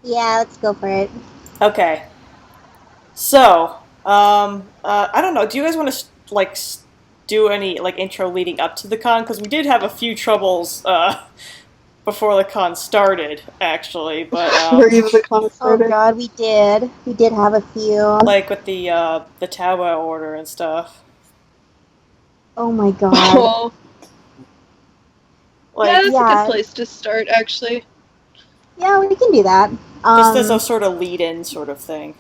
Yeah, let's go for it. Okay. So, I don't know. Do you guys want to do any like intro leading up to the con? Because we did have a few troubles before the con started, actually. But Before even the con Oh started. God, we did. We did have a few. like with the Taobao order and stuff. Oh my God. Oh, yeah, Like that's a good Yeah, place to start, actually. yeah, we can do that. just as a Um, sort of lead-in sort of thing.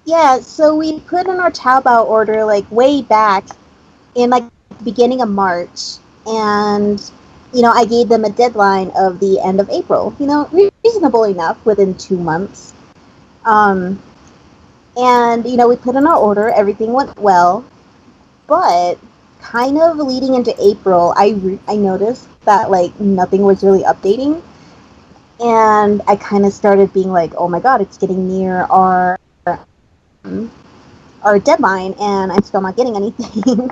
yeah. So we put in our Taobao order like way back in like the beginning of March, and I gave them a deadline of the end of April. Reasonable enough within 2 months. Um, and we put in our order. Everything went well, but kind of leading into April, I noticed that like nothing was really updating, and I kind of started being like, oh my god, it's getting near our deadline, and I'm still not getting anything.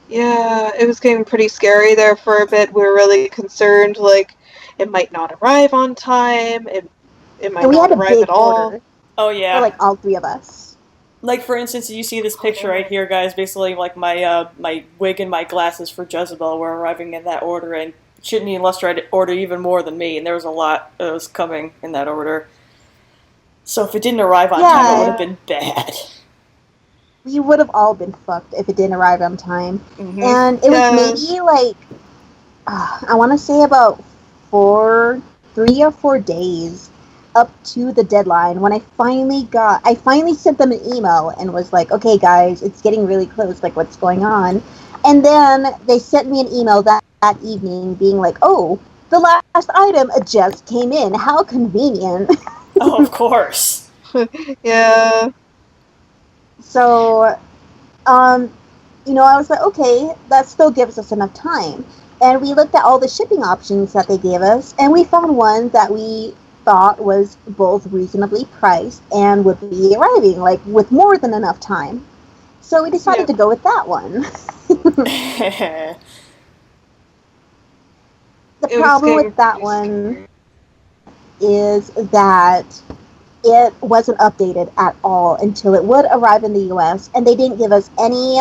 Yeah, it was getting pretty scary there for a bit. We were really concerned, like, it might not arrive on time, it might And we not had a arrive big at all. order Oh for yeah. like all three of us. Like for instance, you see this picture right Oh. here, guys. Basically, like my wig and my glasses for Jezebel were arriving in that order, and Shini and Lester had ordered even more than me, and there was a lot that was coming in that order. So if it didn't arrive on time, it would have Yeah, been bad. we would have all been fucked if it didn't arrive on time. Mm-hmm. And it was Yeah, maybe like I want to say about 3 or 4 days up to the deadline when I finally sent them an email and was like, okay, guys, it's getting really close. Like, what's going on? And then they sent me an email that evening being like, oh, the last item just came in. How convenient. Oh, of course. yeah, So, um, I was like, okay, that still gives us enough time. And we looked at all the shipping options that they gave us, and we found one that we thought was both reasonably priced and would be arriving, like, with more than enough time. So we decided yeah. to go with that one. The It was problem getting with that pretty one scary. is that it wasn't updated at all until it would arrive in the US, and they didn't give us any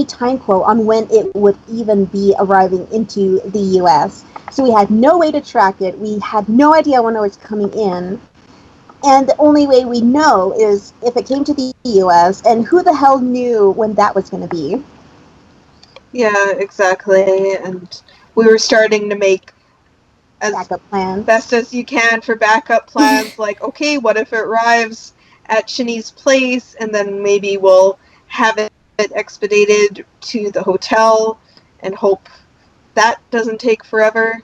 time quote on when it would even be arriving into the US. So we had no way to track it. We had no idea when it was coming in. And the only way we know is if it came to the US, and who the hell knew when that was going to be? Yeah, exactly. And we were starting to make as Backup plans. best as you can for backup plans. Like, okay, what if it arrives at Shini's place, and then maybe we'll have it expedited to the hotel and hope that doesn't take forever.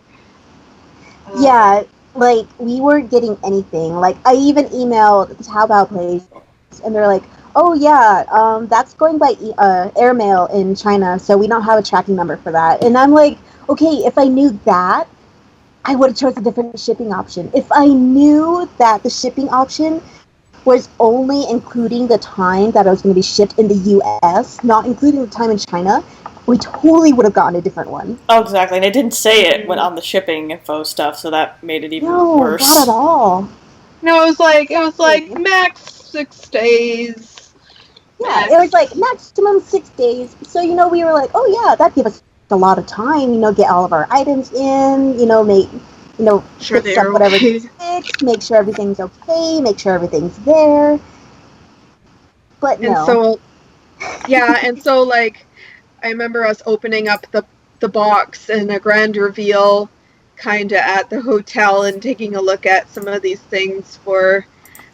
Uh, Yeah, like we weren't getting anything. Like I even emailed the Taobao place, and they're like, "Oh yeah, that's going by airmail in China, so we don't have a tracking number for that." And I'm like, "Okay, if I knew that, I would have chosen a different shipping option. If I knew that the shipping option was only including the time that it was going to be shipped in the U.S., not including the time in China, we totally would have gotten a different one." Oh, exactly. And it didn't say it when on the shipping info stuff, so that made it even No, not at worse. all. no, it was like Exactly. max 6 days. Yeah, it was Max. like maximum 6 days. So, we were like, oh yeah, that gave us a lot of time, get all of our items in, Sure, fix they're up whatever okay. needs fixed, make sure everything's okay, make sure everything's there. But And no. so, yeah, and so like I remember us opening up the box and a grand reveal kind of at the hotel and taking a look at some of these things for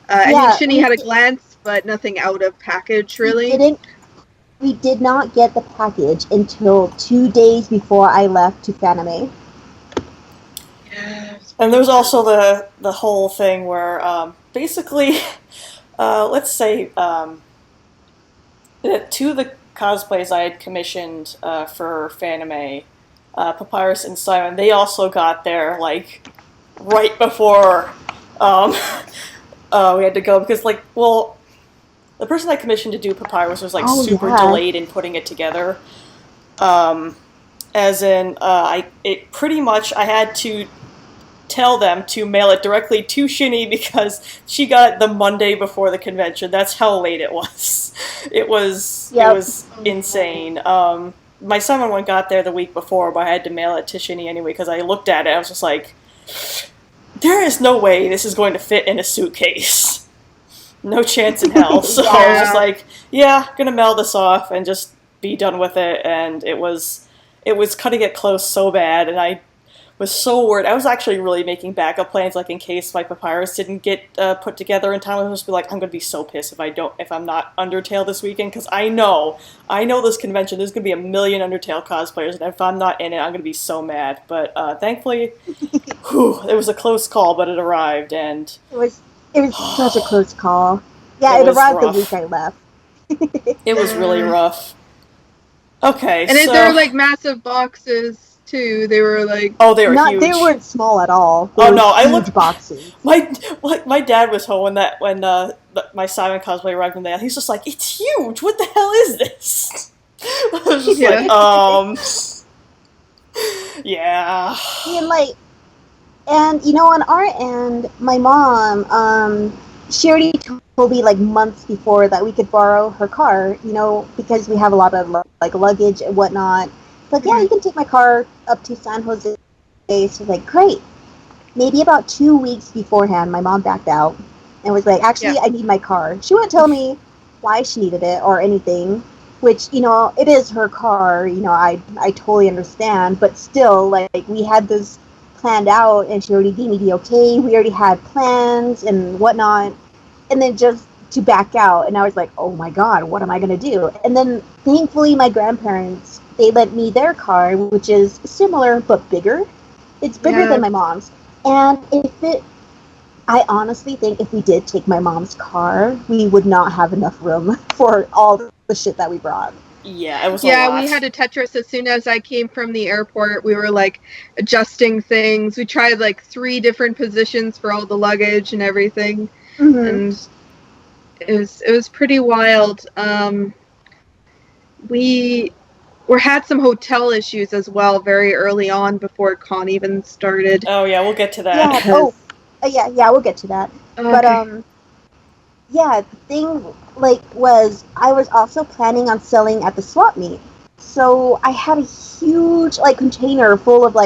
I mean, Yeah, Shinny had a glance, but nothing out of package we really. didn't we did not get the package until 2 days before I left to Fanime. Yeah, it's And pretty there's also intense. the whole thing where basically, let's say two of the cosplays I had commissioned for Fanime, Papyrus and Simon, they also got there like right before um, we had to go because the person I commissioned to do Papyrus was like Oh super yeah. delayed in putting it together. Um, as in, I it pretty much I had to tell them to mail it directly to Shini because she got it the Monday before the convention. That's how late it was. It was insane. My summer one got there the week before, but I had to mail it to Shini anyway because I looked at it. I was just like, there is no way this is going to fit in a suitcase. No chance in hell. So I was just like, yeah, gonna mail this off and just be done with it. And it was cutting it close so bad, and I was so worried. I was actually really making backup plans, like in case my papyrus didn't get put together in time. I was just be like, I'm gonna be so pissed if I'm not Undertale this weekend, because I know this convention, there's gonna be a million Undertale cosplayers, and if I'm not in it, I'm gonna be so mad. But thankfully, it was a close call, but it arrived, and it was such a close call. Yeah, it arrived rough. The week I left. It was really rough. Okay, and so... they were like massive boxes too. They were like they were huge. They weren't small at all. I looked boxes. My dad was home when my Simon cosplay arrived in there. He's just like, it's huge. What the hell is this? I was just yeah. And on our end, my mom, she already told me like months before that we could borrow her car, because we have a lot of like luggage and whatnot. Like, yeah, you can take my car up to San Jose. So like, great. Maybe about 2 weeks beforehand, my mom backed out and was like, actually, I need my car. She wouldn't tell me why she needed it or anything, which, it is her car. I totally understand. But still, like, we had this planned out, and she already gave me the okay. We already had plans and whatnot. And then just to back out, and I was like, oh my God, what am I going to do? And then, thankfully, my grandparents, they lent me their car, which is similar but bigger. It's bigger than my mom's. And I honestly think if we did take my mom's car, we would not have enough room for all the shit that we brought. Yeah, it was a lot. We had a Tetris as soon as I came from the airport. We were like adjusting things. We tried like 3 different positions for all the luggage and everything. Mm-hmm. And it was pretty wild. We had some hotel issues as well very early on before con even started. Oh yeah, we'll get to that. Yeah. We'll get to that. Okay. But the thing was I was also planning on selling at the swap meet, so I had a huge container full of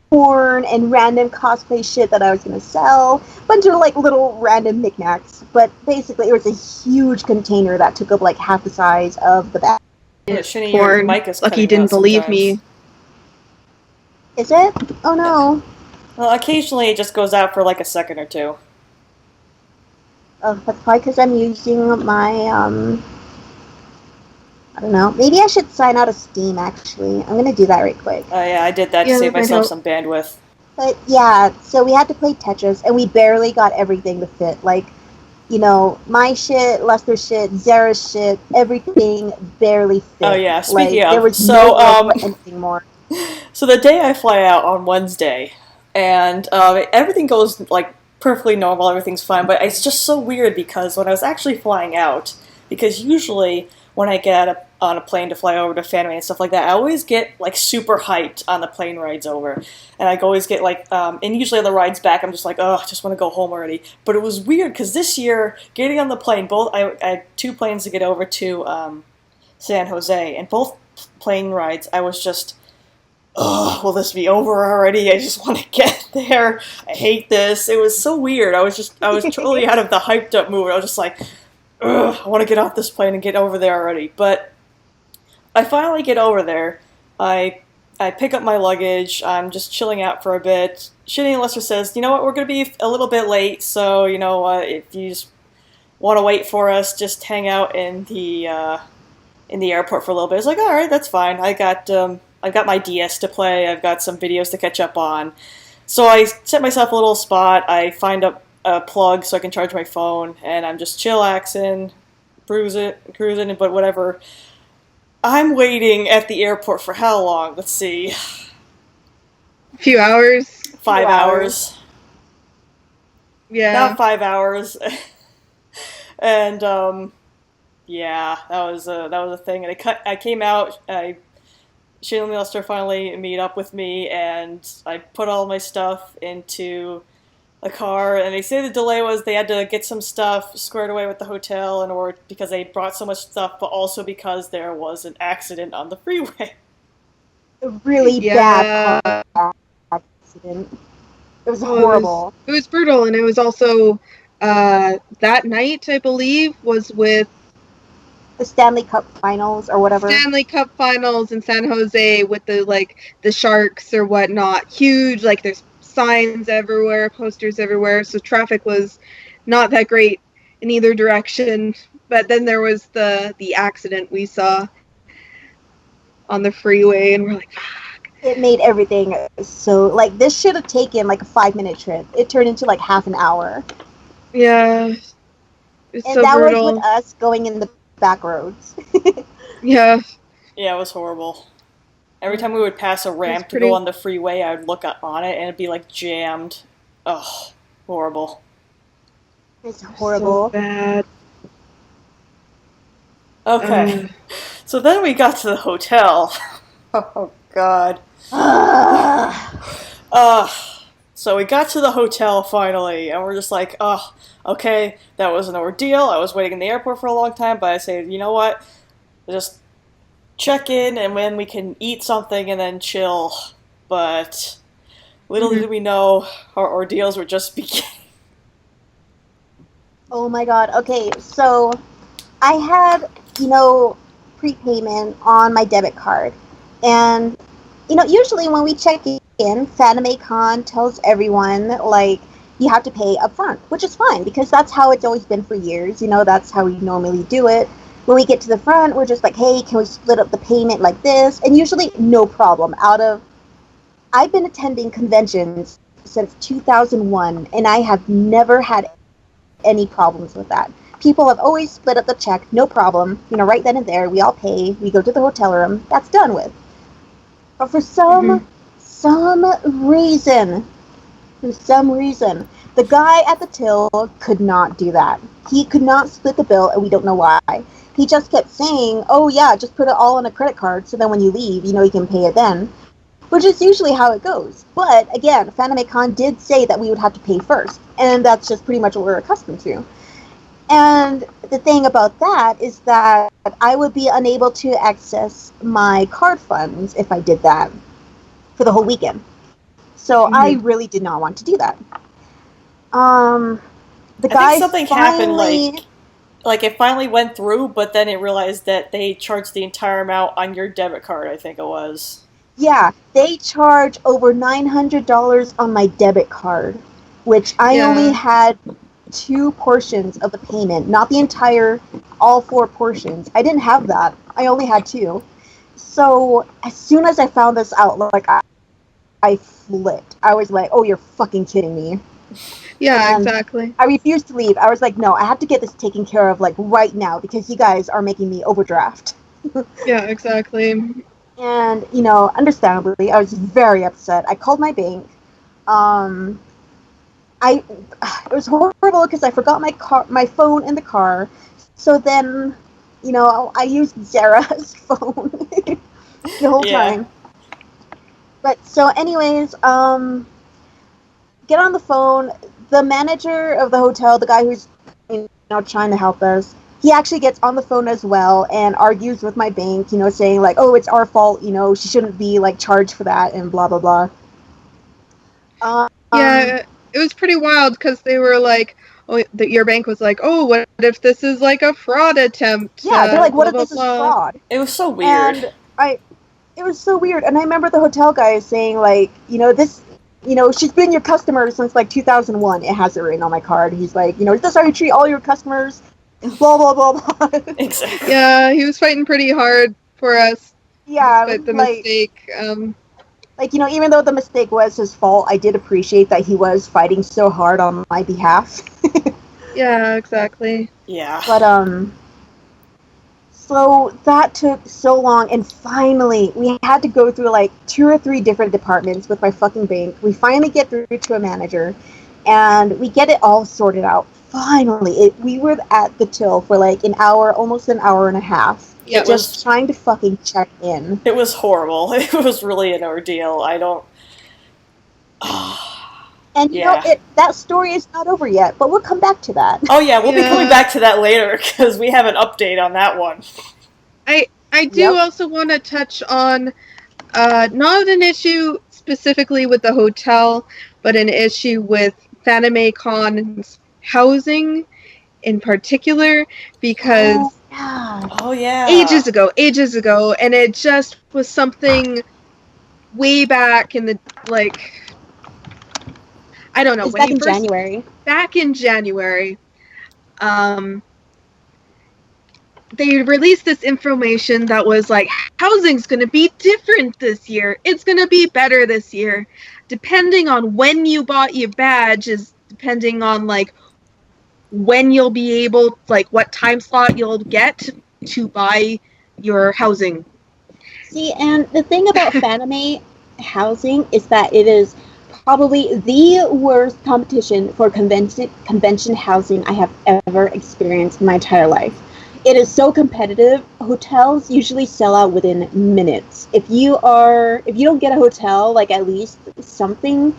porn and random cosplay shit that I was gonna sell, bunch of little random knickknacks. But basically, it was a huge container that took up half the size of the bag. Yeah, Shini, your mic is Lucky didn't believe me. Is it? Oh no. Well, occasionally it just goes out for a second or two. Oh, that's probably because I'm using my, I don't know. Maybe I should sign out of Steam, actually. I'm going to do that right quick. Oh, yeah, I did that to save myself some bandwidth. But, yeah, so we had to play Tetris, and we barely got everything to fit. My shit, Lester's shit, Zara's shit, everything barely fit. Oh, yeah, speaking of, there was no room for anything more. So the day I fly out on Wednesday, and everything goes, perfectly normal, everything's fine, but it's just so weird because when I was actually flying out, because usually when I get on a plane to fly over to Fanime and stuff like that, I always get super hyped on the plane rides over, and I always get and usually on the rides back I'm just I just want to go home already. But it was weird because this year getting on the plane, I had 2 planes to get over to San Jose, and both plane rides I was just, will this be over already? I just want to get there. I hate this. It was so weird. I was totally out of the hyped up mood. I was just I want to get off this plane and get over there already. But I finally get over there. I pick up my luggage. I'm just chilling out for a bit. Shini and Lester says, you know what, we're going to be a little bit late, so if you just want to wait for us, just hang out in the airport for a little bit. I was like, all right, that's fine. I've got my DS to play. I've got some videos to catch up on. So I set myself a little spot. I find a plug so I can charge my phone, and I'm just chillaxing, cruising, but whatever. I'm waiting at the airport for how long? Let's see. A few hours. 5 hours. Yeah. Not 5 hours. And, yeah, that was a thing. And I came out, I Shayla and Lester finally meet up with me, and I put all my stuff into a car. And they say the delay was they had to get some stuff squared away with the hotel in order because they brought so much stuff, but also because there was an accident on the freeway. A really Yeah. bad car accident. It was Oh, horrible. it was brutal, and it was also that night, I believe, was with The Stanley Cup Finals or whatever. Stanley Cup Finals in San Jose with the Sharks or whatnot. Huge, like there's signs everywhere, posters everywhere, so traffic was not that great in either direction. But then there was the accident we saw on the freeway, and we're like, It made everything so, like, this should have taken like a 5-minute trip. It turned into like half an hour. yeah, it's And so that brutal. was with us going in the back roads. Yeah. Yeah, it was horrible. Every time we would pass a ramp to pretty- go on the freeway, I would look up on it and it'd be like jammed. Ugh, horrible. It's horrible. So bad. Okay, so then we got to the hotel. Oh god. So we got to the hotel finally, and we're just like, oh, okay, that was an ordeal. I was waiting in the airport for a long time, but I say, you know what? Just check in, and then we can eat something and then chill. But little did we know, our ordeals were just beginning. Oh my god. Okay, so I had, prepayment on my debit card. And, usually when we check in, FanimeCon tells everyone, like, you have to pay up front, which is fine, because that's how it's always been for years. That's how we normally do it. When we get to the front, we're just like, hey, can we split up the payment like this? And usually, no problem. I've been attending conventions since 2001, and I have never had any problems with that. People have always split up the check, no problem. Right then and there, we all pay, we go to the hotel room, that's done with. But for some reason, the guy at the till could not do that. He could not split the bill, and we don't know why. He just kept saying, oh yeah, just put it all on a credit card, so then when you leave, you can pay it then. Which is usually how it goes. But again, FanimeCon did say that we would have to pay first, and that's just pretty much what we're accustomed to. And the thing about that is that I would be unable to access my card funds if I did that for the whole weekend. So I really did not want to do that. I think something happened, like it finally went through, but then it realized that they charged the entire amount on your debit card, I think it was. Yeah, they charge over $900 on my debit card, which I only had 2 portions of the payment, not the entire, all 4 portions. I didn't have that. I only had 2. So as soon as I found this out, like, I flipped. I was like, oh, you're fucking kidding me. Yeah, and exactly. I refused to leave. I was like, no, I have to get this taken care of, like, right now, because you guys are making me overdraft. Yeah, exactly. And, understandably, I was very upset. I called my bank. It was horrible because I forgot my phone in the car. So then, I used Zara's phone the whole time. But so anyways, get on the phone. The manager of the hotel, the guy who's, trying to help us, he actually gets on the phone as well and argues with my bank, saying like, oh, it's our fault, she shouldn't be like charged for that and blah, blah, blah. Yeah, it was pretty wild because they were like, oh, your bank was like, oh, what if this is like a fraud attempt? Yeah, they're like, what if this is fraud? It was so weird. And it was so weird. And I remember the hotel guy saying like, this, she's been your customer since like 2001. It has it written on my card. He's like, is this how you treat all your customers? Blah, blah, blah, blah. Exactly. Yeah, he was fighting pretty hard for us. Yeah, despite the mistake. Even though the mistake was his fault, I did appreciate that he was fighting so hard on my behalf. Yeah, exactly. Yeah. But, so that took so long, and finally, we had to go through like 2 or 3 different departments with my fucking bank. We finally get through to a manager, and we get it all sorted out. Finally, we were at the till for like an hour, almost an hour and a half. It just was trying to fucking check in. it was horrible. It was really an ordeal. I don't. And Yeah. that story is not over yet, but we'll come back to that. Oh yeah, we'll be coming Yeah. back to that later because we have an update on that one. I do Yep. also want to touch on not an issue specifically with the hotel, but an issue with Fanime Con's housing in particular, because Oh, yeah. Oh yeah. ages ago, and it just was something way back in the, like, I don't know, It's when back he in first January. back in January, they released this information that was like, housing's going to be different this year. It's going to be better this year. Depending on when you bought your badge is depending on, like, when you'll be able, like, what time slot you'll get to buy your housing. See, and the thing about Fanime housing is that it is probably the worst competition for convention housing I have ever experienced in my entire life. It is so competitive. Hotels usually sell out within minutes. If you don't get a hotel, like at least something,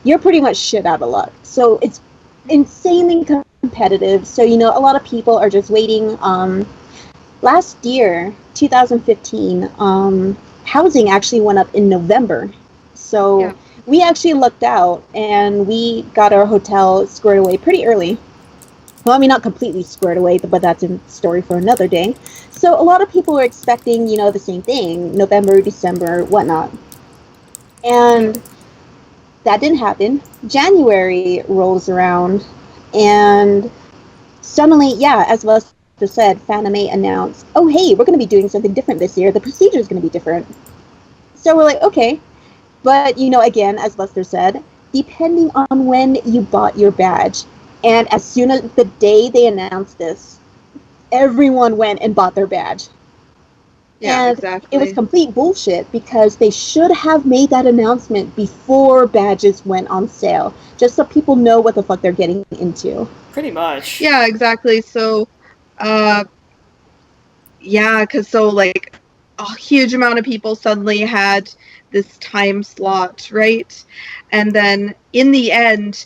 you're pretty much shit out of luck. So it's insanely competitive. So a lot of people are just waiting. Last year, 2015, housing actually went up in November. So Yeah. we actually lucked out and we got our hotel squared away pretty early. Well, I mean, not completely squared away, but that's a story for another day. So a lot of people were expecting, the same thing, November, December, whatnot. And that didn't happen. January rolls around, and suddenly, yeah, as Lester said, Fanime announced, oh, hey, we're going to be doing something different this year. The procedure is going to be different. So we're like, okay. But, again, as Lester said, depending on when you bought your badge, and as soon as the day they announced this, everyone went and bought their badge. Yeah, And exactly. it was complete bullshit because they should have made that announcement before badges went on sale, just so people know what the fuck they're getting into. Pretty much. Yeah, exactly. So, because like a huge amount of people suddenly had this time slot, right? And then in the end,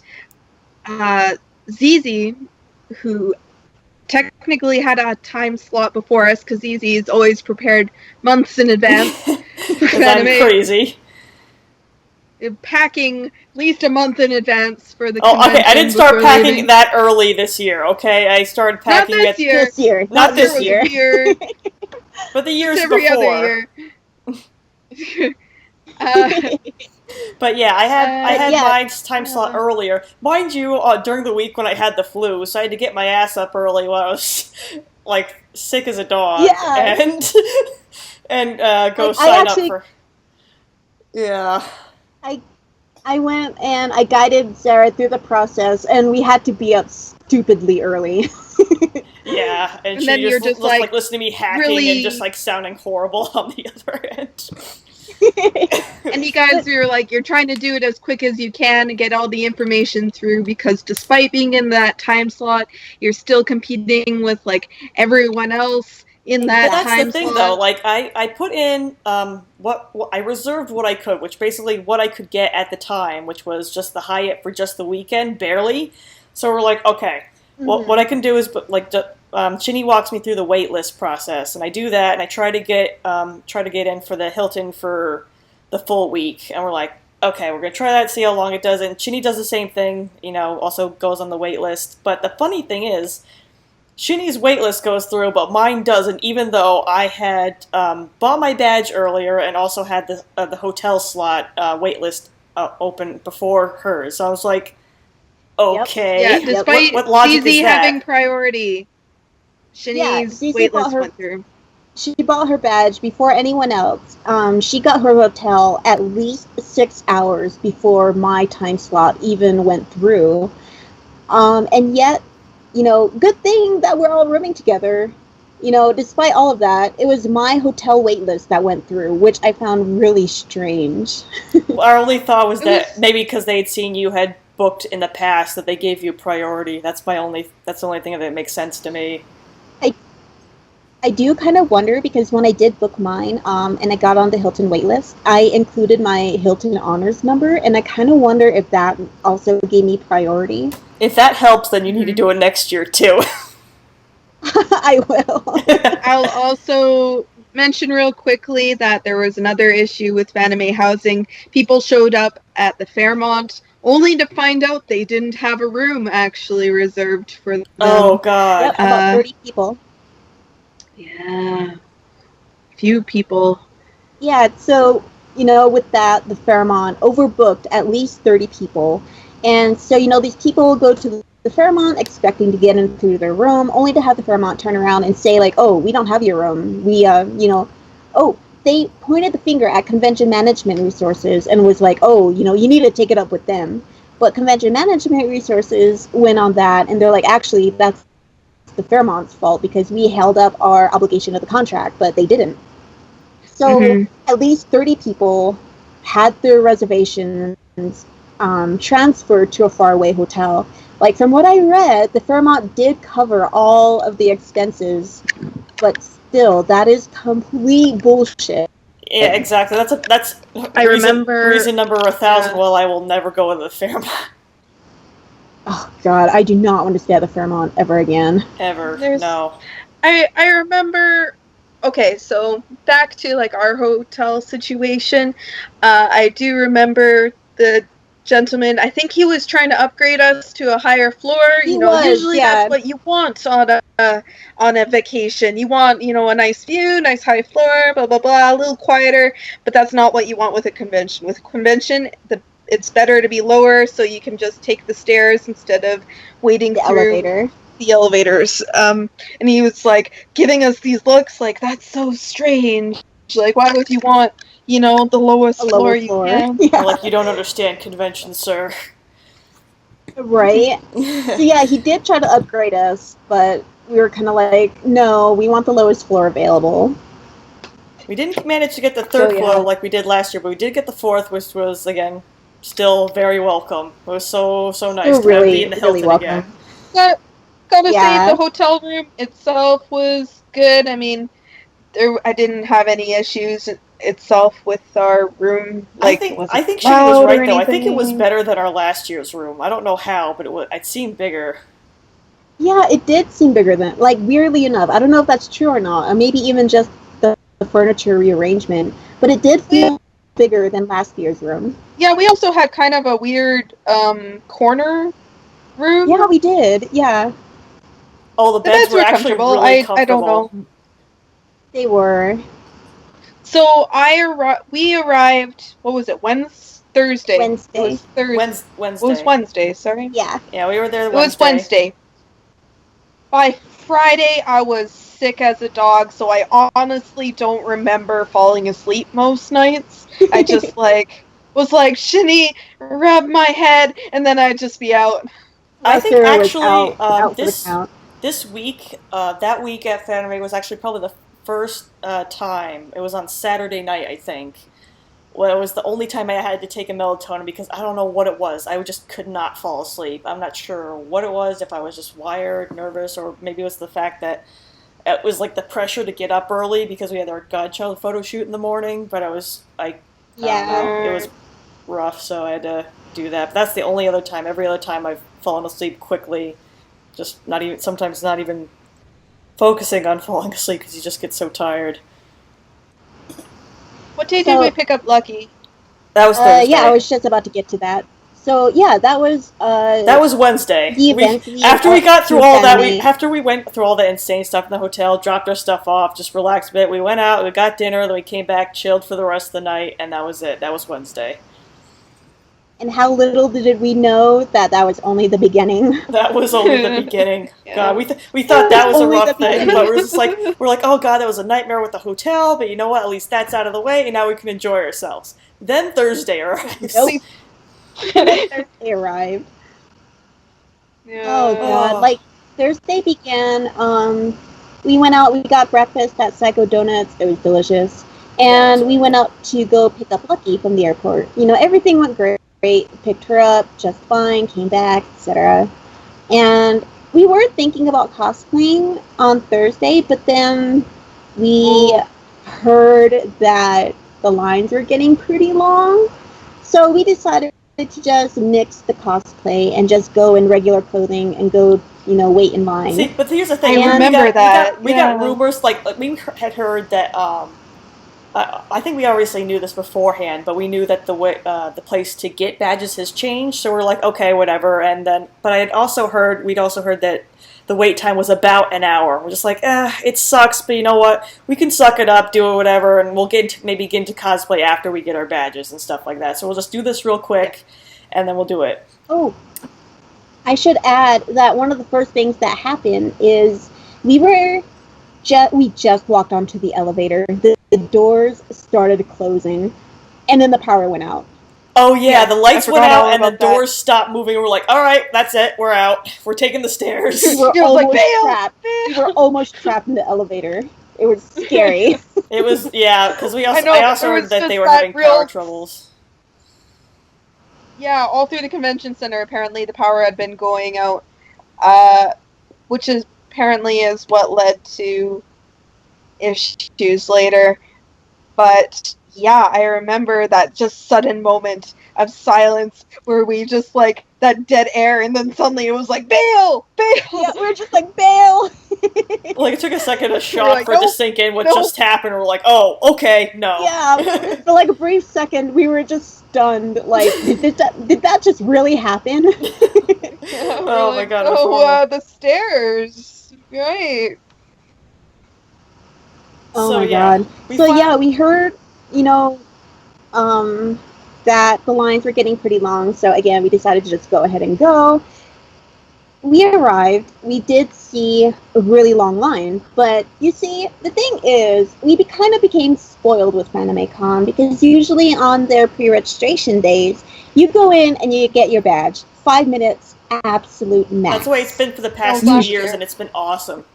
Zizi, who technically had a time slot before us, because Zizi is always prepared months in advance for Because I'm anime, crazy. packing at least a month in advance for the Oh, convention. okay. I didn't start before packing leaving. that early this year. Okay, I started Not packing this year. This year. Not this year. Year. but the years It's every before. other year. But yeah, I had yeah. my time slot earlier. Mind you, during the week when I had the flu, so I had to get my ass up early when I was like sick as a dog, Yeah. and go Like, sign up for. Yeah. I went and I guided Sarah through the process, and we had to be up stupidly early. Yeah, and And she then you're just just, like listening to me hacking really- and just like sounding horrible on the other end. And you guys are like, you're trying to do it as quick as you can and get all the information through, because despite being in that time slot, you're still competing with like everyone else in that But that's time the thing, slot. though. Like, I put in what I reserved what I could, which basically what I could get at the time, which was just the Hyatt for just the weekend, barely. So we're like, okay, what I can do is, Shini walks me through the wait list process, and I do that, and I try to get in for the Hilton for the full week, and we're like, okay, we're gonna try that, see how long it does. And Shini does the same thing, also goes on the wait list. But the funny thing is, Shini's waitlist goes through, but mine doesn't, even though I had bought my badge earlier and also had the hotel slot waitlist open before hers. So I was like, okay. Yeah, despite what logic Zizi is that? having priority, Shini's Zizi waitlist went through. She bought her badge before anyone else. She got her hotel at least 6 hours before my time slot even went through. And yet, good thing that we're all rooming together. Despite all of that, it was my hotel wait list that went through, which I found really strange. Our only thought was that maybe because they had seen you had booked in the past that they gave you priority. That's the only thing that makes sense to me. I do kind of wonder because when I did book mine, and I got on the Hilton waitlist, I included my Hilton honors number, and I kind of wonder if that also gave me priority. If that helps, then you need to do it next year too. I will. I'll also mention real quickly that there was another issue with Fanime housing. People showed up at the Fairmont only to find out they didn't have a room actually reserved for them. Oh God. Yep, about 30 people. Yeah. Few people. Yeah, so, with that, the Fairmont overbooked at least 30 people. And so, these people go to the Fairmont expecting to get into their room, only to have the Fairmont turn around and say, like, oh, we don't have your room. They pointed the finger at Convention Management Resources and was like, oh, you need to take it up with them. But Convention Management Resources went on that, and they're like, actually, that's the Fairmont's fault because we held up our obligation of the contract, but they didn't. So at least 30 people had their reservations transferred to a faraway hotel. Like, from what I read, the Fairmont did cover all of the expenses, but still, that is complete bullshit. Yeah, exactly. That's I remember reason number 1,000. Well, I will never go to the Fairmont. Oh God, I do not want to stay at the Fairmont ever again. Ever. No. I remember. Okay, so back to like our hotel situation. I do remember the gentleman. I think he was trying to upgrade us to a higher floor. Usually that's what you want on a vacation. You want a nice view, nice high floor, blah blah blah, a little quieter. But that's not what you want with a convention. With a convention, it's better to be lower so you can just take the stairs instead of waiting through the elevators. And he was like giving us these looks like, that's so strange. Like, why would you want, the lowest floor you can? Yeah. Like, you don't understand conventions, sir. Right. So yeah, he did try to upgrade us, but we were kind of like, no, we want the lowest floor available. We didn't manage to get the third floor like we did last year, but we did get the fourth, which was, again, still very welcome. It was so nice to be in the Hilton again. Gotta say, the hotel room itself was good. I mean, I didn't have any issues itself with our room. Like, I think she was right, though. I think it was better than our last year's room. I don't know how, but it seemed bigger. Yeah, it did seem bigger than, like, weirdly enough. I don't know if that's true or not, or maybe even just the furniture rearrangement, but it did feel bigger than last year's room. Yeah, we also had kind of a weird corner room. Yeah, we did. Yeah. Oh, the beds were actually really comfortable. I don't know. They were. So we arrived. What was it? Thursday. Wednesday. It was Thursday. Wednesday. It was Wednesday. Sorry. Yeah. Yeah, we were there. It was Wednesday. By Friday, I was sick as a dog, so I honestly don't remember falling asleep most nights. I just was like, Shini, rub my head, and then I'd just be out. I think actually this week, that week at Fanime was actually probably the first time. It was on Saturday night, I think. Well, it was the only time I had to take a melatonin because I don't know what it was. I just could not fall asleep. I'm not sure what it was, if I was just wired, nervous, or maybe it was the fact that it was like the pressure to get up early because we had our godchild photo shoot in the morning, but I don't know, it was rough, so I had to do that. But that's the only other time. Every other time I've fallen asleep quickly, just sometimes not even focusing on falling asleep because you just get so tired. What day did we pick up Lucky? That was Thursday. Yeah, I was just about to get to that. So yeah, that was Wednesday. After we got through all that, after we went through all the insane stuff in the hotel, dropped our stuff off, just relaxed a bit. We went out, we got dinner, then we came back, chilled for the rest of the night, and that was it. That was Wednesday. And how little did we know that was only the beginning? That was only the beginning. Yeah. God, we thought that was a rough thing, but we're like, oh God, that was a nightmare with the hotel. But you know what? At least that's out of the way, and now we can enjoy ourselves. Then Thursday arrives. Thursday arrived. Yeah. Oh God! Like Thursday began. We went out. We got breakfast at Psycho Donuts. It was delicious, and we went out to go pick up Lucky from the airport. Everything went great. Picked her up just fine, came back, etc. And we were thinking about cosplaying on Thursday, but then we heard that the lines were getting pretty long, so we decided to just mix the cosplay and just go in regular clothing and go, wait in line. See, but here's the thing. I remember that. We got rumors, like we had heard that. I think we obviously knew this beforehand, but we knew that the place to get badges has changed. So we're like, okay, whatever. And then, but we'd also heard that the wait time was about an hour. We're just like, it sucks, but you know what? We can suck it up, do it, whatever, and we'll maybe get into cosplay after we get our badges and stuff like that. So we'll just do this real quick, and then we'll do it. Oh, I should add that one of the first things that happened is we just walked onto the elevator. The doors started closing, and then the power went out. Oh yeah, the lights went out and the doors stopped moving. We're like, all right, that's it. We're out. We're taking the stairs. We were almost trapped in the elevator. It was scary. It was, because I also heard that they were having power troubles. Yeah, all through the convention center, apparently the power had been going out, which apparently is what led to issues later. But yeah, I remember that just sudden moment of silence where we just like that dead air, and then suddenly it was like, bail! Yeah, we were just like, bail! Like, it took a second of shock for it to sink in what just happened. We're like, oh, okay, no. Yeah, for like a brief second, we were just stunned. Like, did that just really happen? Oh my god. The stairs. Right. Oh my god. We heard, that the lines were getting pretty long, so again, we decided to just go ahead and go. We arrived, we did see a really long line, but you see, the thing is, we kind of became spoiled with FanimeCon, because usually on their pre-registration days, you go in and you get your badge. 5 minutes, absolute max. That's the way it's been for the past 2 years, and it's been awesome.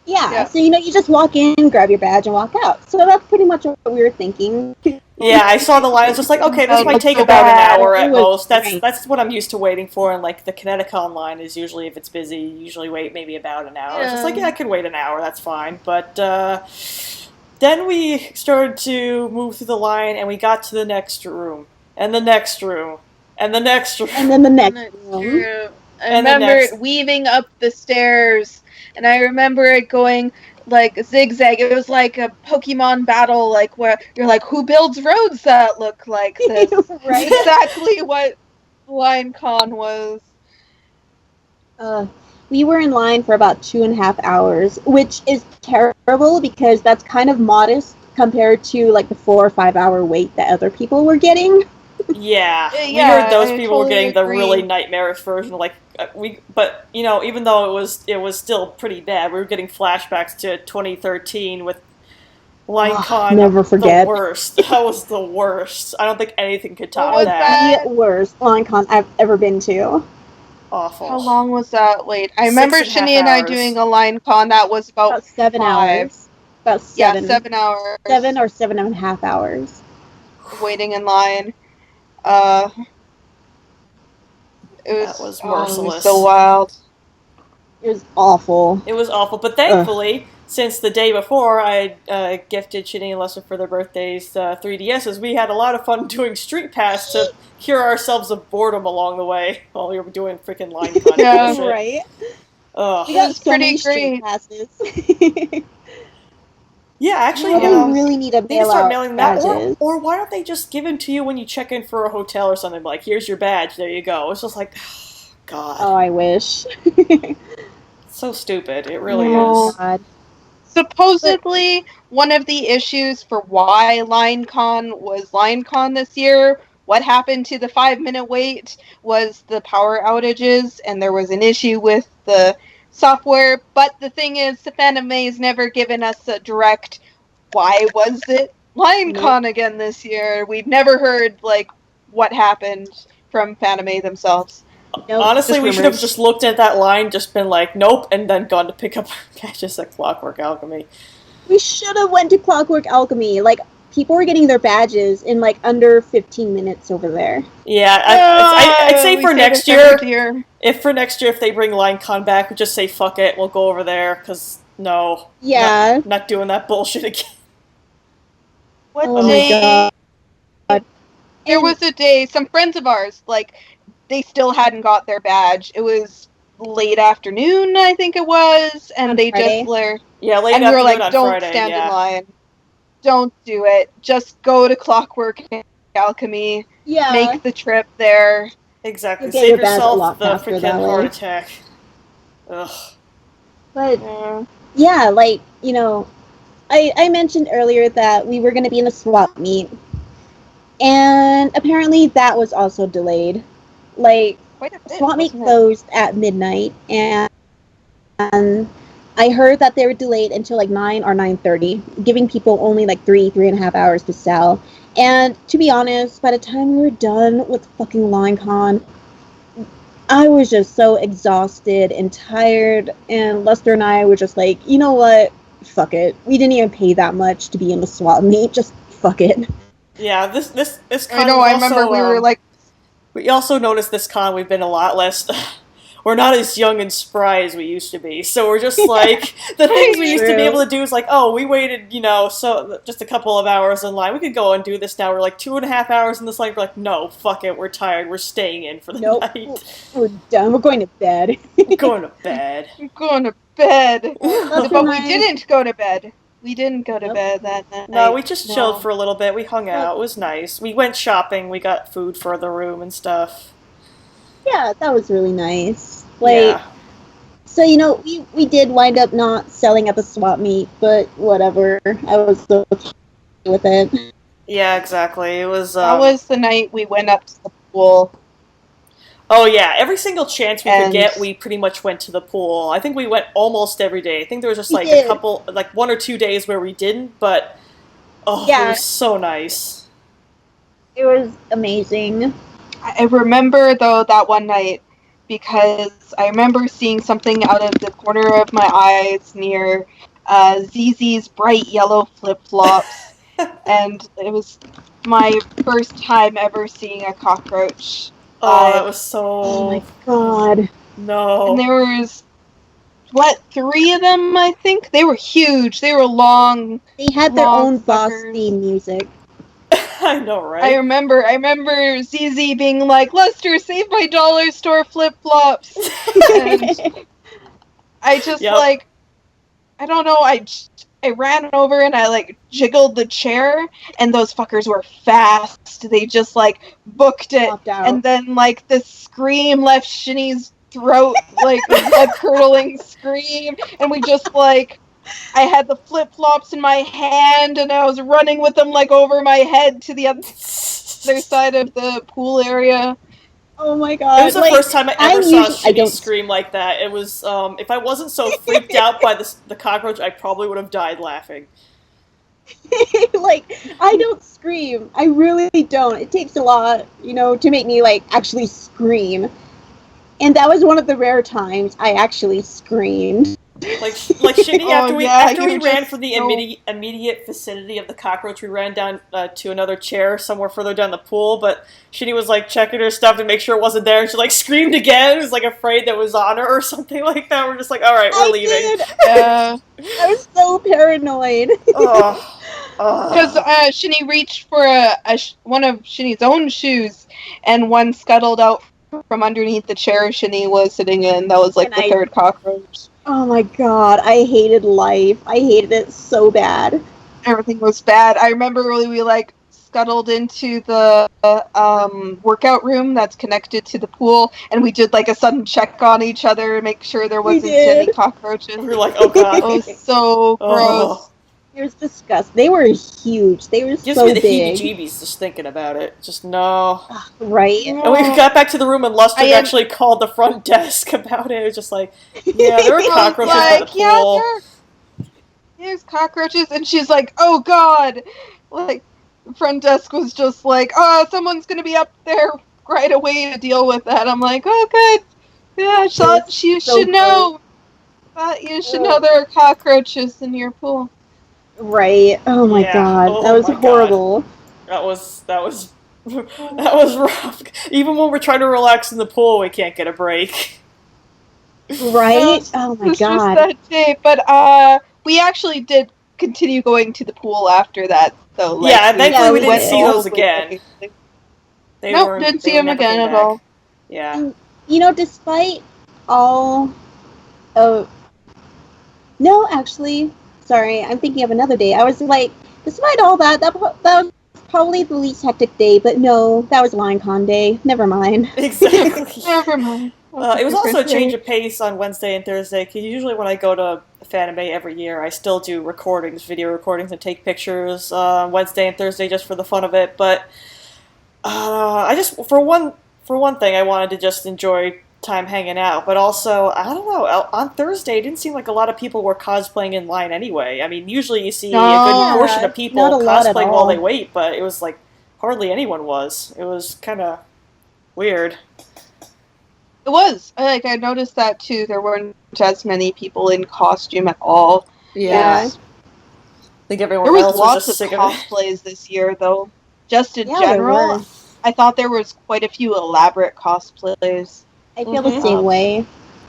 Yeah, so you just walk in, grab your badge, and walk out. So that's pretty much what we were thinking. Yeah, I saw the line. I was just like, okay, this might take about an hour at most. That's what I'm used to waiting for. And like the Kineticon line is usually, if it's busy, you usually wait maybe about an hour. It's just like, I can wait an hour. That's fine. But then we started to move through the line, and we got to the next room, and the next room, and the next room, and then the next room. I remember it weaving up the stairs. And I remember it going, like, zigzag. It was like a Pokemon battle, like, where you're like, who builds roads that look like this? Right? Exactly what LineCon was. We were in line for about 2.5 hours, which is terrible because that's kind of modest compared to, like, the 4 or 5 hour wait that other people were getting. Yeah, we heard those people were getting the really nightmarish version. Like but even though it was still pretty bad, we were getting flashbacks to 2013 with LineCon. Never forget. The worst. That was the worst. I don't think anything could top that. The worst LineCon I've ever been to. Awful. How long was that wait? I remember Shini and I doing a LineCon that was about 7 hours. About 7. Yeah, 7 hours. 7 or 7.5 hours. Waiting in line. That was merciless. It was so wild. It was awful. It was awful, but thankfully, since the day before I gifted Shini and Lessa for their birthdays 3DSs, we had a lot of fun doing Street Pass to cure ourselves of boredom along the way while we were doing freaking LineCon. Yeah, right. We got so many Street Passes. Yeah, actually, they really need a bailout. They can start mailing that, or why don't they just give them to you when you check in for a hotel or something? Like, here's your badge, there you go. It's just like, God. Oh, I wish. So stupid. It really is. God. Supposedly, one of the issues for why LineCon was LineCon this year, what happened to the 5-minute wait, was the power outages, and there was an issue with the software, but the thing is, the Fanime has never given us a direct, why was it LineCon again this year? We've never heard, like, what happened from Fanime themselves. Nope. Honestly, we should have just looked at that line, just been like, nope, and then gone to pick up patches at Clockwork Alchemy. We should have went to Clockwork Alchemy. Like, people were getting their badges in like under 15 minutes over there. Yeah, I'd say for next year, if they bring LineCon back, we just say fuck it, we'll go over there, because no. Yeah. Not doing that bullshit again. What Oh day? my god. There was a day, some friends of ours, like, they still hadn't got their badge. It was late afternoon, I think it was, and On they Friday? just were, Yeah, late and we were afternoon like, on don't Friday, stand yeah. in line. Don't do it. Just go to Clockwork Alchemy. Yeah. Make the trip there. Exactly. You'll get Save your badge a yourself lot the faster that freaking way. heart attack. Ugh. But yeah, like, you know, I mentioned earlier that we were going to be in a swap meet, and apparently that was also delayed. Like, Quite a bit, swap meet wasn't it? closed at midnight, and I heard that they were delayed until like 9 or 9:30, giving people only like 3.5 hours to sell. And to be honest, by the time we were done with fucking LineCon, I was just so exhausted and tired, and Lester and I were just like, you know what? Fuck it. We didn't even pay that much to be in the swap meet. Just fuck it. Yeah, this con. I know, I remember we were like... We also noticed this con we've been a lot less... We're not as young and spry as we used to be, so we're just like... The things we used to be able to do is like, oh, we waited, so just a couple of hours in line. We could go and do this now. We're like 2.5 hours in this line. We're like, no, fuck it. We're tired. We're staying in for the night. We're done. We're going to bed. Going to bed. I'm going to bed. But we didn't go to bed. We didn't go to bed that night. No, we just chilled for a little bit. We hung out. It was nice. We went shopping. We got food for the room and stuff. Yeah, that was really nice. Like, so, we did wind up not selling at the swap meet, but whatever. I was okay with it. Yeah, exactly. It was... That was the night we went up to the pool. Oh, yeah. Every single chance we could get, we pretty much went to the pool. I think we went almost every day. I think there was just, like, a couple, like, 1 or 2 days where we didn't, but... Oh, yeah. It was so nice. It was amazing. I remember, though, that one night, because I remember seeing something out of the corner of my eyes near ZZ's bright yellow flip-flops, and it was my first time ever seeing a cockroach. Oh, that was so... Oh my god. No. And there was, 3 of them, I think? They were huge. They were long. They had their own suckers. boss theme music. I know, right? I remember ZZ being like, Lester, save my dollar store flip-flops. And I just, I don't know, I ran over and I, jiggled the chair, and those fuckers were fast. They just, booked it. And then, the scream left Shini's throat, a blood-curdling scream, and we just, I had the flip-flops in my hand, and I was running with them, over my head to the other side of the pool area. Oh my god. It was the first time I ever saw Shini scream like that. It was, if I wasn't so freaked out by the cockroach, I probably would have died laughing. I don't scream. I really don't. It takes a lot, to make me, actually scream. And that was one of the rare times I actually screamed. Like Shini, after we ran from the immediate vicinity of the cockroach, we ran down to another chair somewhere further down the pool, but Shini was, checking her stuff to make sure it wasn't there, and she, screamed again. It was, afraid that it was on her or something like that. We're just like, alright, we're leaving. I was so paranoid. Because Shini reached for one of Shini's own shoes, and one scuttled out from underneath the chair Shini was sitting in. That was, the third cockroach. Oh my god, I hated life. I hated it so bad. Everything was bad. I remember we scuttled into the workout room that's connected to the pool, and we did a sudden check on each other and make sure there wasn't any cockroaches. We were like, oh god. It was so gross. It was disgusting. They were huge. They were Gives so me the big. heebie-jeebies just thinking about it. Just no. Right? And we got back to the room and Lester actually called the front desk about it. It was just yeah, there were cockroaches by the pool. There's cockroaches, and she's like, oh god. The front desk was just oh, someone's gonna be up there right away to deal with that. I'm like, oh good. Yeah, I thought you should know. You should know there are cockroaches in your pool. Right. Oh my Yeah. god. That Oh was my god. horrible. That was that was rough. Even when we're trying to relax in the pool, we can't get a break. No, Right? Oh it my was just god. that day, but we actually did continue going to the pool after that, though. Like Yeah, we Yeah, thankfully we we didn't went see the did. whole those group, again. obviously. They Nope, weren't. didn't They see were him never again came at back. all. Yeah. And, despite all of. No, actually. Sorry, I'm thinking of another day. I was like, despite all that, that was probably the least hectic day, but no, that was LineCon day. Never mind. Exactly. Never mind. That's a It was also different a change day. of pace on Wednesday and Thursday, because usually when I go to Fanime every year, I still do recordings, video recordings, and take pictures Wednesday and Thursday just for the fun of it. But I just for one thing, I wanted to just enjoy time hanging out. But also, I don't know. On Thursday, it didn't seem like a lot of people were cosplaying in line anyway. I mean, usually you see a good No, portion Yeah, of not people a lot at cosplaying while they all. wait, but it was like hardly anyone was. It was kind of weird. it was. I noticed that too. There weren't as many people in costume at all. It Yeah. Yeah. was. I think There everyone was else was lots just of sick of it. cosplays this year, though. Just in Yeah, there general, were. I thought there was quite a few elaborate cosplays. I feel the Mm-hmm. same way.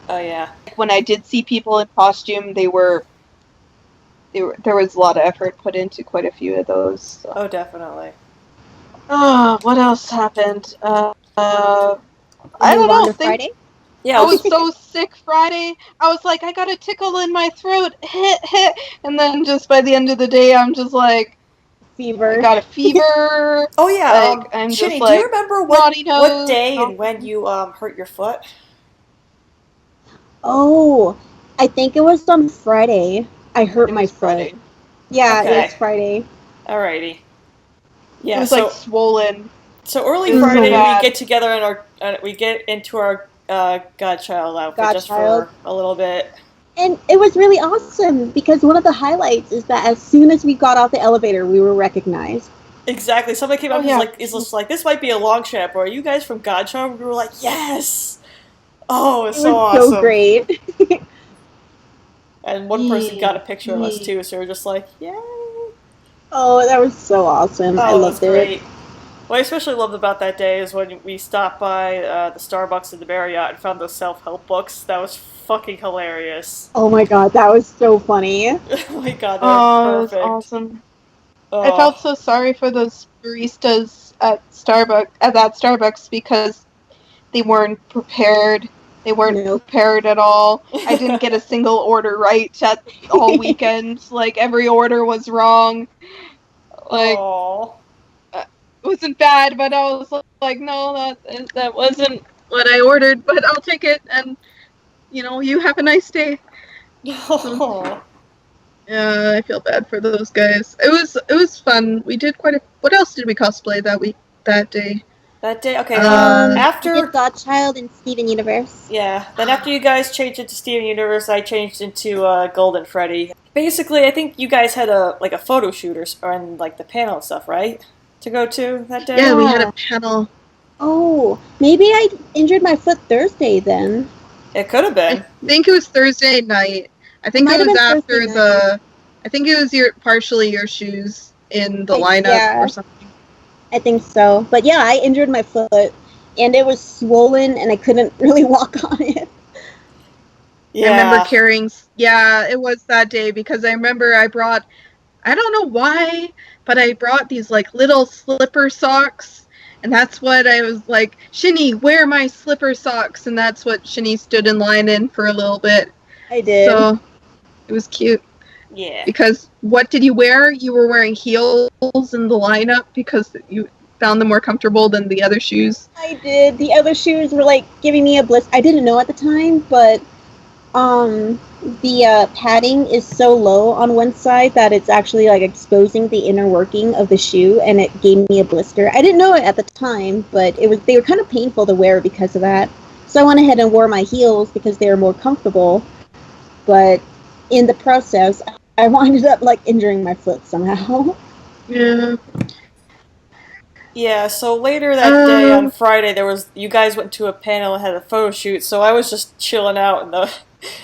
Oh yeah. Like when I did see people in costume, there was a lot of effort put into quite a few of those. So. Oh definitely. Oh, what else happened? We I don't move on know. to Friday. Yeah. I Let's was just. so sick Friday. I was like, I got a tickle in my throat, and then just by the end of the day, I'm just like, I Fever. got a fever. Oh yeah. Like I'm just Shini, do you like remember what snotty what nose. day And and when you hurt your foot? Oh, I think it was on Friday. I hurt it my was foot. Friday. Yeah, it was Okay. Friday. Alrighty. It Yeah. was like So swollen. early It was so Friday we Mm-hmm. bad. get together in our we get into our Godchild outfit just Godchild. for a little bit. And it was really awesome because one of the highlights is that as soon as we got off the elevator, we were recognized. Exactly. Somebody came Oh up and yeah. is just like, this might be a long shot, but are you guys from Godchild? We were like, yes. Oh, it's It so was so awesome. great. And one person got a picture of us too, so we are just like, yay. Oh, that was so awesome. I Oh, it was loved it. great. What I especially loved about that day is when we stopped by the Starbucks in the Marriott and found those self-help books. That was fucking hilarious. Oh my god, that was so funny. Oh my god, they were Oh, it was perfect. awesome. I felt Oh, so sorry for those baristas at that Starbucks because they weren't prepared. They weren't Nope. prepared at all. I didn't get a single order right at all weekend. Like every order was wrong. Like oh, it wasn't bad, but I was like, no, that wasn't what I ordered. But I'll take it, and you have a nice day. So, oh. yeah, I feel bad for those guys. It was fun. We did quite a. What else did we cosplay that day? That day. Okay. We did After Godchild and Steven Universe. Yeah. Then after you guys changed into Steven Universe, I changed into Golden Freddy. Basically, I think you guys had a photo shoot or and like the panel and stuff, right? To go to that day. Yeah, we had a Yeah. panel. Oh, maybe I injured my foot Thursday then. It could have I been. think it was Thursday night. I think Might it have was been after Thursday night. I think it was partially your shoes in the lineup or Yeah, something. I think so. But yeah, I injured my foot and it was swollen and I couldn't really walk on it. I remember Yeah. carrying. Yeah, it was that day because I remember I don't know why, but I brought these like little slipper socks, and that's what I was like, Shini, wear my slipper socks, and that's what Shini stood in line in for a little bit. I did. So it was cute. Yeah. Because what did you wear? You were wearing heels in the lineup because you found them more comfortable than the other shoes. I did. The other shoes were like giving me a blister. I didn't know at the time, but the padding is so low on one side that it's actually like exposing the inner working of the shoe, and it gave me a blister. I didn't know it at the time, but they were kind of painful to wear because of that. So I went ahead and wore my heels because they were more comfortable. But in the process, I wound up like injuring my foot somehow. Yeah. Yeah, so later that day on Um, Friday, you guys went to a panel and had a photo shoot. So I was just chilling out in the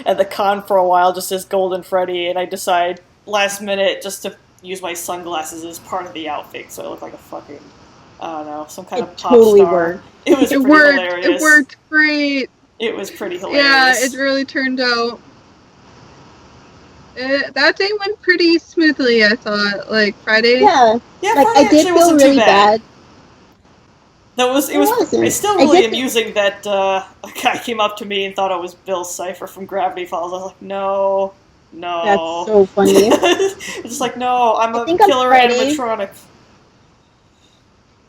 at the con for a while, just as Golden Freddy, and I last minute just to use my sunglasses as part of the outfit, so I look like a fucking, I don't know, some kind of pop totally star. worked. It was It pretty worked. hilarious. It worked great. It was pretty Yeah, hilarious. it really turned out. That day went pretty smoothly, I thought. Like, Friday. Yeah, Yeah, like Friday I did actually feel wasn't too really bad. It It was. wasn't. It's still I really did amusing that a guy came up to me and thought I was Bill Cipher from Gravity Falls. I was like, no. That's so funny. It's just like, no, I'm I a think on killer Friday- animatronic.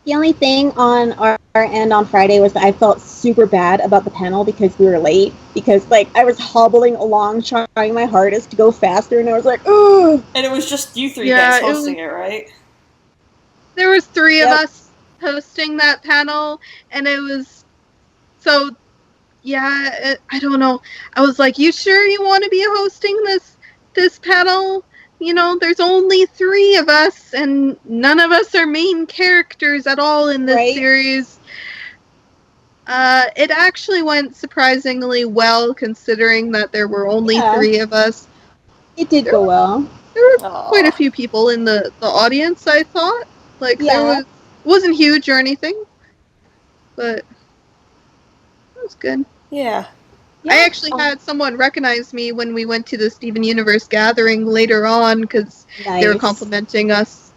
The only thing on our end on Friday was that I felt super bad about the panel because we were late. Because like I was hobbling along, trying my hardest to go faster, and I was like, "Ugh." And it was just you three Yeah, guys hosting it, right? There was 3 of Yep. us hosting that panel, and it was so. Yeah, I don't know. I was like, "You sure you want to be hosting this panel? You know, there's only 3 of us, and none of us are main characters at all in this Right. series." It actually went surprisingly well, considering that there were only Yeah. 3 of us. It did go well. There were Aw. quite a few people in the audience, I thought. Like, Yeah. it wasn't huge or anything, but it was good. Yeah. Yeah. I actually had someone recognize me when we went to the Steven Universe gathering later on, because they were Nice. complimenting us,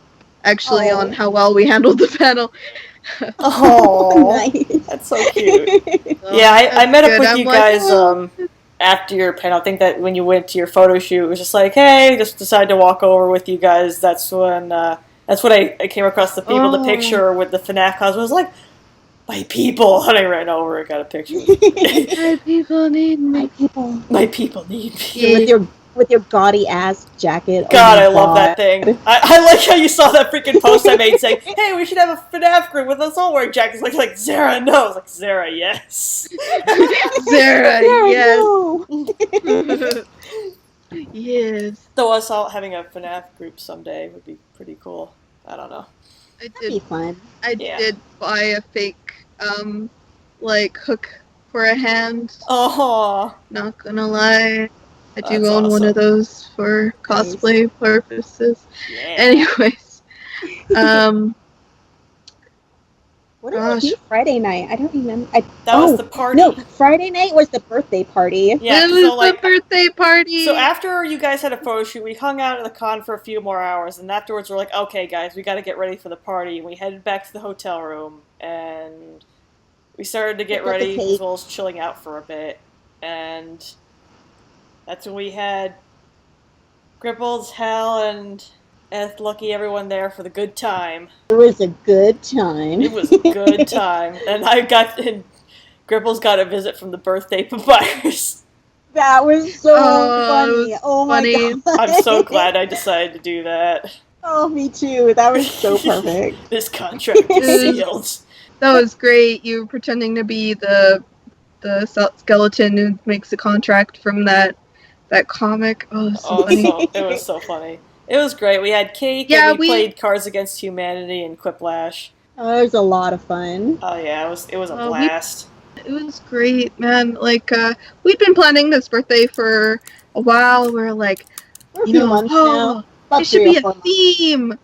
actually, Oh. on how well we handled the panel. Oh, Nice. that's so cute. So Yeah, I that's met up good. with I'm you like, guys "Oh." after your panel. I think that when you went to your photo shoot, it was just like, hey, just decided to walk over with you guys. That's when I came across the people, the Oh. picture with the FNAF cosplay. I was like, my people, and I ran over and got a picture. My people need My me. people. My people need me. Yeah. With your gaudy ass jacket. God, oh my I love that God. thing. I like how you saw that freaking post I made saying, hey, we should have a FNAF group with us all wearing jackets. Like Zara, no. I was like, Zara, yes. Zara, yes. no. Yes. Though us all having a FNAF group someday would be pretty cool. I don't know. I That'd be did fun. Yeah. did buy a fake like hook for a hand. Oh, Not gonna lie. I do That's own one awesome. of those for cosplay purposes. yeah. Anyways. What did we do Friday night? I don't remember. That was the party. No, Friday night was the birthday party. Yeah, it was so like, the birthday party. so after you guys had a photo shoot, we hung out at the con for a few more hours, and afterwards we're like, okay, guys, we got to get ready for the party. And we headed back to the hotel room, and we started to get Picked up the ready cake. as well as chilling out for a bit, and that's when we had Gripples, Hal, and Lucky everyone there for the good time. It was a good time. It was a good time, and Gripples got a visit from the birthday papyrus. That was so Oh, funny. it was Oh funny. my God. I'm so glad I decided to do that. Oh, me too. That was so perfect. This contract is sealed. That was great. You pretending to be the skeleton who makes a contract from that comic. Oh, so funny. It was so funny. It was great. We had cake, Yeah, and we we- played Cards Against Humanity and Quiplash. Oh, it was a lot of fun. Oh yeah, it was a Oh, blast. It was great, man. Like, we'd been planning this birthday for a while. We're like, For a you few know, months oh, now. About it should 3 or be 4 a months. theme.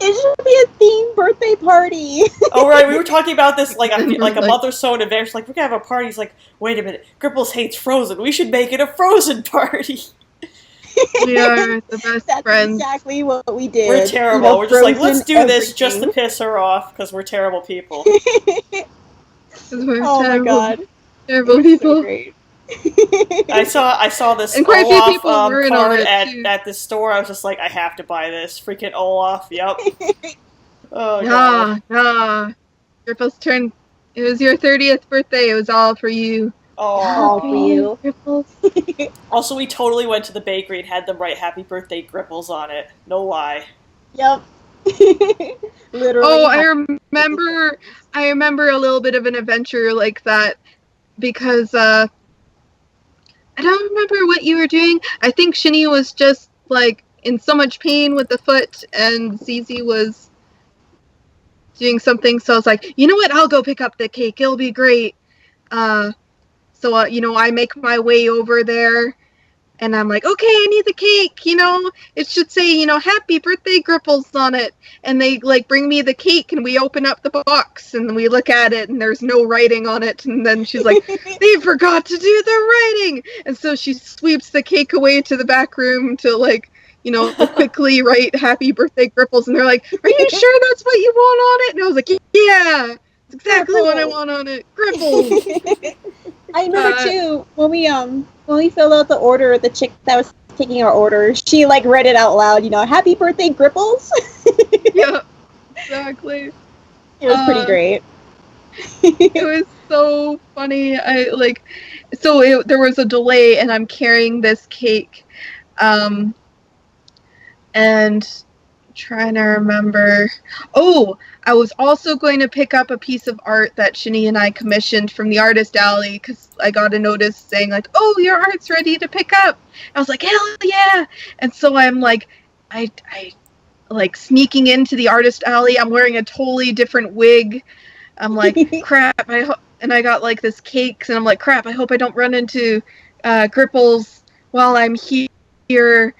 It should be a themed birthday party. Oh right, we were talking about this like a Like- month or so in advance. Like we're gonna have a party. He's like, wait a minute, Gripples hates Frozen. We should make it a Frozen party. We are the best That's friends. exactly what we did. We're terrible. You know, We're just like, Frozen let's do this just to everything. piss her off because we're terrible people. 'Cause we're Oh my terrible, God. terrible It was people. so great. I saw this And quite a few Olaf people were in on card it, too. at the store. I was just like, I have to buy this. Freaking Olaf. Yep. Oh Nah, god. nah. Gripples turned. It was your 30th birthday. It was all for you. All Oh. for you. Gripples. Also, we totally went to the bakery and had them write "Happy Birthday, Gripples" on it. No lie. Yep. Literally. Oh, I remember a little bit of an adventure like that because I don't remember what you were doing. I think Shini was just like in so much pain with the foot, and Zizi was doing something. So I was like, you know what? I'll go pick up the cake. It'll be great. So you know, I make my way over there, And I'm like, okay, I need the cake, it should say, happy birthday Gripples on it. And they like bring me the cake and we open up the box and we look at it and there's no writing on it. And then she's like, they forgot to do the writing. And so she sweeps the cake away to the back room to like, quickly write happy birthday Gripples. And they're like, are you sure that's what you want on it? And I was like, yeah, it's exactly what I want on it. Gripples. I remember too when we filled out the order, the chick that was taking our order, she like read it out loud. Happy birthday, Gripples. Yeah, exactly. It was pretty great. It was so funny. There was a delay, and I'm carrying this cake, and trying to remember. Oh, I was also going to pick up a piece of art that Shini and I commissioned from the artist alley because I got a notice saying like, "Oh, your art's ready to pick up." I was like, "Hell yeah!" And so I'm like, I like sneaking into the artist alley. I'm wearing a totally different wig. I'm like, crap. And I got like this cakes, and I'm like, crap. I hope I don't run into Gripples while I'm here.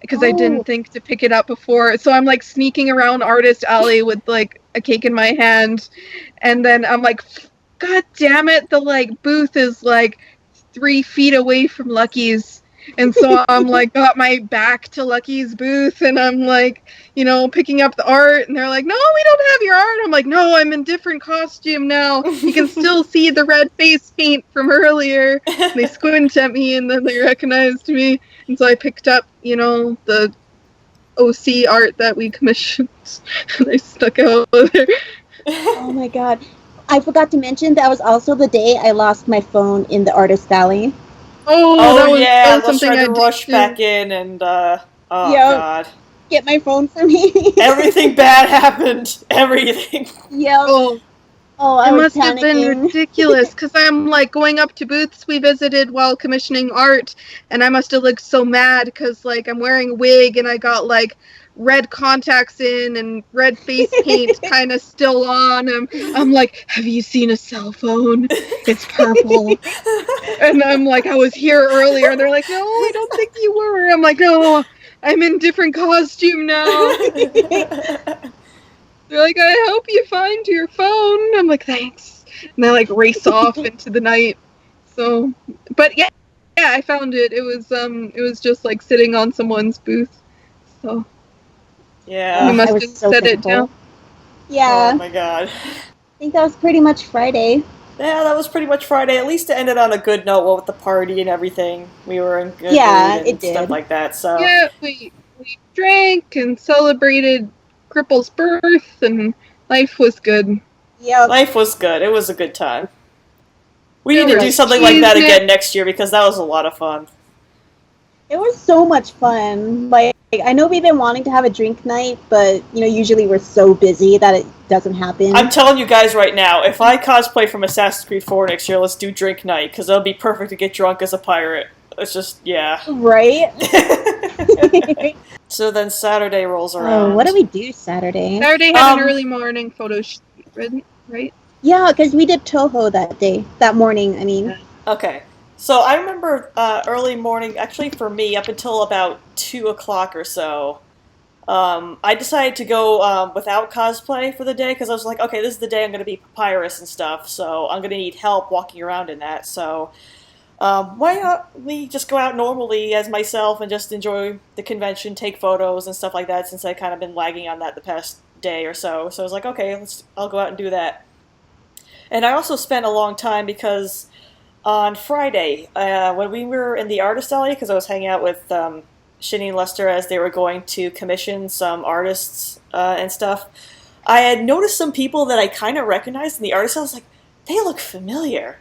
Because I didn't think to pick it up before. So I'm like sneaking around Artist Alley with like a cake in my hand. And then I'm like, God damn it, the like booth is like 3 feet away from Lucky's. And so I'm like got my back to Lucky's booth and I'm like, picking up the art and they're like, no, we don't have your art. I'm like, no, I'm in different costume now. You can still see the red face paint from earlier. And they squint at me and then they recognized me. And so I picked up, the OC art that we commissioned. And I stuck out there. Oh my god. I forgot to mention that was also the day I lost my phone in the artist alley. That was something I rushed back in and god. Get my phone for me. Everything bad happened. Everything. Yep. It must have been ridiculous because I'm like going up to booths we visited while commissioning art, and I must have looked so mad because like I'm wearing a wig and I got like red contacts in and red face paint kind of still on. I'm like, have you seen a cell phone? It's purple. And I'm like, I was here earlier. And they're like, no, I don't think you were. I'm like, no, I'm in different costume now. They're like, I hope you find your phone. I'm like, thanks. And I like race off into the night. So, but yeah, I found it. It was just like sitting on someone's booth. So, yeah, you must have set it down. Yeah. Oh my god. I think that was pretty much Friday. Yeah, that was pretty much Friday. At least it ended on a good note with the party and everything. We were in good mood and stuff like that. So yeah, we drank and celebrated Cripple's birth, and life was good. Yeah, life was good. It was a good time. We need to do something like that again next year because that was a lot of fun. It was so much fun. Like, I know we've been wanting to have a drink night, but usually we're so busy that it doesn't happen. I'm telling you guys right now, if I cosplay from Assassin's Creed 4 next year, let's do drink night because it'll be perfect to get drunk as a pirate. It's just, yeah. Right? So then Saturday rolls around. Oh, what do we do Saturday? Saturday had an early morning photo shoot, right? Yeah, because we did Toho that morning, I mean. Okay. So I remember early morning, actually for me, up until about 2 o'clock or so, I decided to go without cosplay for the day because I was like, okay, this is the day I'm going to be papyrus and stuff, so I'm going to need help walking around in that, so why not we just go out normally as myself and just enjoy the convention, take photos and stuff like that since I've kind of been lagging on that the past day or so. So I was like, okay, I'll go out and do that. And I also spent a long time because on Friday, when we were in the artist alley, because I was hanging out with Shini and Lester as they were going to commission some artists and stuff, I had noticed some people that I kind of recognized in the artist alley. I was like, they look familiar.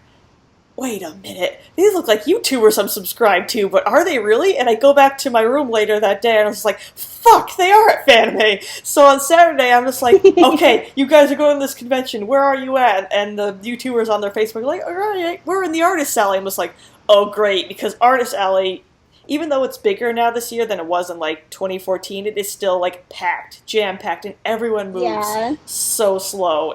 Wait a minute, these look like YouTubers I'm subscribed to, but are they really? And I go back to my room later that day and I was like, fuck, they are at Fanime. So on Saturday, I'm just like, okay, you guys are going to this convention, where are you at? And the YouTubers on their Facebook are like, all right, we're in the Artist Alley. I'm just like, oh great, because Artist Alley, even though it's bigger now this year than it was in like 2014, it is still like packed, jam-packed, and everyone moves so slow.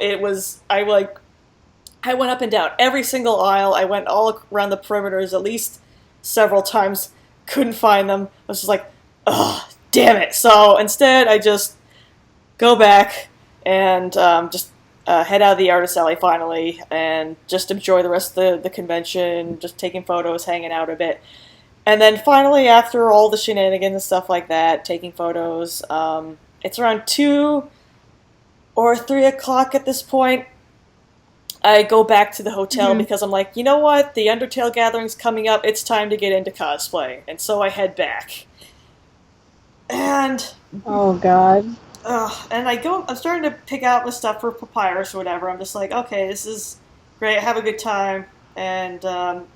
I went up and down every single aisle. I went all around the perimeters at least several times, couldn't find them. I was just like, ugh, damn it. So instead, I just go back and just head out of the artist alley finally and just enjoy the rest of the convention, just taking photos, hanging out a bit. And then finally, after all the shenanigans and stuff like that, taking photos, it's around 2 or 3 o'clock at this point. I go back to the hotel because I'm like, you know what? The Undertale gathering's coming up. It's time to get into cosplay. And so I head back. And... Oh, God. and I'm starting to pick out my stuff for Papyrus or whatever. I'm just like, okay, this is great. Have a good time. And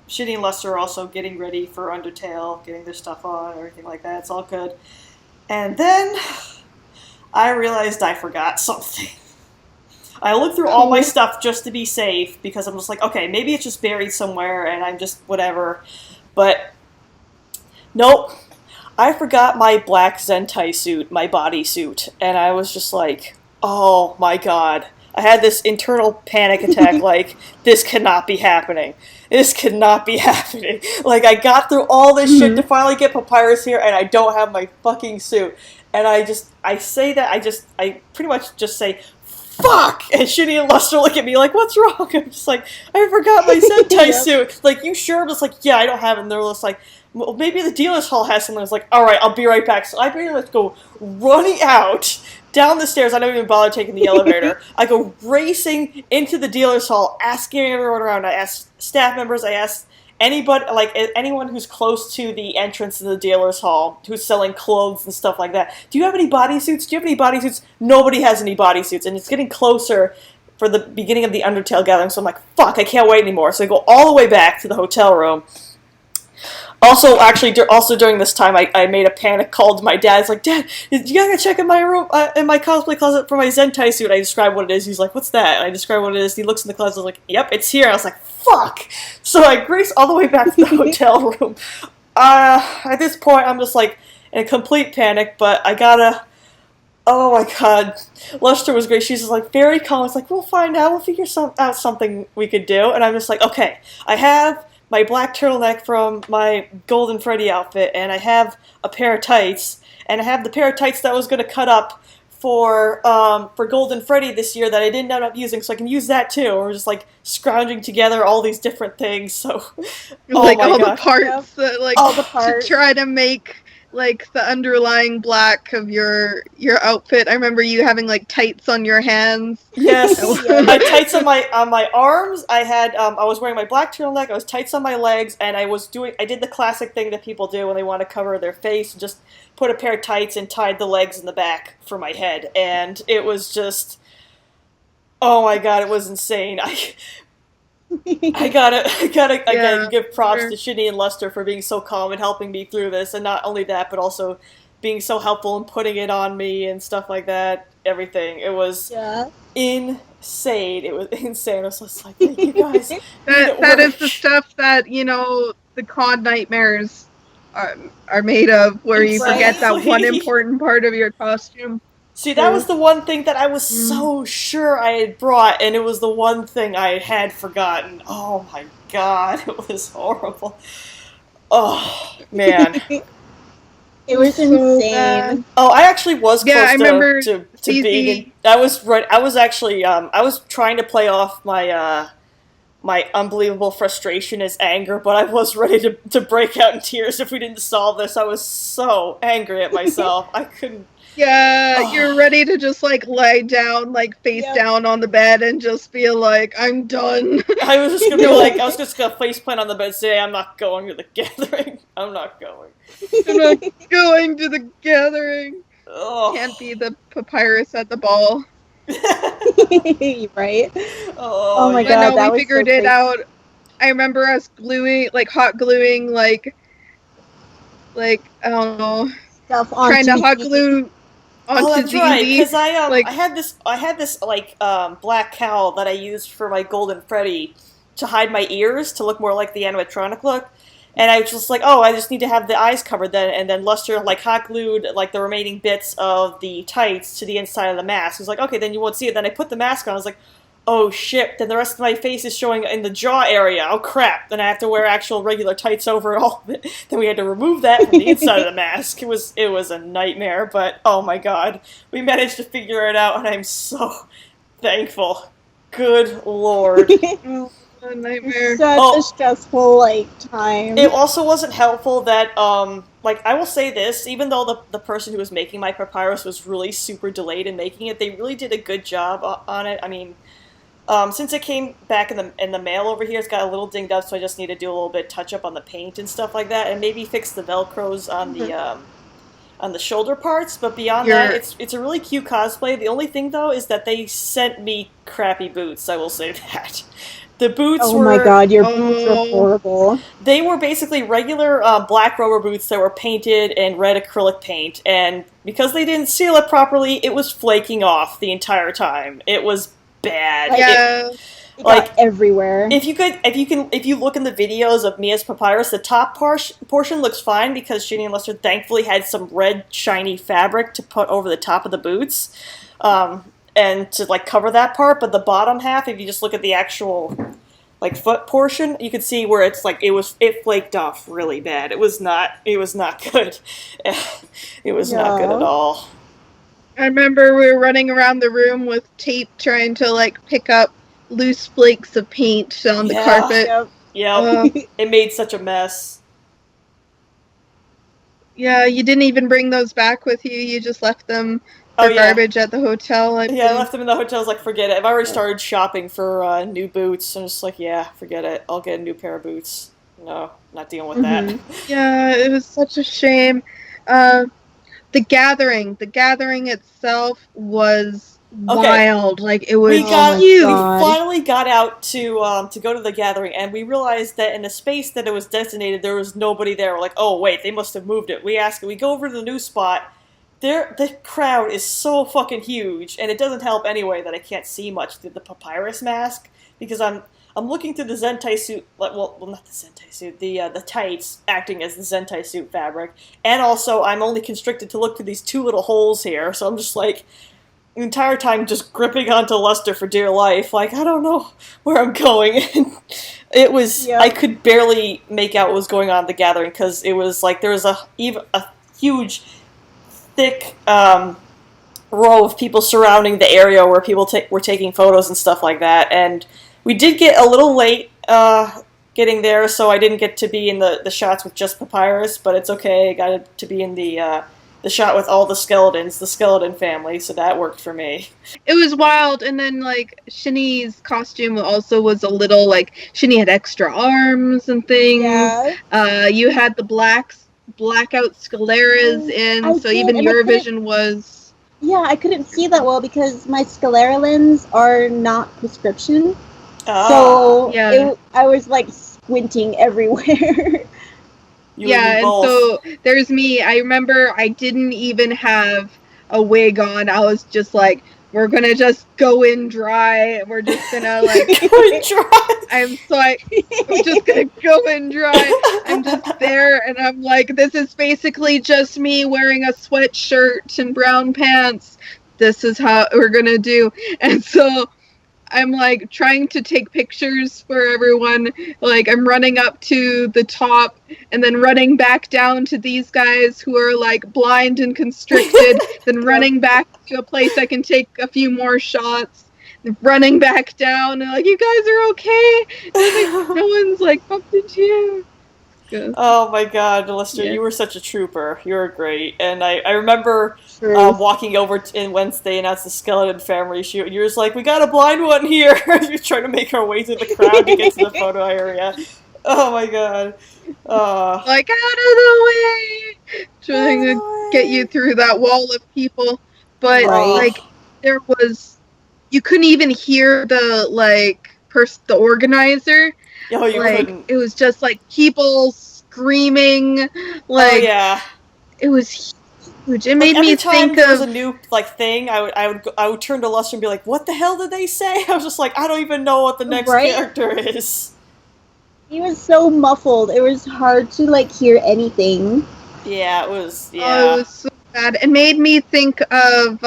Shini and Lester are also getting ready for Undertale, getting their stuff on, everything like that. It's all good. And then I realized I forgot something. I looked through all my stuff just to be safe, because I'm just like, okay, maybe it's just buried somewhere and I'm just whatever. But nope. I forgot my black Zentai suit, my bodysuit, and I was just like, oh my god. I had this internal panic attack, like, this cannot be happening. This cannot be happening. Like, I got through all this shit to finally get Papyrus here, and I don't have my fucking suit. And I pretty much just say, fuck! And Shini and Lester look at me like, what's wrong? I'm just like, I forgot my Zentai suit. Like, you sure? I'm just like, yeah, I don't have it. And they're just like, well, maybe the dealer's hall has something. I was like, alright, I'll be right back. So I pretty much go running out, down the stairs. I don't even bother taking the elevator. I go racing into the dealer's hall, asking everyone around. I asked staff members, I asked anybody, like anyone who's close to the entrance to the dealer's hall, who's selling clothes and stuff like that. Do you have any bodysuits? Do you have any bodysuits? Nobody has any bodysuits, and it's getting closer for the beginning of the Undertale gathering, so I'm like, fuck, I can't wait anymore. So I go all the way back to the hotel room. Also, actually, also during this time, I made a panic call to my dad. It's like, Dad, you gotta check in my room, in my cosplay closet for my Zentai suit. I describe what it is. He's like, what's that? And I describe what it is. He looks in the closet. I was like, yep, it's here. I was like, fuck! So I race all the way back to the hotel room. At this point, I'm just like in complete panic, but I gotta... Oh my god. Lester was great. She's just like very calm. It's like, we'll find out. We'll figure out something we could do. And I'm just like, okay, I have my black turtleneck from my Golden Freddy outfit, and I have a pair of tights, and I have the pair of tights that I was going to cut up for Golden Freddy this year that I didn't end up using, so I can use that too. We're just like scrounging together all these different things. So, like all the parts that, like, all the parts to try to make like the underlying black of your outfit. I remember you having like tights on your hands. Yes, I had tights on my arms. I had I was wearing my black turtleneck. I was tights on my legs, and I did the classic thing that people do when they want to cover their face, and just put a pair of tights and tied the legs in the back for my head, and it was just, oh my god, it was insane. I gotta give props to Shini and Lester for being so calm and helping me through this, and not only that, but also being so helpful and putting it on me and stuff like that. Everything. It was insane. It was insane. I was just like, thank you guys. that is the stuff that, you know, the con nightmares are made of, where you forget that one important part of your costume. See, that was the one thing that I was so sure I had brought, and it was the one thing I had forgotten. Oh my god, it was horrible. Oh, man. It was insane. Oh, I actually was close I remember to being... I was trying to play off my my unbelievable frustration as anger, but I was ready to break out in tears if we didn't solve this. I was so angry at myself. I couldn't... Yeah, you're ready to just, like, lie down, like, face down on the bed and just be like, I'm done. I was just gonna be like, I was just gonna faceplant on the bed and say, I'm not going to the gathering. I'm not going. I'm not going to the gathering. Oh. Can't be the Papyrus at the ball. Right? Oh my god, no, we figured it out. I remember us gluing, like, hot gluing, like, I don't know, trying to hot glue onto that's right, because I I had this black cowl that I used for my Golden Freddy to hide my ears to look more like the animatronic look, and I was just like, oh, I just need to have the eyes covered then, and then Lester like hot glued like the remaining bits of the tights to the inside of the mask. He was like, okay, then you won't see it. Then I put the mask on. I was like, oh shit, then the rest of my face is showing in the jaw area. Oh crap, then I have to wear actual regular tights over all of it. Then we had to remove that from the inside of the mask. It was a nightmare, but oh my god. We managed to figure it out, and I'm so thankful. Good lord. Oh, a nightmare. Such a stressful time. It also wasn't helpful that I will say this, even though the person who was making my papyrus was really super delayed in making it, they really did a good job on it. I mean, since it came back in the mail over here, it's got a little dinged up, so I just need to do a little bit touch up on the paint and stuff like that, and maybe fix the velcros on the shoulder parts. But beyond that, it's a really cute cosplay. The only thing though is that they sent me crappy boots. I will say that. The boots were... Oh my god, your boots are horrible. They were basically regular black rubber boots that were painted in red acrylic paint, and because they didn't seal it properly, it was flaking off the entire time. It was bad. Yeah. It got everywhere. If you look in the videos of Mia's papyrus, the top portion looks fine because Shini and Lester thankfully had some red shiny fabric to put over the top of the boots. And to cover that part, but the bottom half, if you just look at the actual foot portion, you can see where it's it flaked off really bad. It was not good. It was not good at all. I remember we were running around the room with tape trying to pick up loose flakes of paint on the carpet. Yep. It made such a mess. Yeah, you didn't even bring those back with you. You just left them for garbage at the hotel. I left them in the hotel. I was like, forget it. I've already started shopping for new boots. I'm just like, forget it. I'll get a new pair of boots. No, not dealing with that. Yeah, it was such a shame. The gathering itself was wild. It was huge. We finally got out to go to the gathering, and we realized that in the space that it was designated, there was nobody there. We're like, oh wait, they must have moved it. We go over to the new spot. The crowd is so fucking huge, and it doesn't help anyway that I can't see much through the papyrus mask, because I'm looking through the Zentai suit, well, not the Zentai suit, the tights acting as the Zentai suit fabric, and also I'm only constricted to look through these two little holes here, so I'm just the entire time just gripping onto Lester for dear life, I don't know where I'm going. It was, I could barely make out what was going on at the gathering, because it was there was a huge, thick row of people surrounding the area where people were taking photos and stuff like that, and we did get a little late getting there, so I didn't get to be in the shots with just Papyrus, but it's okay. I got to be in the shot with all the skeletons, the skeleton family, so that worked for me. It was wild, and then Shini's costume also was a little Shini had extra arms and things. Yeah. You had the blackout scleras in, so even your vision was... Yeah, I couldn't see that well because my sclera lens are not prescription. So I was squinting everywhere. And so there's me. I remember I didn't even have a wig on. I was just we're gonna just go in dry. We're just gonna go in dry. I'm just gonna go in dry. I'm just there, and I'm this is basically just me wearing a sweatshirt and brown pants. This is how we're gonna do. And so I'm trying to take pictures for everyone. I'm running up to the top and then running back down to these guys who are blind and constricted, then running back to a place I can take a few more shots, running back down and you guys are okay? And no one's bumped into you. Good. Oh my god, Lester, you were such a trooper. You were great. And I remember walking over in Wednesday and announced the skeleton family shoot, and you were we got a blind one here! You're trying to make our way through the crowd to get to the photo area. Oh my god. Out of the way! Trying to get you through that wall of people. But, there was... You couldn't even hear the, the organizer. Oh, you couldn't. It was just people screaming. It was huge. It made me think of... there was a new thing, I would turn to Lester and be what the hell did they say? I was just I don't even know what the next character is. He was so muffled. It was hard to hear anything. Yeah, it was. Yeah. Oh, it was so bad. It made me think of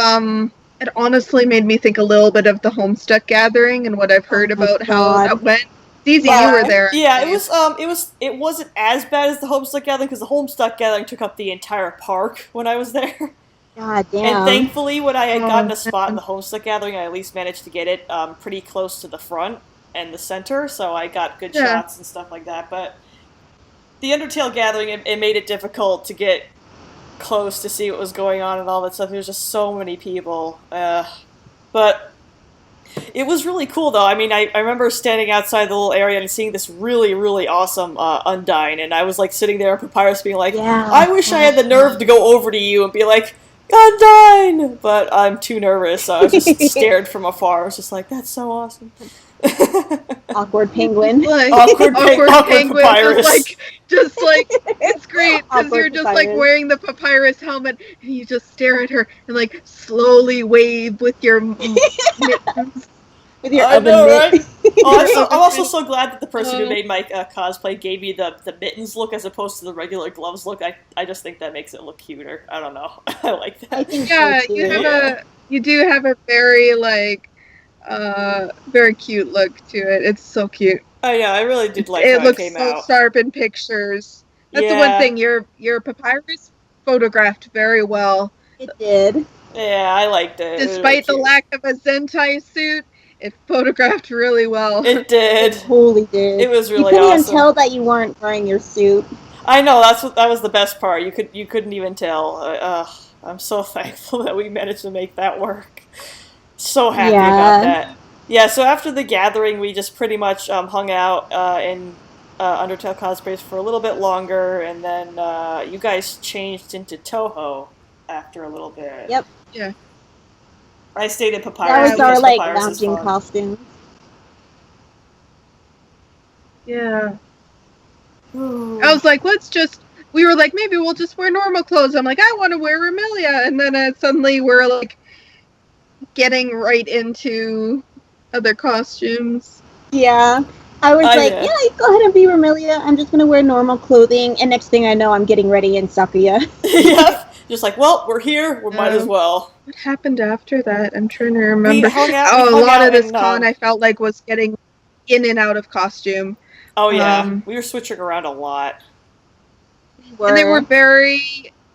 It honestly made me think a little bit of the Homestuck Gathering and what I've heard about how that went. Zizi, you were there. Yeah, it wasn't as bad as the Homestuck Gathering because the Homestuck Gathering took up the entire park when I was there. God damn. And thankfully, when I had gotten a spot in the Homestuck Gathering, I at least managed to get it pretty close to the front and the center, so I got good shots and stuff like that. But the Undertale Gathering, it made it difficult to get close to see what was going on and all that stuff. There was just so many people. But it was really cool, though. I mean, I remember standing outside the little area and seeing this really, really awesome Undyne, and I was, like, sitting there, Papyrus being like, I wish I had the nerve to go over to you and be like, Undyne! But I'm too nervous, so I was just stared from afar. I was just like, that's so awesome. Awkward penguin. Like, awkward penguin. Papyrus. Just like, it's great because you're just like wearing the Papyrus helmet and you just stare at her and like slowly wave with your mittens. With your oven mitt. Right? I'm also so glad that the person who made my cosplay gave me the mittens look as opposed to the regular gloves look. I just think that makes it look cuter. I don't know. I like that. I think you do have a very like very cute look to it. It's so cute. Oh yeah, I really did like it. How it came out. It looks so sharp in pictures. That's the one thing. Your Papyrus photographed very well. It did. Yeah, I liked it. Despite the lack of a Zentai suit, it photographed really well. It did. It totally did. It was really awesome. You couldn't awesome. even tell that you weren't wearing your suit. I know, that was the best part. You couldn't even tell. I'm so thankful that we managed to make that work. So happy about that. Yeah, so after the gathering, we just pretty much hung out in Undertale cosplays for a little bit longer, and then you guys changed into Toho after a little bit. Yep. Yeah. I stayed in Papyrus. That was our like lounging costume. Yeah. Ooh. I was like, we were like, maybe we'll just wear normal clothes. I'm like, I want to wear Remelia. And then suddenly we're like getting right into other costumes. Yeah. I was like, go ahead and be Remelia. I'm just going to wear normal clothing. And next thing I know, I'm getting ready in Sakuya. Yep. Just like, well, we're here. We might as well. What happened after that? I'm trying to remember. A lot of this con I felt like was getting in and out of costume. Oh yeah, we were switching around a lot. And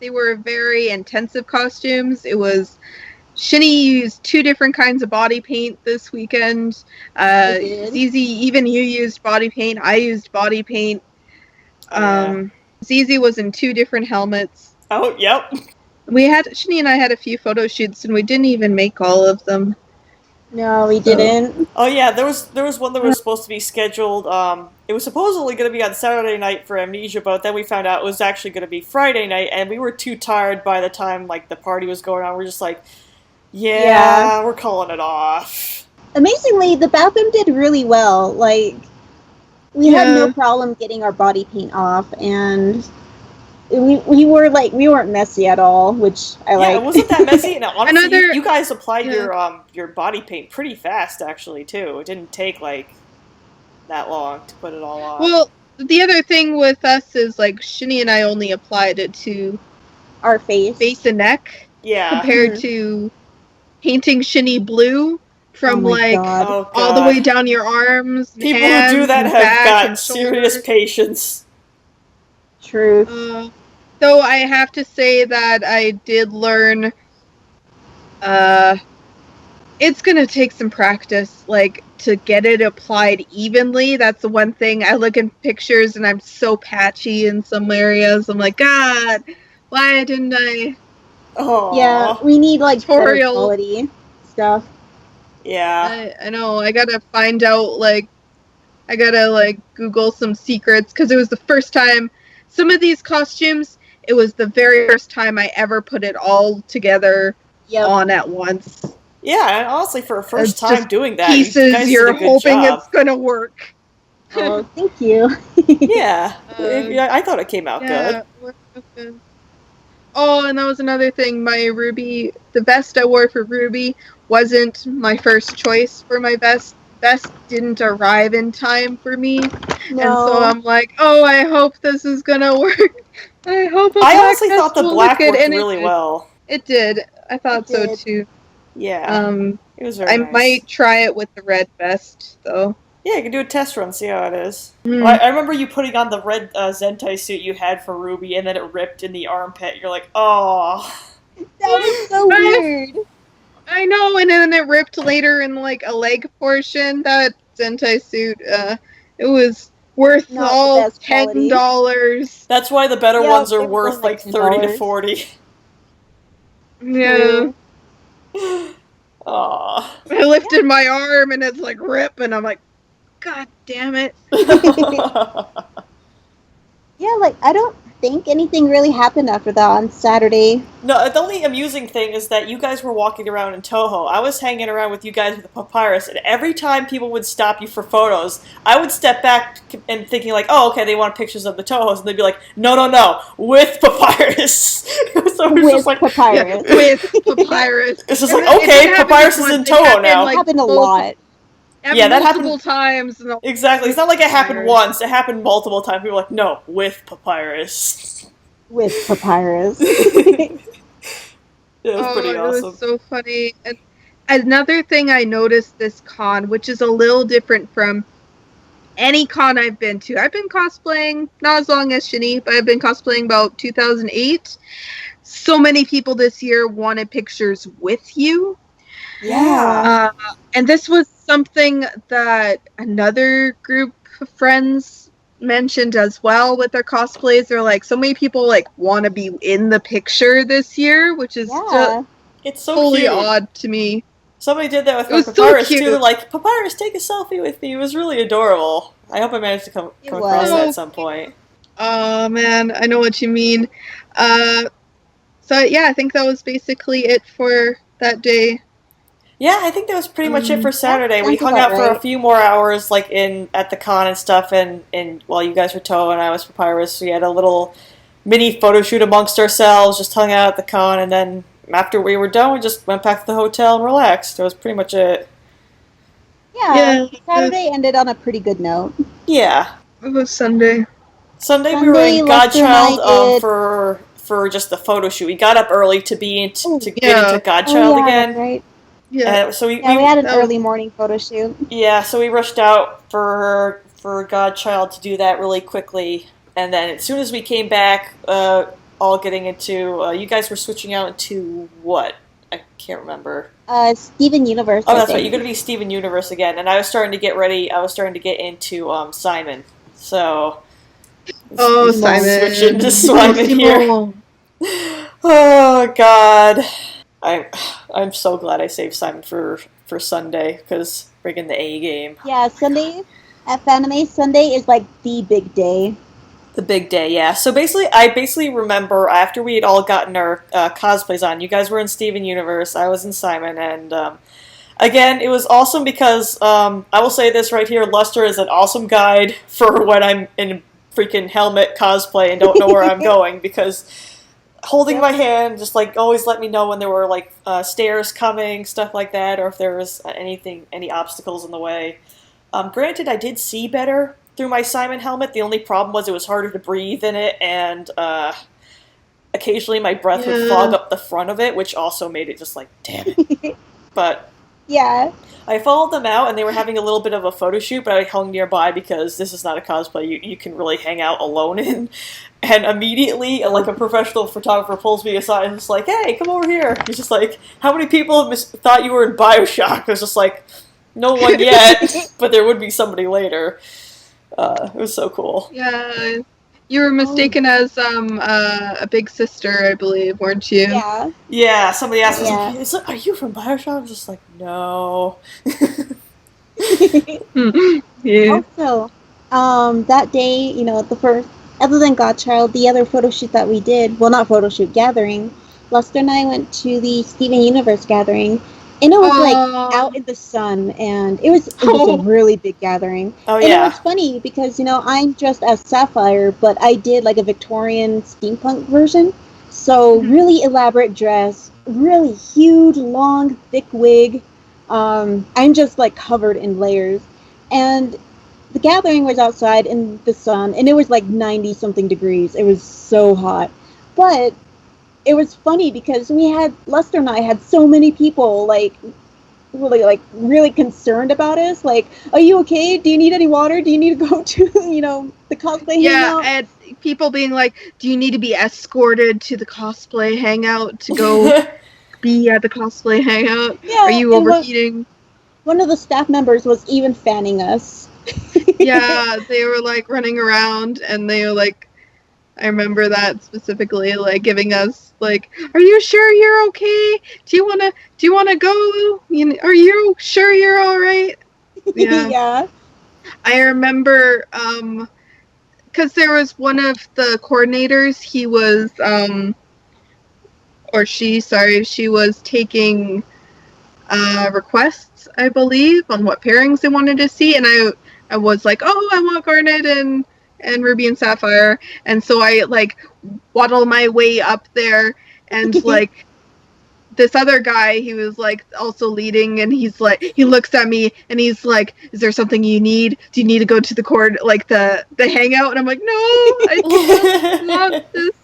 they were very intensive costumes. It was Shini used 2 different kinds of body paint this weekend. Zizi, even you used body paint. I used body paint. Zizi was in 2 different helmets. Oh, yep. Shini and I had a few photo shoots, and we didn't even make all of them. No, we didn't. Oh yeah, there was one that was supposed to be scheduled. It was supposedly going to be on Saturday night for Amnesia, but then we found out it was actually going to be Friday night, and we were too tired by the time like the party was going on. We're just like, yeah, we're calling it off. Amazingly, the bathroom did really well. Like, we had no problem getting our body paint off, and we weren't messy at all, which I like. Yeah, it wasn't that messy. And honestly, you guys applied your body paint pretty fast, actually, too. It didn't take like that long to put it all on. Well, the other thing with us is like Shini and I only applied it to our face and neck. Yeah. Compared to painting Shini blue from all the way down your arms. People who do that have got serious patience. Truth. Though I have to say that I did learn it's gonna take some practice, like, to get it applied evenly. That's the one thing. I look in pictures and I'm so patchy in some areas. I'm like, God, why didn't I? Oh. Yeah, we need like tutorial quality stuff. Yeah. I know. I gotta find out, like, I gotta, like, Google some secrets, because it was the first time. Some of these costumes, it was the very first time I ever put it all together on at once. Yeah, and honestly, for a first time doing that, pieces you guys you're did a good hoping job. it's gonna work. Oh, thank you. Yeah, I thought it came out good. Oh, and that was another thing. My Ruby, the vest I wore for Ruby wasn't my first choice for my vest. Vest didn't arrive in time for me, and so I'm like, oh, I hope this is gonna work. I hope. I honestly thought the black worked really well. It did. I thought so too. Yeah. It was very I nice. might try it with the red vest, though. Yeah, you can do a test run, see how it is. Mm. Well, I remember you putting on the red Zentai suit you had for Ruby, and then it ripped in the armpit. You're like, oh. That was so weird. I know, and then it ripped later in like a leg portion. That Zentai suit, it was worth Not the all best quality. $10. That's why the better Yeah, ones are it was worth only like like 30 to $10. 40. Yeah. Aw. I lifted my arm and it's like rip, and I'm like, God damn it. Yeah, like I don't think anything really happened after that on Saturday. No, the only amusing thing is that you guys were walking around in Toho. I was hanging around with you guys with the Papyrus, and every time people would stop you for photos, I would step back and thinking like, oh, okay, they want pictures of the Tohos, and they'd be like, no, no, no, with Papyrus. So it was With just like, Papyrus. Yeah, with Papyrus. it's just And like, it okay, didn't happen Papyrus just is in once, it Toho happened, now. It happened a lot. Yeah, that happened multiple times. And exactly. It's not like it happened Papyrus. once; it happened multiple times. People were like, no, with Papyrus. With Papyrus. It was pretty It awesome. was so funny. And another thing I noticed this con, which is a little different from any con I've been to. I've been cosplaying not as long as Shini, but I've been cosplaying about 2008. So many people this year wanted pictures with you. Yeah. And this was something that another group of friends mentioned as well with their cosplays. They're like, so many people like want to be in the picture this year, which is Yeah. It's so totally cute. odd to me. Somebody did that with It my was so Papyrus cute. too. They're like, Papyrus, take a selfie with me. It was really adorable. I hope I managed to come It across was. that at some point. Oh man, I know what you mean. So yeah, I think that was basically it for that day. Yeah, I think that was pretty much it for Saturday. We sounds hung about out for a right. few more hours, like at the con and stuff, and while you guys were Toe and I was Papyrus, we had a little mini photo shoot amongst ourselves. Just hung out at the con, and then after we were done, we just went back to the hotel and relaxed. That was pretty much it. Yeah. Saturday ended on a pretty good note. Yeah. It was Sunday. Sunday we were in Lester and I Godchild did- for just the photo shoot. We got up early to get into Godchild Oh, yeah, again. that's right. Yeah. So we Yeah, we had an that was- early morning photo shoot. Yeah, so we rushed out for Godchild to do that really quickly, and then as soon as we came back, all getting into you guys were switching out into what? I can't remember. Steven Universe. Oh, I that's right. think. You're gonna be Steven Universe again, and I was starting to get ready. I was starting to get into Simon. So. Oh, let's Simon. Switch into Simon here. Simon. Oh God, I'm so glad I saved Simon for Sunday because friggin' the A game. Yeah, Sunday at Fanime, Sunday is like the big day. The big day, yeah. So I basically remember after we had all gotten our cosplays on, you guys were in Steven Universe, I was in Simon, and again, it was awesome because I will say this right here: Luster is an awesome guide for when I'm in freaking helmet cosplay and don't know where I'm going because. Holding my hand, just like always let me know when there were like stairs coming, stuff like that, or if there was any obstacles in the way. Granted, I did see better through my Simon helmet. The only problem was it was harder to breathe in it, and occasionally my breath would fog up the front of it, which also made it just like, damn it. But Yeah. I followed them out, and they were having a little bit of a photo shoot, but I hung nearby because this is not a cosplay you can really hang out alone in. And immediately, like, a professional photographer pulls me aside and is like, hey, come over here. He's just like, how many people have thought you were in Bioshock? I was just like, no one yet, but there would be somebody later. It was so cool. Yeah. You were mistaken as a big sister, I believe, weren't you? Yeah. Yeah, somebody asked me, Yeah. are you from Bioshock? I was just like, no. Yeah. Also, that day, you know, the first, other than Godchild, the other photo shoot that we did, well, not photo shoot, gathering, Lester and I went to the Steven Universe gathering, and it was like out in the sun, and it was a really big gathering. Oh, and yeah. it was funny because, you know, I'm dressed as Sapphire, but I did like a Victorian steampunk version. So really elaborate dress, really huge, long, thick wig. I'm just like covered in layers. And the gathering was outside in the sun, and it was like 90 something degrees. It was so hot. But it was funny because Lester and I had so many people really concerned about us. Like, are you okay? Do you need any water? Do you need to go to the cosplay hangout? And people being like, do you need to be escorted to the cosplay hangout to go be at the cosplay hangout? Yeah, are you overheating? One of the staff members was even fanning us. Yeah, they were like running around, and they were like, I remember that specifically, like giving us like, "Are you sure you're okay? Do you wanna go? Are you sure you're all right?" Yeah. Yeah. I remember, because there was one of the coordinators. He was, or she was taking requests, I believe, on what pairings they wanted to see, and I was like, oh, I want Garnet and Ruby and Sapphire, and so I like waddle my way up there, and like this other guy, he was like also leading, and he's like, he looks at me and he's like, is there something you need? Do you need to go to the like the hangout? And I'm like, no, I just want this,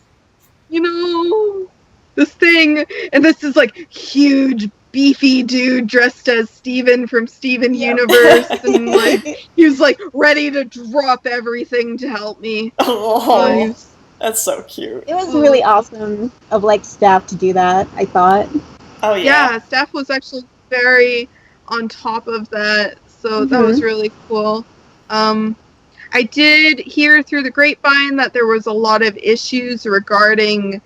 this thing. And this is like huge beefy dude dressed as Steven from Steven Universe, and like he was like ready to drop everything to help me. Oh, that's so cute. It was really awesome of like staff to do that, I thought. Oh yeah. Staff was actually very on top of that, so that was really cool. I did hear through the grapevine that there was a lot of issues regarding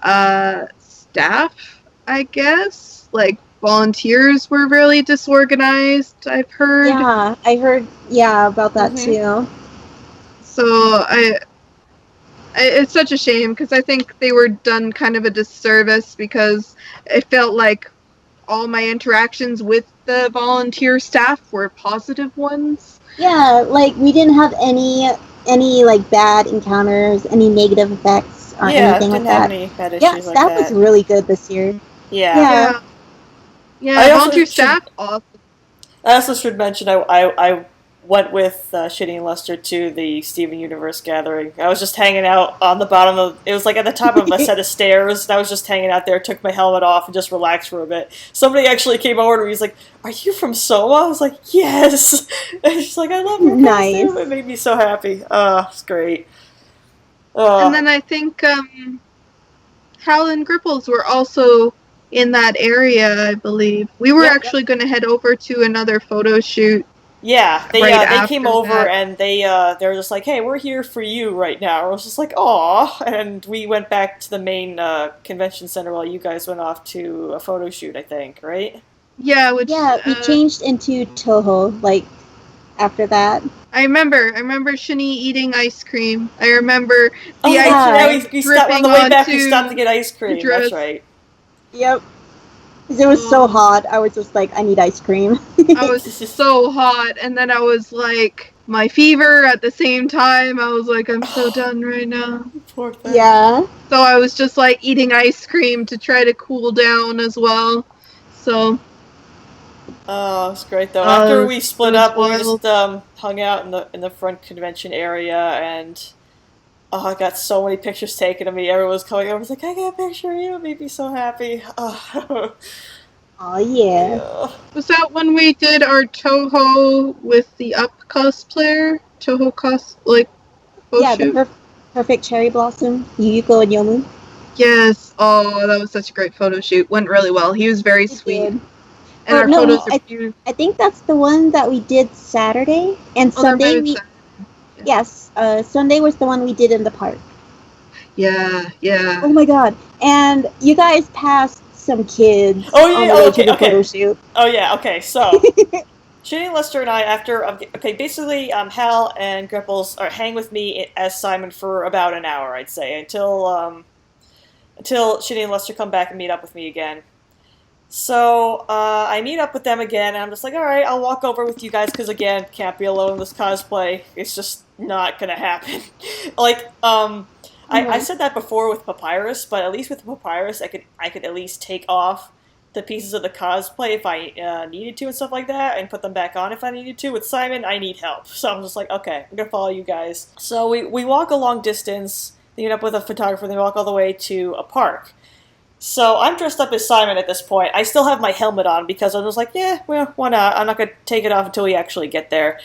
staff, I guess. Like, volunteers were really disorganized, I've heard. Yeah, I heard, about that too. So, it's such a shame, because I think they were done kind of a disservice, because it felt like all my interactions with the volunteer staff were positive ones. Yeah, like, we didn't have any like, bad encounters, any negative effects, or anything like that. Any bad issues like staff was really good this year. Yeah, volunteer staff, awesome. I also should mention, I went with Shini and Lester to the Steven Universe gathering. I was just hanging out on the bottom of, it was like at the top of a set of stairs, and I was just hanging out there, took my helmet off, and just relaxed for a bit. Somebody actually came over to me, he's like, are you from Soma? I was like, yes! And she's like, I love your costume. It made me so happy. It's great. And then I think Hal and Gripples were also in that area, I believe. We were actually going to head over to another photo shoot. Yeah, they came over and they were just like, hey, we're here for you right now. I was just like, aw, and we went back to the main convention center while you guys went off to a photo shoot, I think, right? Yeah, we changed into Toho, like, after that. I remember Shini eating ice cream. I remember the ice cream dripping on the way back. We stopped to get ice cream. That's right. Yep. Because it was so hot. I was just like, I need ice cream. I was so hot, and then I was like, my fever at the same time. I was like, I'm so done right now. Poor thing. Yeah. So I was just like eating ice cream to try to cool down as well. So. Oh, it was great though. After we split up, we just hung out in the front convention area, and I got so many pictures taken of me. Everyone was coming over. I was like, I got a picture of you. It made me so happy. Oh yeah. Was that when we did our Toho with the Up cosplayer? Toho yeah, shoot? The perfect cherry blossom, Yuyuko and Yomu. Yes. Oh, that was such a great photo shoot. Went really well. He was very sweet. Did. And our photos are beautiful. I think that's the one that we did Saturday, and Sunday we. Yes, Sunday was the one we did in the park. Yeah. Oh my god! And you guys passed some kids on the way to the photo shoot. Oh yeah, okay. So, Shini, Lester, and I, after basically, Hal and Gripples hang with me as Simon for about an hour, I'd say, until Shini and Lester come back and meet up with me again. So, I meet up with them again, and I'm just like, alright, I'll walk over with you guys, because again, can't be alone in this cosplay. It's just not gonna happen. Like, I said that before with Papyrus, but at least with Papyrus, I could at least take off the pieces of the cosplay if I needed to and stuff like that, and put them back on if I needed to. With Simon, I need help. So I'm just like, okay, I'm gonna follow you guys. So we walk a long distance They meet up with a photographer, and they walk all the way to a park. So I'm dressed up as Simon at this point. I still have my helmet on because I was like, yeah, well, why not? I'm not going to take it off until we actually get there.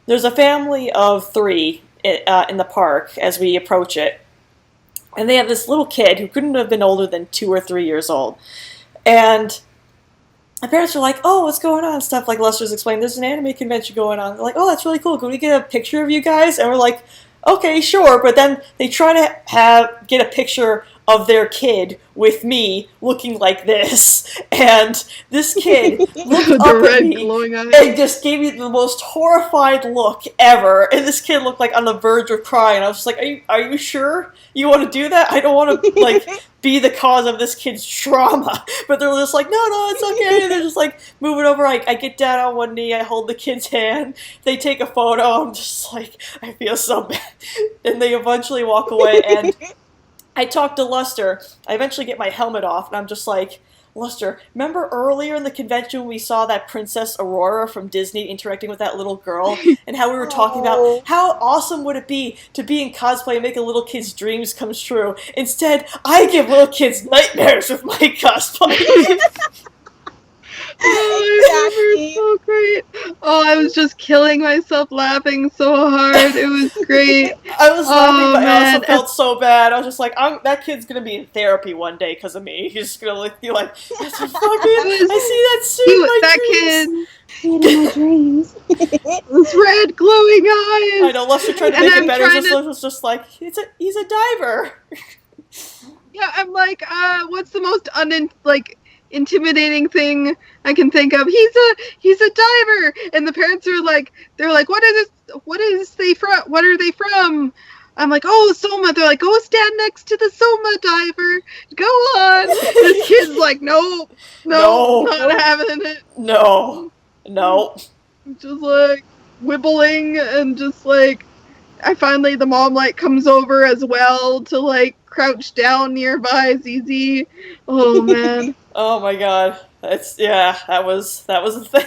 There's a family of 3 in the park as we approach it. And they have this little kid who couldn't have been older than 2 or 3 years old. And my parents are like, oh, what's going on? Stuff like Lester's explained, there's an anime convention going on. They're like, oh, that's really cool. Can we get a picture of you guys? And we're like, okay, sure. But then they try to get a picture of their kid with me looking like this. And this kid looked up at me and just gave me the most horrified look ever. And this kid looked like on the verge of crying. I was just like, are you sure you want to do that? I don't want to, like, be the cause of this kid's trauma. But they're just like, no, it's okay. And they're just like moving over. I get down on one knee. I hold the kid's hand. They take a photo. I'm just like, I feel so bad. And they eventually walk away. And I talk to Lester. I eventually get my helmet off. And I'm just like, Lester, remember earlier in the convention when we saw that Princess Aurora from Disney interacting with that little girl, and how we were talking about how awesome would it be to be in cosplay and make a little kid's dreams come true. Instead, I give little kids nightmares with my cosplay. Exactly. So great. Oh, I was just killing myself laughing so hard. It was great. I was laughing, but I also felt so bad. I was just like, that kid's gonna be in therapy one day because of me. He's just gonna be like, that's a fucking, I see that suit in my dreams. In my dreams. Those red glowing eyes. I know, Lester tried to make it better. Lester was just like, he's a diver. Yeah, I'm like, what's the most intimidating thing I can think of? He's a diver. And the parents are like, they're like, what are they from? I'm like, oh, Soma. They're like, go stand next to the Soma diver. Go on. This kid's like, no, not having it. No. Just like wibbling and just like, the mom like comes over as well to like crouch down nearby ZZ. Oh man. Oh my god. That was a thing.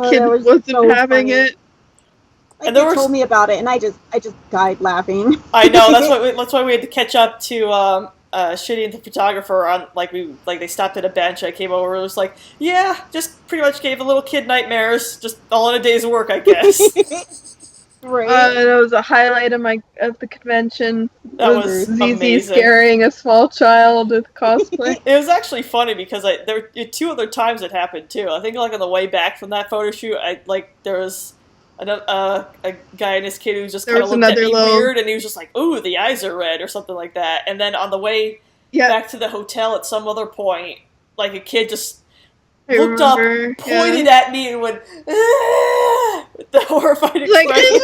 Kid wasn't so having funny. It. Like, they told me about it, and I just died laughing. I know, that's why we had to catch up to Shini and the photographer on they stopped at a bench. I came over and was like, yeah, just pretty much gave the little kid nightmares, just all in a day's work, I guess. Right. That was a highlight of the convention. That was amazing. Scaring a small child with cosplay. It was actually funny because there were 2 other times it happened too. I think like on the way back from that photo shoot, there was a guy and his kid who just kind of looked at me weird, and he was just like, "Ooh, the eyes are red" or something like that. And then on the way back to the hotel at some other point, like a kid just looked up, pointed at me, and went with the horrified expression.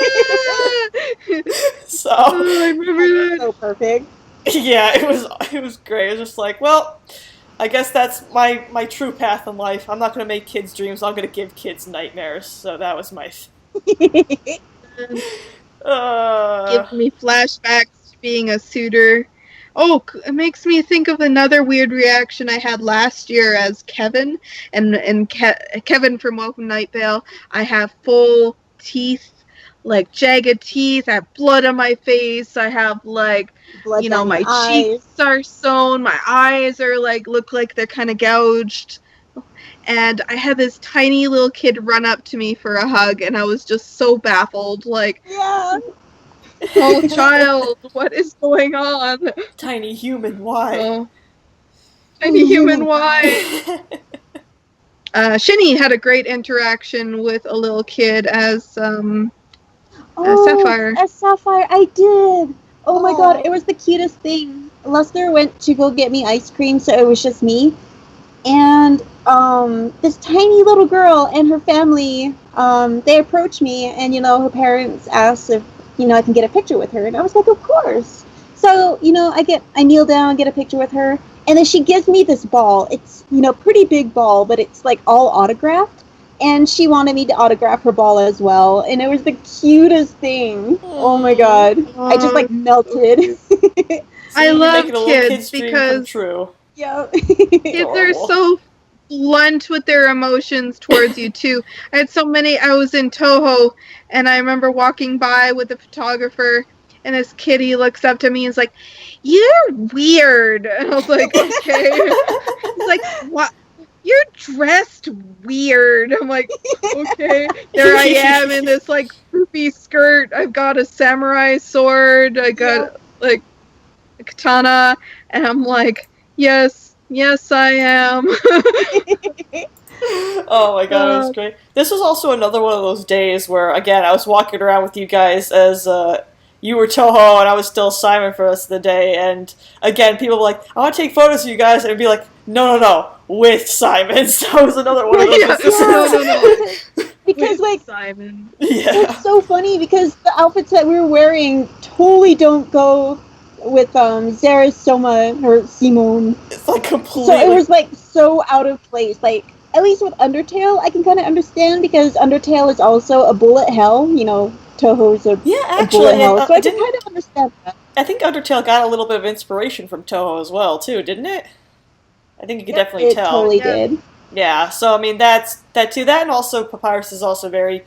So I remember that. So perfect. Yeah, it was great. It was just like, well, I guess that's my true path in life. I'm not going to make kids' dreams. I'm going to give kids nightmares. So that was my. Give me flashbacks to being a suitor. Oh, it makes me think of another weird reaction I had last year as Kevin, and Kevin from Welcome Night Vale. I have full teeth, like jagged teeth. I have blood on my face. I have like, blood, my cheeks are sewn. My eyes are look like they're kind of gouged. And I had this tiny little kid run up to me for a hug, and I was just so baffled. Like, yeah. Oh, child, what is going on? Tiny human, why? Tiny human, why? Shini had a great interaction with a little kid as Sapphire. As Sapphire, I did. Oh my god, it was the cutest thing. Lester went to go get me ice cream, so it was just me. And this tiny little girl and her family, they approached me, and her parents asked if I can get a picture with her, and I was like, of course. So I kneel down, get a picture with her, and then she gives me this ball. It's pretty big ball, but it's like all autographed, and she wanted me to autograph her ball as well, and it was the cutest thing. Oh my god, I just melted. I love kids because true. Yeah. Kids are so blunt with their emotions towards you too. I was in Toho, and I remember walking by with the photographer, and this kitty looks up to me and is like, "You're weird." And I was like, "Okay." He's like, "What? You're dressed weird." I'm like, "Okay." There I am in this like poofy skirt. I've got a samurai sword. I got like a katana, and I'm like, "Yes, I am." Oh my god, it was great. This was also another one of those days where, again, I was walking around with you guys as you were Toho and I was still Simon for the rest of the day, and again, people were like, "I want to take photos of you guys," and it'd be like, no, with Simon. So that was another one of those. No. Because, like, Simon. Yeah. It's so funny because the outfits that we were wearing totally don't go with Zara's Soma or Simone. It's like completely. So it was like so out of place. Like, at least with Undertale, I can kind of understand because Undertale is also a bullet hell. You know, Toho's a bullet hell, so I can kind of understand that. I think Undertale got a little bit of inspiration from Toho as well, too, didn't it? I think you could definitely tell. It totally did. Yeah, so I mean that too. That and also Papyrus is also very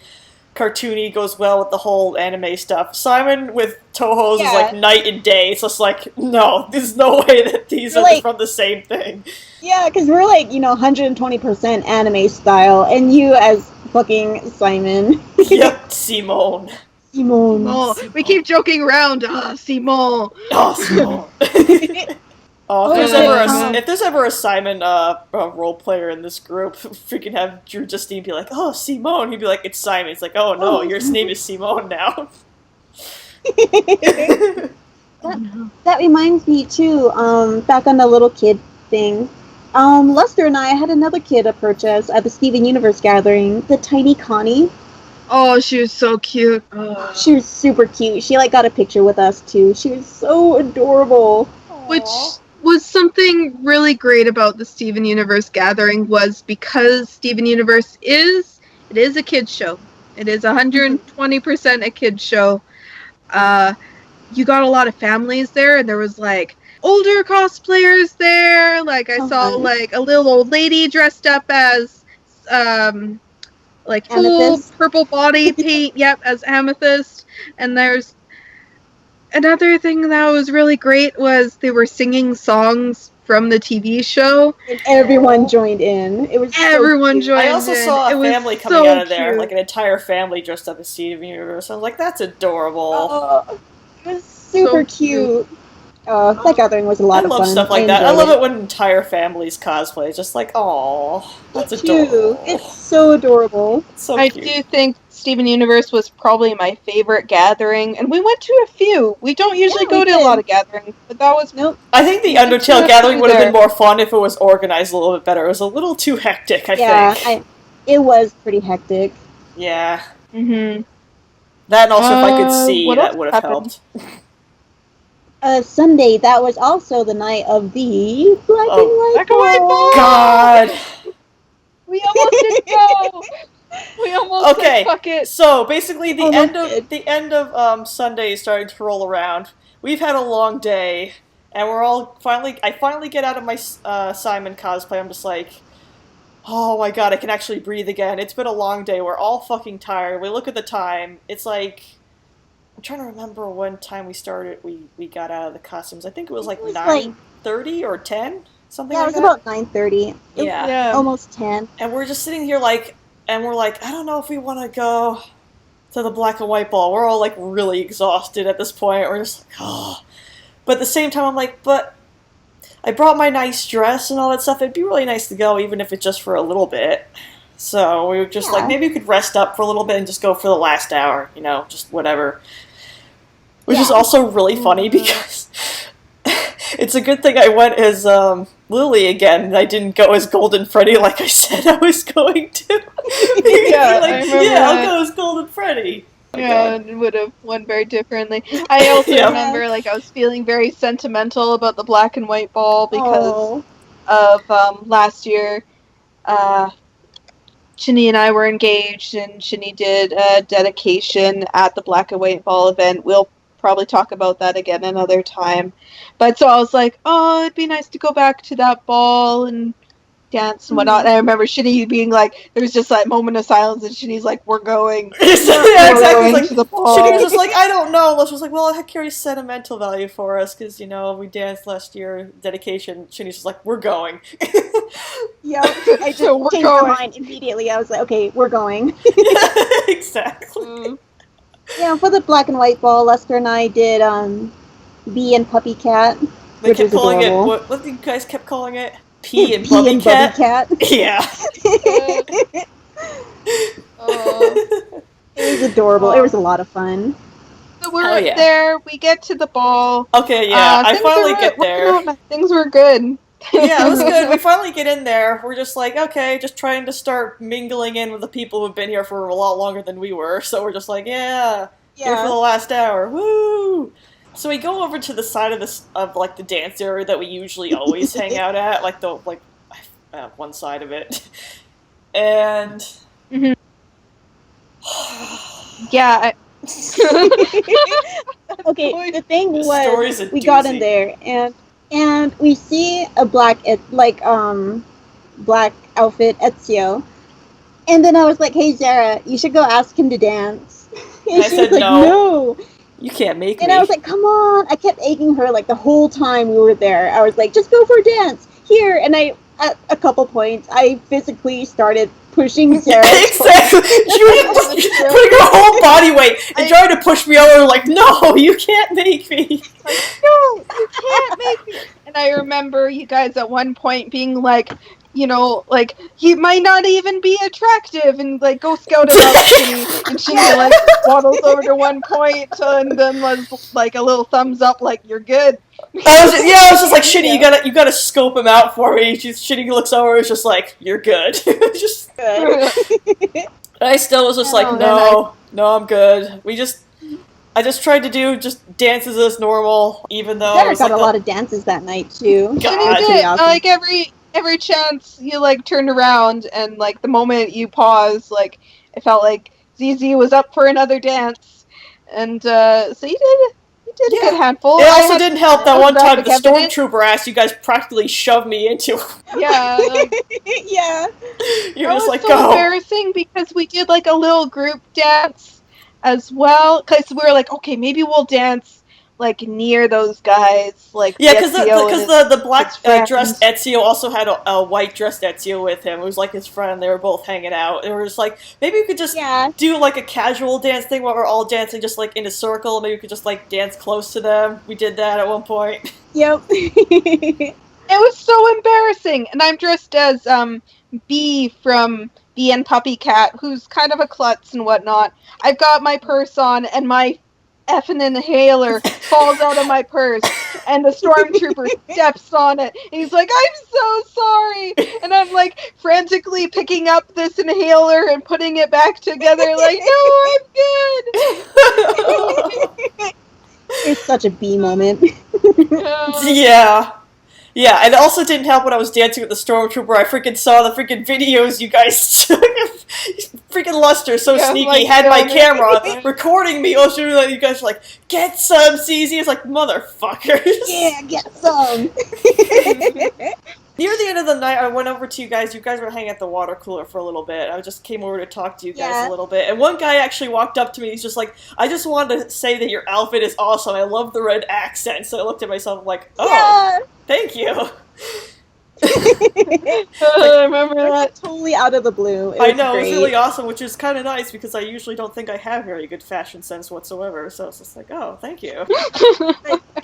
cartoony, goes well with the whole anime stuff. Simon with Toho's is like night and day. It's just like, no, there's no way that these are from the same thing. Yeah, because we're like, 120% anime style, and you as fucking Simon. Yep, Simone. Simone. We keep joking around. Simone. Oh, Simone. If there's ever a Simon role player in this group, freaking have Drew Justine be like, "Oh, Simone," he'd be like, "It's Simon." It's like, "Oh no, your name is Simone now." That reminds me too. Back on the little kid thing. Lester and I had another kid approach us at the Steven Universe gathering. The tiny Connie. Oh, she was so cute. She was super cute. She got a picture with us too. She was so adorable. Which was something really great about the Steven Universe gathering was because Steven Universe is a kids show. It is 120% a kids show. You got a lot of families there, and there was like older cosplayers there. Like I saw like a little old lady dressed up as like full purple body paint, as Amethyst. And there's another thing that was really great was they were singing songs from the TV show. And everyone joined in. It was everyone joined in. I also saw a family coming out of there, like an entire family dressed up as Steven Universe. I was like, that's adorable. Oh, it was super cute. That gathering was a lot of fun. I love stuff like that. I love it when entire families cosplay. It's just like, oh, that's adorable. It's so adorable. So I do think Steven Universe was probably my favorite gathering, and we went to a few. We don't usually go to a lot of gatherings, but that was... Nope. I think the Undertale gathering would have been more fun if it was organized a little bit better. It was a little too hectic, I think. It was pretty hectic. Yeah. Mm-hmm. That and also if I could see, that would have helped. Sunday, that was also the night of the Black and White Ball. God! We almost didn't go! We almost said, fuck it. So basically, the end of Sunday is starting to roll around. We've had a long day, and we're all I finally get out of my Simon cosplay. I'm just like, oh my god, I can actually breathe again. It's been a long day. We're all fucking tired. We look at the time. It's like, I'm trying to remember when time we started. We got out of the costumes. I think it was like 9:30 or 10, something like that. Yeah, it was about 9:30. Yeah, almost 10. And we're just sitting here and we're like, I don't know if we want to go to the Black and White Ball. We're all like really exhausted at this point. We're just like, oh. But at the same time, I'm like, but I brought my nice dress and all that stuff. It'd be really nice to go, even if it's just for a little bit. So we were just like, maybe we could rest up for a little bit and just go for the last hour, just whatever. Which is also really funny because it's a good thing I went as Lily again, and I didn't go as Golden Freddy like I said I was going to. I remember I'll go as Golden Freddy. It would have went very differently. I also remember, I was feeling very sentimental about the Black and White Ball because of last year. Shini and I were engaged, and Shini did a dedication at the Black and White Ball event. We'll probably talk about that again another time. But so I was like, oh, it'd be nice to go back to that ball and dance and whatnot. And I remember Shini being like, there was just that moment of silence, and Shini's like, "We're going." Yeah, exactly. Going to the ball. Shini was just like, I don't know. Let's just like, well, it carries sentimental value for us because we danced last year, dedication. Shini's just like, we're going. Yeah, I just changed my mind immediately. I was like, okay, we're going. Exactly. Yeah, for the black and white ball, Lester and I did Bee and Puppy Cat. They kept calling adorable. It. What you guys kept calling it? Pea and Pea and Bubby Cat. Yeah. It was adorable. It was a lot of fun. So we're there. We get to the ball. Okay, yeah. I finally get there. Things were good. Yeah, it was good. We finally get in there. We're just like, okay, just trying to start mingling in with the people who've been here for a lot longer than we were. So we're just like, here for the last hour. Woo! So we go over to the side of the dance area that we usually always hang out at, one side of it, and yeah. Okay, the thing was, we got in there and we see a black outfit Ezio, and then I was like, "Hey, Zara, you should go ask him to dance." And I said, was like, "No. You can't make me." And I was like, come on. I kept egging her like the whole time we were there. I was like, just go for a dance. Here. And at a couple points, I physically started pushing Sarah. Exactly. She was just putting her whole body weight and trying to push me over. Like, no, you can't make me. Like, no, you can't make me. And I remember you guys at one point being like, like, he might not even be attractive, and like, go scout him out, Shini. And Shini like waddles over to one point and then was like a little thumbs up, like, you're good. I was just like, Shini, you gotta scope him out for me. Shini looks over, is just like, you're good. Just good. I still was just like, no, I'm good. I just tried to do just dances as normal, even though Sarah got a lot of dances that night too. Shini did. Awesome. Like every chance you like turned around, and like the moment you paused, like it felt like ZZ was up for another dance, and so you did a good handful. It also didn't help that one time the stormtrooper ass you guys practically shoved me into. Yeah, yeah. You're just like, so go. Embarrassing because we did like a little group dance as well, because we were like, okay, maybe we'll dance like near those guys, like because the black dressed Ezio also had a white dressed Ezio with him. It was like his friend. They were both hanging out. They were just like, maybe we could just do like a casual dance thing where we're all dancing just like in a circle. Maybe we could just like dance close to them. We did that at one point. Yep. It was so embarrassing, and I'm dressed as Bee from Bee and Puppy Cat, who's kind of a klutz and whatnot. I've got my purse on, and my effing inhaler falls out of my purse, and the stormtrooper steps on it, and he's like, I'm so sorry, and I'm like frantically picking up this inhaler and putting it back together, like, no, I'm good. It's such a B moment. Yeah, and it also didn't help when I was dancing with the stormtrooper. I freaking saw the freaking videos you guys took. Freaking Luster, so sneaky, had my camera recording me. Oh, you guys were like, get some, CZ. It's like, motherfuckers. Yeah, get some. Near the end of the night, I went over to you guys. You guys were hanging at the water cooler for a little bit. I just came over to talk to you guys a little bit. And one guy actually walked up to me. He's just like, I just wanted to say that your outfit is awesome. I love the red accent. So I looked at myself and like, thank you. I remember that. Totally out of the blue. I know, it was really awesome, which is kind of nice because I usually don't think I have very good fashion sense whatsoever. So it's just like, oh, thank you.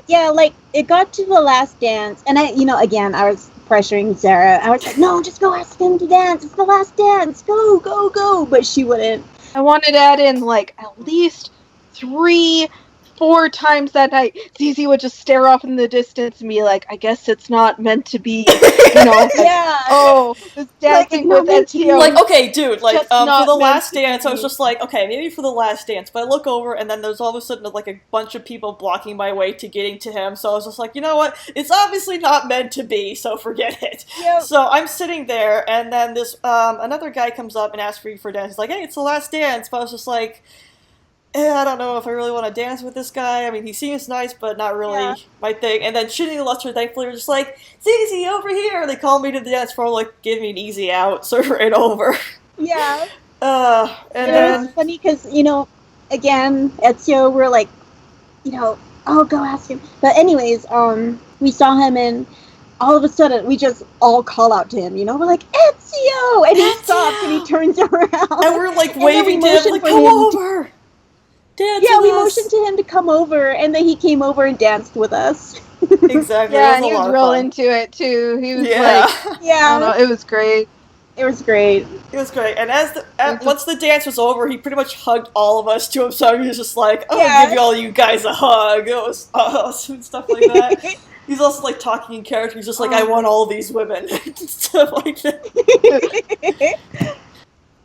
Yeah, like, it got to the last dance, and again, I was pressuring Zara. I was like, no, just go ask him to dance. It's the last dance. Go, go, go. But she wouldn't. I wanted to add in, like, at least 3-4 times that night, ZZ would just stare off in the distance and be like, I guess it's not meant to be, this dancing with Ezio. Like, okay, dude, like, for the last dance, I was just like, okay, maybe for the last dance, but I look over, and then there's all of a sudden, like, a bunch of people blocking my way to getting to him, so I was just like, you know what, it's obviously not meant to be, so forget it. Yep. So I'm sitting there, and then this, another guy comes up and asks me for a dance. He's like, hey, it's the last dance, but I was just like, I don't know if I really want to dance with this guy. I mean, he seems nice, but not really my thing. And then Shini and Lester thankfully were just like, Zizi, over here! They called me to the dance floor, like, give me an easy out, so right over. Yeah. And then... It's funny because, again, Ezio, we're like, oh, go ask him. But anyways, we saw him and all of a sudden we just all call out to him, we're like, Ezio! And he stops and he turns around. And we're like waving to him, like, come over! Dance we motioned to him to come over, and then he came over and danced with us. Exactly. Yeah, and he was real into it too. He was like, I don't know, it was great. It was great. It was great. And once the dance was over, he pretty much hugged all of us to himself. He was just like, I'm gonna give all you guys a hug. It was awesome and stuff like that. He's also like talking in character. He's just like, I want all these women. Stuff like that.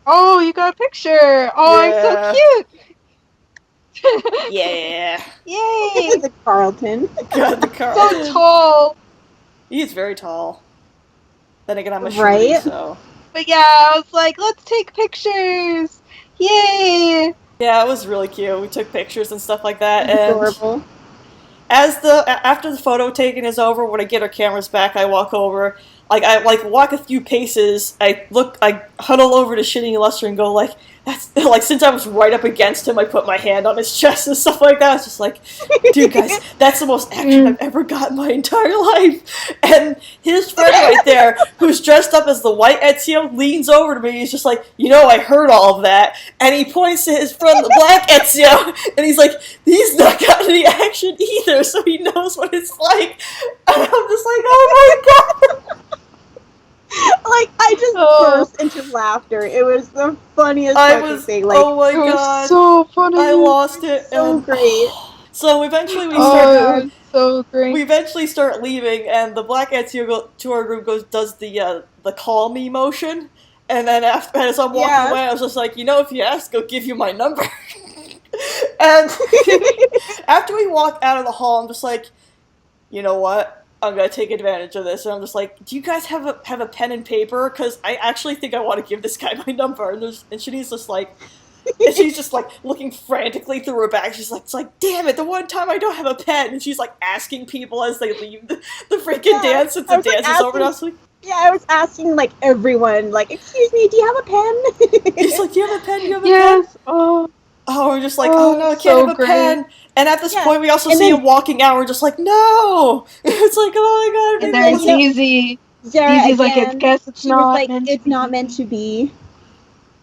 Oh, you got a picture. Oh, I'm so cute. Yeah. Yay! The Carlton. God, the Carlton. So tall. He is very tall. Then again, I'm a right? Shini, so. But yeah, I was like, let's take pictures. Yay! Yeah, it was really cute. We took pictures and stuff like that. And adorable. After the photo taking is over, when I get our cameras back, I walk over. I walk a few paces. I huddle over to Shini and Lester and go like, that's like, since I was right up against him, I put my hand on his chest and stuff like that. I was just like, dude, guys, that's the most action I've ever got in my entire life. And his friend right there, who's dressed up as the white Ezio, leans over to me. He's just like, I heard all of that. And he points to his friend, the black Ezio, and he's like, he's not got any action either, so he knows what it's like. And I'm just like, oh my god. Like, I just burst into laughter. It was the funniest thing. Like, oh my god. It was so funny. I lost it. So great. So eventually so great. We eventually start leaving, and the black Ezio to our group does the call me motion, and then as I'm walking away, I was just like, if you ask, I'll give you my number. And after we walk out of the hall, I'm just like, you know what? I'm gonna take advantage of this, and I'm just like, do you guys have a pen and paper? Because I actually think I want to give this guy my number. And Shini's just like, and she's just like looking frantically through her bag. She's like, it's like, damn it, the one time I don't have a pen. And she's like asking people as they leave the freaking dance since the dance is over. And I was like, I was asking like everyone, like, excuse me, do you have a pen? He's like, do you have a pen? Do you have a pen? Yes. Oh, we're just like, oh no, I can't have a pen. And at this point, we also see him walking out. We're just like, no! It's like, oh my god. And there's Zizi. Zizi's like, I guess it's not like, it's not meant to be.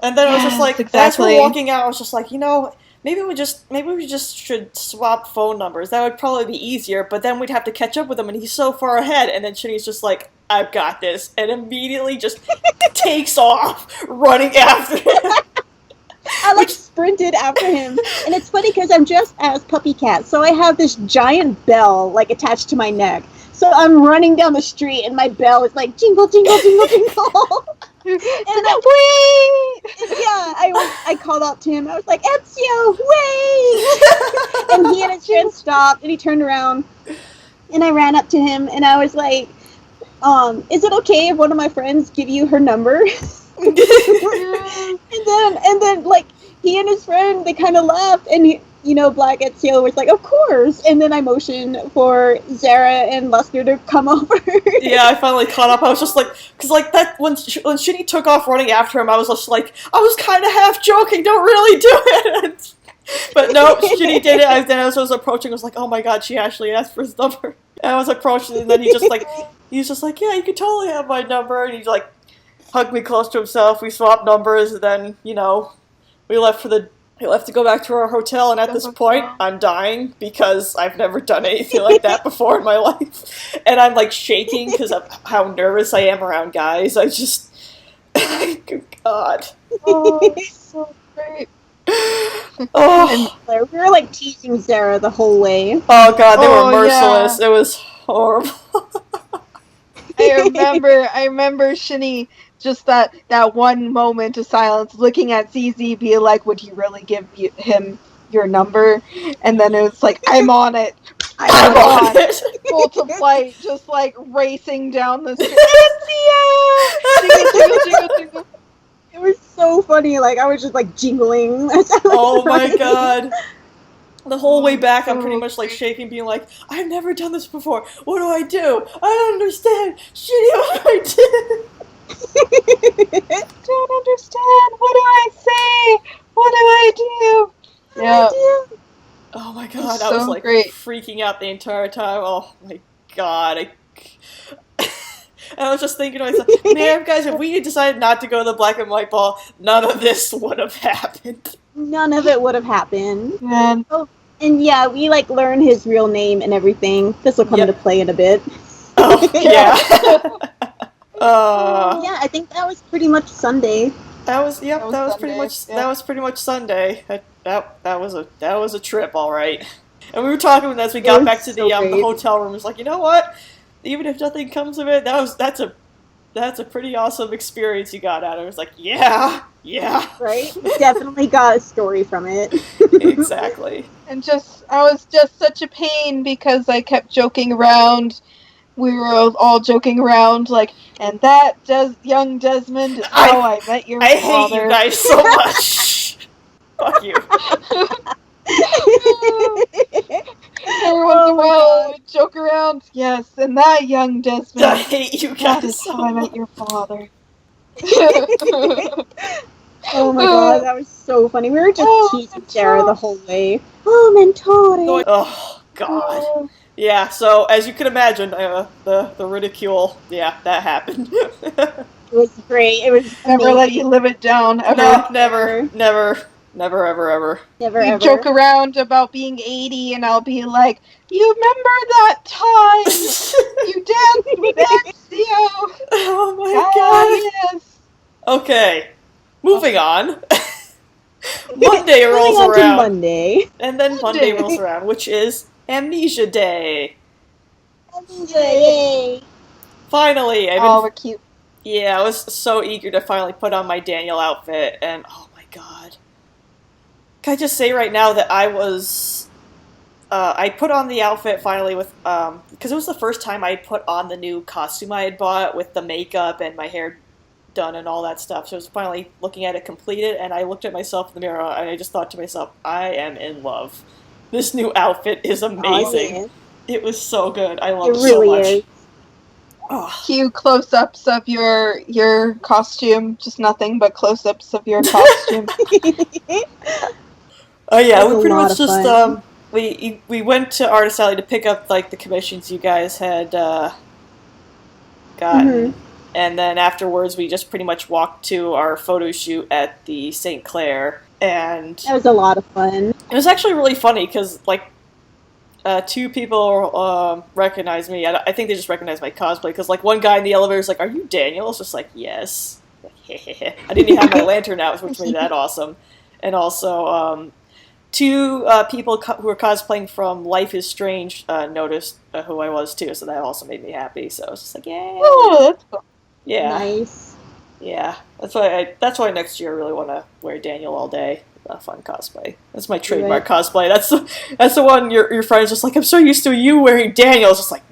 And then I was just like, as we're walking out, I was just like, maybe we just should swap phone numbers. That would probably be easier. But then we'd have to catch up with him, and he's so far ahead. And then Shini's just like, I've got this, and immediately just takes off, running after him. I sprinted after him, and it's funny because I'm dressed as Puppy Cat, so I have this giant bell attached to my neck. So I'm running down the street, and my bell is like jingle, jingle, jingle, jingle. And then I called out to him. I was like, Ezio, wait! And he and his friend stopped, and he turned around, and I ran up to him, and I was like, is it okay if one of my friends give you her number? and then like he and his friend, they kind of laughed, and Black Ezio was like, of course. And then I motioned for Zara and Lester to come over. Yeah, I finally caught up. I was just like, because like that when Shini took off running after him, I was just like, I was kind of half joking, don't really do it. But no, Shini did it. Then as I was approaching, I was like, oh my god, she actually asked for his number. And I was approaching, and then he was just like, yeah, you can totally have my number. And he's like, hugged me close to himself. We swapped numbers, and then we left to go back to our hotel. And at this point, I'm dying because I've never done anything like that before in my life, and I'm like shaking because of how nervous I am around guys. I just, God. Oh, so great. Oh. And we were like teasing Zara the whole way. Oh god, they were merciless. Yeah. It was horrible. I remember Shini, just that one moment of silence, looking at ZZ, being like, would you really give him your number? And then it was like, I'm on it. I'm on it. Full to flight, just like racing down the street. It was so funny. Like, I was just, like, jingling. As I was Oh my running. god. The whole way back, I'm pretty So much like shaking, being like, I've never done this before. What do I do? I don't understand. Shitty, what do I do? don't understand. What do I say? What do I do? Yeah, Oh my it's god, I was so like great. freaking out the entire time. Oh my god. I was just thinking to myself, man, guys, if we had decided not to go to the black and white ball, none of this would have happened. None of it would have happened. Man, And yeah, we, like, learn his real name and everything. This will come Yep. into play in a bit. Oh, yeah. Yeah, I think that was pretty much Sunday. That was Sunday, pretty much Sunday. That was a trip, all right. And we were talking as we got was back to so the great. hotel room. It was like, you know what? Even if nothing comes of it, that's a pretty awesome experience you got out of it. It was like, yeah. Right? Definitely got a story from it. Exactly. and I was just such a pain because I kept joking around. We were all joking around, like, and that young Desmond is how I met your I father. hate you guys so much. Fuck you. Every once in a while, I joke around. Yes, and that young Desmond. I hate you That guys is so how I much. met your father. Oh my god, that was so funny. We were just teasing Mentore. Sarah the whole way. Oh, Mentore! Oh god. Yeah. So as you can imagine, the ridicule. Yeah, that happened. It was great. It was Never amazing. let you live it down, ever. No, never, ever. Never We ever. joke around about being 80, and I'll be like, you remember that time you danced with Ezio? Oh my Ah, god. yes. Okay, moving on. Monday rolls Moving on to around, Monday. and then Monday rolls around, which is Amnesia Day. Yay! Finally, Oh, we're cute. yeah, I was so eager to finally put on my Daniel outfit, and oh my god. Can I just say right now that I put on the outfit finally with, because it was the first time I put on the new costume I had bought with the makeup and my hair done and all that stuff. So I was finally looking at it completed, and I looked at myself in the mirror, and I just thought to myself, I am in love. This new outfit is amazing. Oh, It was so good. I yeah. love It it really so much. is. Oh. Cue close-ups of your costume. Just nothing but close-ups of your costume. Oh yeah, It was we a pretty lot much of just fun. we went to Artist Alley to pick up like the commissions you guys had gotten, and then afterwards we just pretty much walked to our photo shoot at the St. Clair, and That was a lot of fun. it was actually really funny because like two people recognized me. I think they just recognized my cosplay because like one guy in the elevator is like, "Are you Daniel?" It's just like, "Yes." I didn't even have my lantern out, which made that awesome, and also. Two people who were cosplaying from Life is Strange noticed who I was too, so that also made me happy. So I was just like, yeah, Oh, that's cool. yeah, Nice. yeah. That's why next year I really want to wear Daniel all day. A fun cosplay. That's my trademark cosplay. That's the one your friend's just like, I'm so used to you wearing Daniel. It's just like,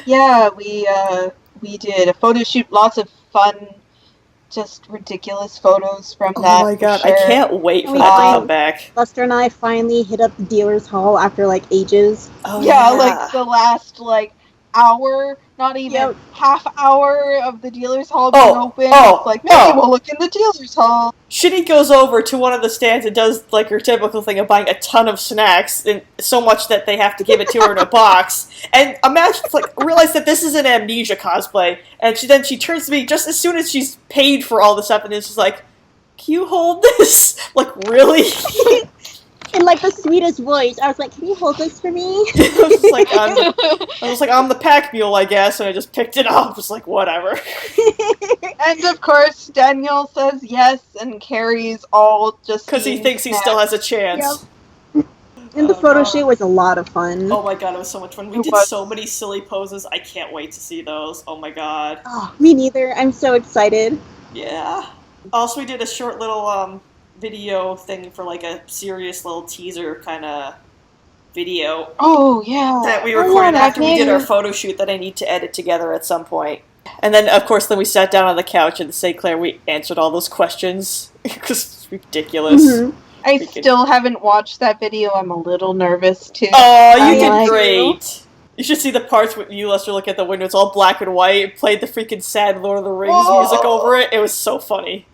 Yeah, we did a photo shoot. Lots of fun, just ridiculous photos from that. Oh my god, for sure. I can't wait for We that to finally- come back. Lester and I finally hit up the dealer's hall after like ages. Oh Yeah, like the last hour, not even half hour of the dealer's hall being open. It's like, maybe we'll look in the dealer's hall. Shini goes over to one of the stands and does like her typical thing of buying a ton of snacks, and so much that they have to give it to her in a box. And imagine, realize that this is an Amnesia cosplay, and then she turns to me just as soon as she's paid for all the stuff, and it's just like, "Can you hold this?" Like, really? In like the sweetest voice, I was like, "Can you hold this for me?" I was like, I'm the pack mule, I guess, and I just picked it up. Just like, whatever. And of course, Daniel says yes and carries all just because he thinks he still has a chance. And the photo shoot was a lot of fun. Oh my god, it was so much fun. We did so many silly poses. I can't wait to see those. Oh my god. Oh, me neither. I'm so excited. Yeah. Also, we did a short little video thing for like a serious little teaser kind of video. Oh yeah. That we recorded after we did our photo shoot that I need to edit together at some point. And then, of course, then we sat down on the couch in St. Clair. We answered all those questions because it's ridiculous. Mm-hmm. I still haven't watched that video. I'm a little nervous too. Oh, you I did like great. You should see the parts with you, Lester, look at the window. It's all black and white. It played the freaking sad Lord of the Rings music over it. It was so funny.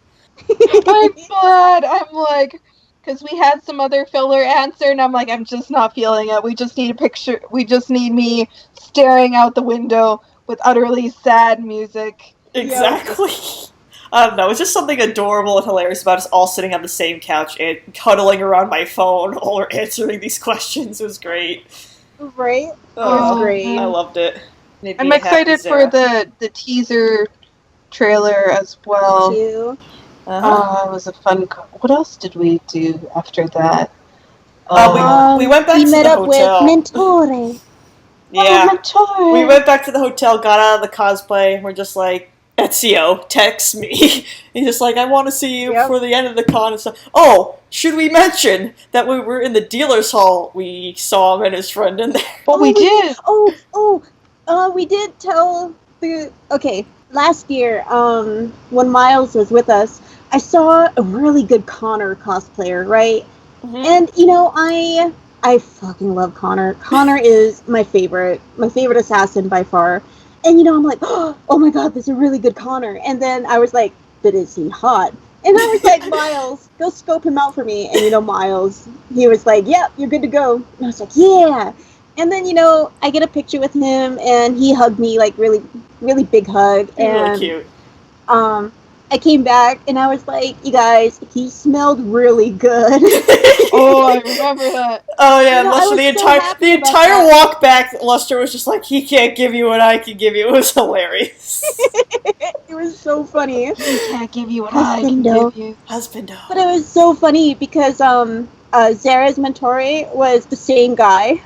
I'm glad. I'm like, because we had some other filler answer, and I'm like, I'm just not feeling it. We just need a picture. We just need me staring out the window with utterly sad music. Exactly. I don't know. It's just something adorable and hilarious about us all sitting on the same couch and cuddling around my phone while we're answering these questions. It was great. Right? Oh, It was great. I loved it. I'm excited for the teaser trailer as well. Me too. Uh-huh. It was a fun. What else did we do after that? We went back to met the up hotel. with Mentore. Yeah. Mentore. We went back to the hotel, got out of the cosplay, and we're just like, Ezio, text me. He's just like, I want to see you before the end of the con and stuff. Oh, should we mention that we were in the dealer's hall? We saw him and his friend in there. But we did. We did tell the... Okay, last year, when Miles was with us, I saw a really good Connor cosplayer, right? Mm-hmm. And, I fucking love Connor. Connor is my favorite assassin by far. And, I'm like, oh my god, this is a really good Connor. And then I was like, but is he hot? And I was like, Miles, go scope him out for me. And, Miles, he was like, yep, you're good to go. And I was like, yeah. And then, I get a picture with him, and he hugged me, like, really, really big hug. And, really cute. I came back, and I was like, you guys, he smelled really good. Oh, I remember that. Oh yeah, Lester, the entire walk back, Lester was just like, he can't give you what I can give you. It was hilarious. It was so funny. He can't give you what I can give you. Husbando. But it was so funny because Zara's Mentore was the same guy.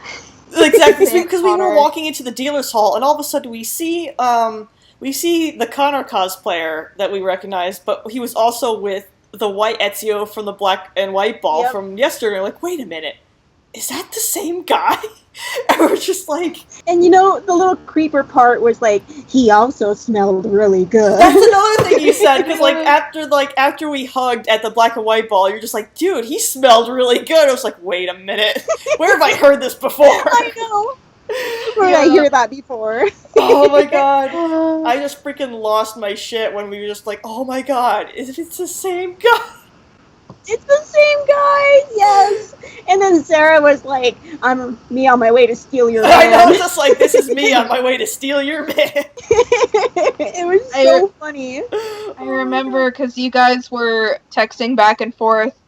Exactly, because we were walking into the dealer's hall, and all of a sudden we see the Connor cosplayer that we recognized, but he was also with the white Ezio from the Black and White Ball from yesterday. We're like, wait a minute, is that the same guy? And we're just like... And the little creeper part was like, he also smelled really good. That's another thing you said, because after we hugged at the Black and White Ball, you're just like, dude, he smelled really good. I was like, wait a minute, where have I heard this before? I know. Where did I hear that before? Oh my god. I just freaking lost my shit when we were just like, oh my god, it's the same guy. It's the same guy, yes. And then Sarah was like, I'm me on my way to steal your man. I know, it's just like, this is me on my way to steal your man. It was so funny. I remember because you guys were texting back and forth,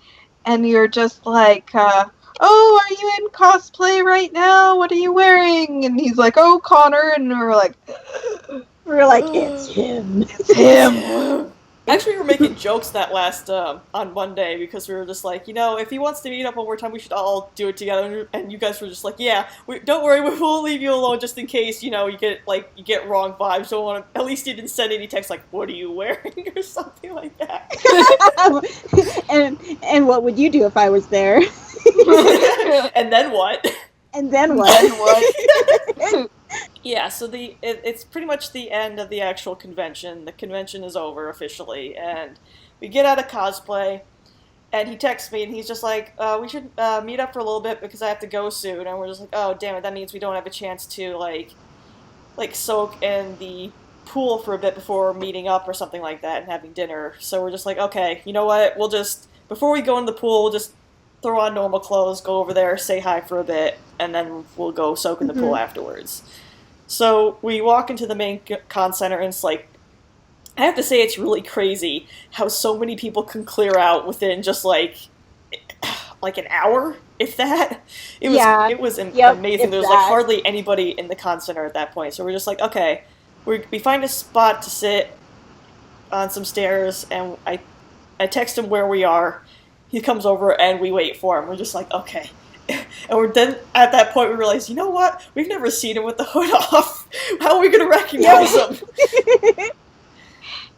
and you're just like, oh, are you in cosplay right now? What are you wearing? And he's like, oh, Connor. And we're like, it's him. It's him. Actually, we were making jokes that last, on Monday, because we were just like, if he wants to meet up one more time, we should all do it together. And you guys were just like, yeah, don't worry, we'll leave you alone just in case, you get wrong vibes. Don't want to, at least you didn't send any text like, what are you wearing? Or something like that. and what would you do if I was there? And then what? And then what? Yeah, so it's pretty much the end of the actual convention. The convention is over officially, and we get out of cosplay, and he texts me, and he's just like, we should meet up for a little bit because I have to go soon. And we're just like, oh, damn it, that means we don't have a chance to, like soak in the pool for a bit before meeting up or something like that and having dinner. So we're just like, okay, you know what, we'll just, before we go in the pool, we'll just throw on normal clothes, go over there, say hi for a bit, and then we'll go soak in the pool afterwards. So we walk into the main con center, and it's like, I have to say it's really crazy how so many people can clear out within just like an hour, if that. It was amazing. There was like hardly anybody in the con center at that point. So we're just like, okay, we find a spot to sit on some stairs, and I text him where we are. He comes over, and we wait for him. We're just like, okay. And then at that point we realize, you know what? We've never seen him with the hood off. How are we going to recognize him?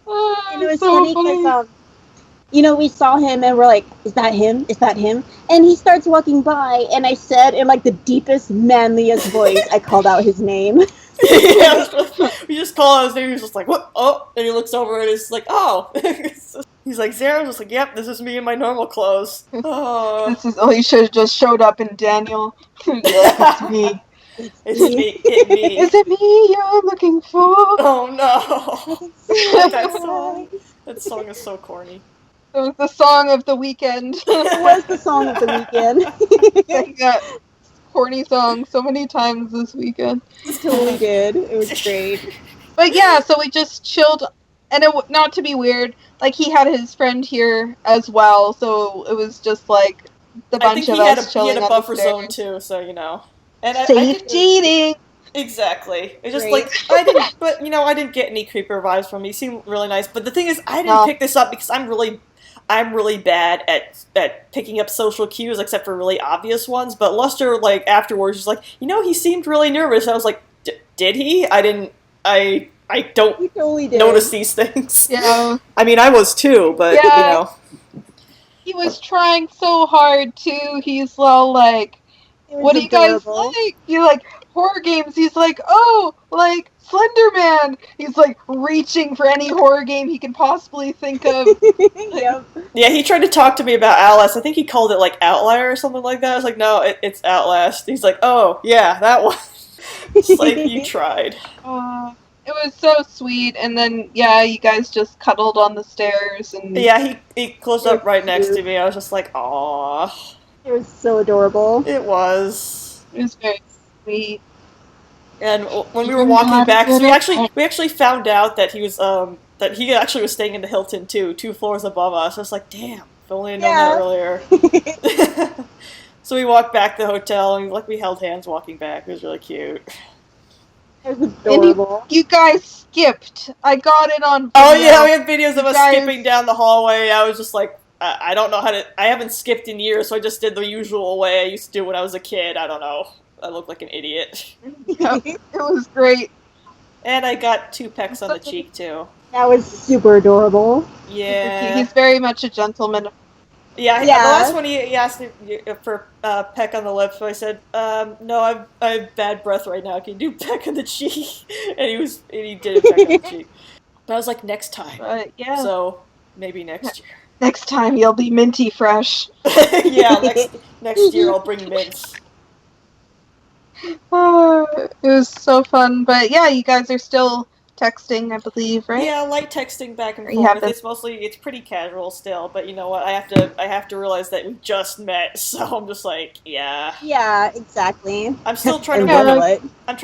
And it was so funny because we saw him and we're like, is that him? Is that him? And he starts walking by, and I said in like the deepest, manliest voice, I called out his name. Yeah, we just call out his name. He's just like, what? Oh, and he looks over and he's like, oh. He's like, Zara's just like, yep, this is me in my normal clothes. Oh, He should have just showed up in Daniel. Yes, it's me. it's me. It me. Is it me you're looking for? Oh no. That song is so corny. It was the song of the weekend. It was the song of the weekend. Sang that corny song so many times this weekend. Totally did. It was great. But yeah, so we just chilled, and not to be weird, like he had his friend here as well, so it was just like the bunch of us chilling. He had a buffer zone too, so And safe dating. Exactly. It's just Great. like I didn't get any creeper vibes from him. He seemed really nice, but the thing is, I didn't pick this up because I'm really bad at picking up social cues, except for really obvious ones. But Luster, like afterwards, was like, he seemed really nervous. I was like, did he? I didn't. I don't totally did. notice these things. Yeah. I mean, I was too, but he was trying so hard too. He's all like, "What do you guys like?" You like horror games. He's like, "Oh, like Slender Man." He's like reaching for any horror game he can possibly think of. Yep. Yeah, he tried to talk to me about Outlast. I think he called it like Outlier or something like that. I was like, no, it's Outlast. He's like, oh yeah, that one. It's like, you tried. It was so sweet, and then you guys just cuddled on the stairs, and yeah, he closed up right next to me. I was just like, aww. It was so adorable. It was. It was very sweet. And when we were walking back, so we actually found out that he was that he actually was staying in the Hilton too, 2 floors above us. I was like, damn, if only I'd known that earlier. So we walked back to the hotel, and we held hands walking back. It was really cute. It was adorable. And you guys skipped. I got it on video. Oh yeah, we had videos of us skipping down the hallway. I was just like, I don't know how to. I haven't skipped in years, so I just did the usual way I used to do when I was a kid. I don't know. I look like an idiot. Yep, it was great. And I got 2 pecks on the cheek too. That was super adorable. Yeah. He's very much a gentleman. Yeah. The last one he asked me for peck on the lips, so I said, no, I have bad breath right now. Can you do peck on the cheek? And he did a peck on the cheek. But I was like, next time. Yeah. So maybe next year. Next time you'll be minty fresh. Yeah, next year I'll bring mints. It was so fun, but yeah, you guys are still texting, I believe, right? Yeah, light texting back and forth. It's pretty casual still, but you know what? I have to realize that we just met, so I'm just like, yeah. Yeah, exactly. I'm still trying to work up. I'm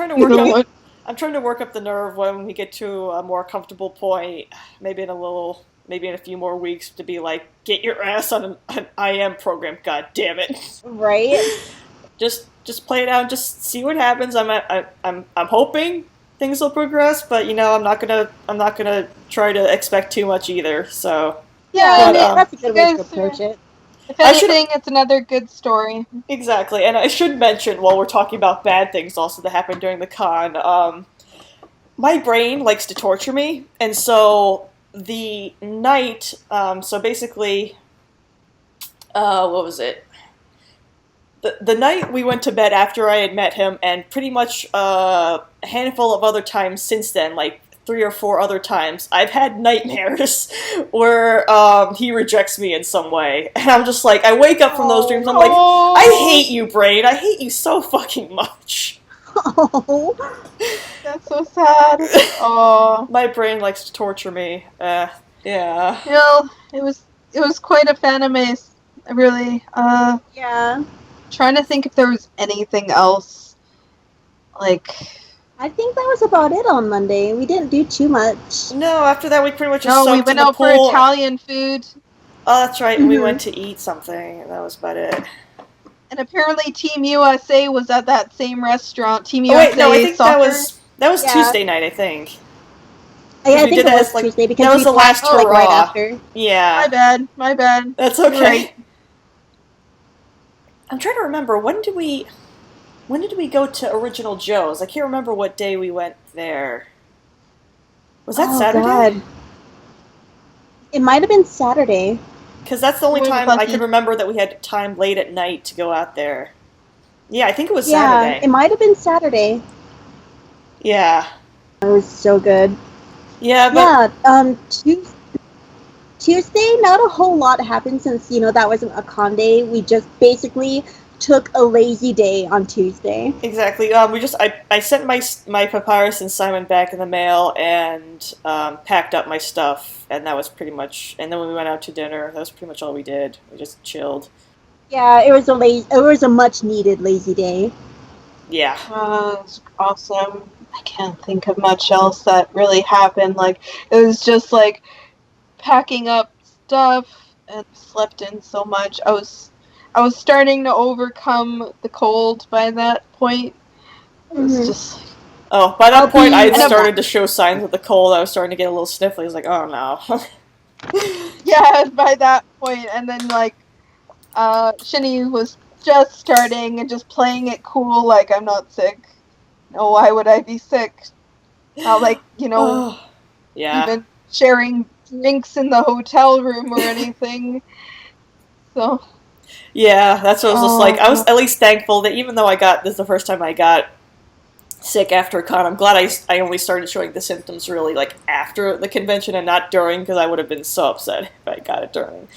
trying to work up the nerve when we get to a more comfortable point. Maybe in a few more weeks to be like, get your ass on an IM program. God damn it! Right. Just play it out. Just see what happens. I'm hoping things will progress, but I'm not gonna try to expect too much either. So yeah, that's a good way to approach it. If anything, it's another good story. Exactly, and I should mention while we're talking about bad things also that happened during the con. My brain likes to torture me, and so the night. So basically, what was it? The night we went to bed after I had met him, and pretty much a handful of other times since then, like 3 or 4 other times, I've had nightmares where he rejects me in some way. And I'm just like, I wake up from those dreams, I'm like, I hate you, brain. I hate you so fucking much. Oh, that's so sad. Oh, my brain likes to torture me. Yeah. Well, it was quite a Fanime, really. Yeah. Trying to think if there was anything else. Like, I think that was about it on Monday. We didn't do too much. No, after that we pretty much just soaked we went in the out pool. for Italian food. Oh, that's right. Mm-hmm. We went to eat something, and that was about it. And apparently Team USA was at that same restaurant. Team USA. Wait, no, I think soccer. that was Tuesday night. I think. I think it was Tuesday because that was the last hurrah. Right after. Yeah. My bad. That's okay. Right. I'm trying to remember when did we go to Original Joe's? I can't remember what day we went there. Was that Saturday? God. It might have been Saturday. Because that's the only With time I Lucky. could remember that we had time late at night to go out there. Yeah, I think it was Yeah, Saturday. it might have been Saturday. Yeah. It was so good. Yeah, but... Yeah, Tuesday, not a whole lot happened since, that wasn't a con day. We just basically took a lazy day on Tuesday. Exactly. I sent my Papyrus and Simon back in the mail and packed up my stuff, and that was pretty much. And then when we went out to dinner, that was pretty much all we did. We just chilled. Yeah, it was a much needed lazy day. Yeah. It was awesome. I can't think of much else that really happened. Like, it was just like packing up stuff and slept in so much. I was starting to overcome the cold by that point. It was just like, Oh, by that point, I had started to show signs of the cold. I was starting to get a little sniffly. I was like, oh no. yeah, by that point, and then like Shini was just starting and just playing it cool, like I'm not sick. No, why would I be sick? Not like, Yeah. even sharing drinks in the hotel room or anything. So. Yeah, that's what I was just like. I was at least thankful that even though this is the first time I got sick after a con, I'm glad I only started showing the symptoms really like after the convention and not during, because I would have been so upset if I got it during.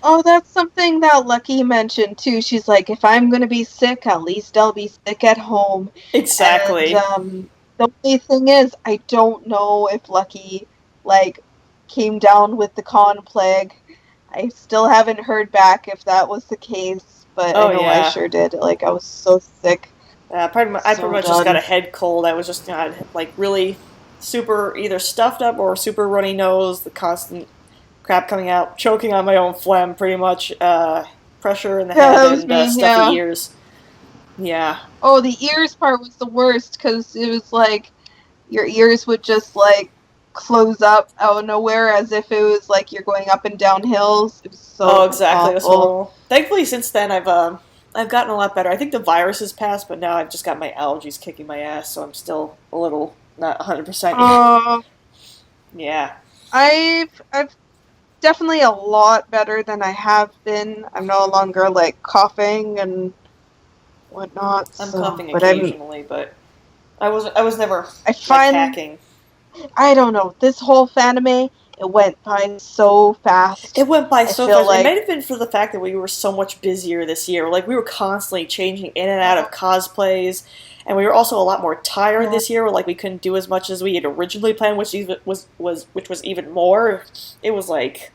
Oh, that's something that Lucky mentioned too. She's like, if I'm going to be sick, at least I'll be sick at home. Exactly. And the only thing is, I don't know if Lucky like came down with the con plague. I still haven't heard back if that was the case, but I know I sure did. Like, I was so sick. I pretty much just got a head cold. I was just like really super either stuffed up or super runny nose, the constant crap coming out, choking on my own phlegm, pretty much, pressure in the head and stuffy ears. Yeah. Oh, the ears part was the worst, because it was like your ears would just like close up out of nowhere as if it was like you're going up and down hills. It was so exactly. awful. That's horrible. Thankfully, since then I've gotten a lot better. I think the virus has passed, but now I've just got my allergies kicking my ass, so I'm still a little not 100% yet. Yeah. I've definitely a lot better than I have been. I'm no longer like coughing and whatnot. I'm coughing occasionally, but I was never hacking. I don't know. This whole Fanime, it went by so fast. It went by so fast. It might have been for the fact that we were so much busier this year. Like, we were constantly changing in and out of cosplays, and we were also a lot more tired this year. Like, we couldn't do as much as we had originally planned, which was even more. It was like,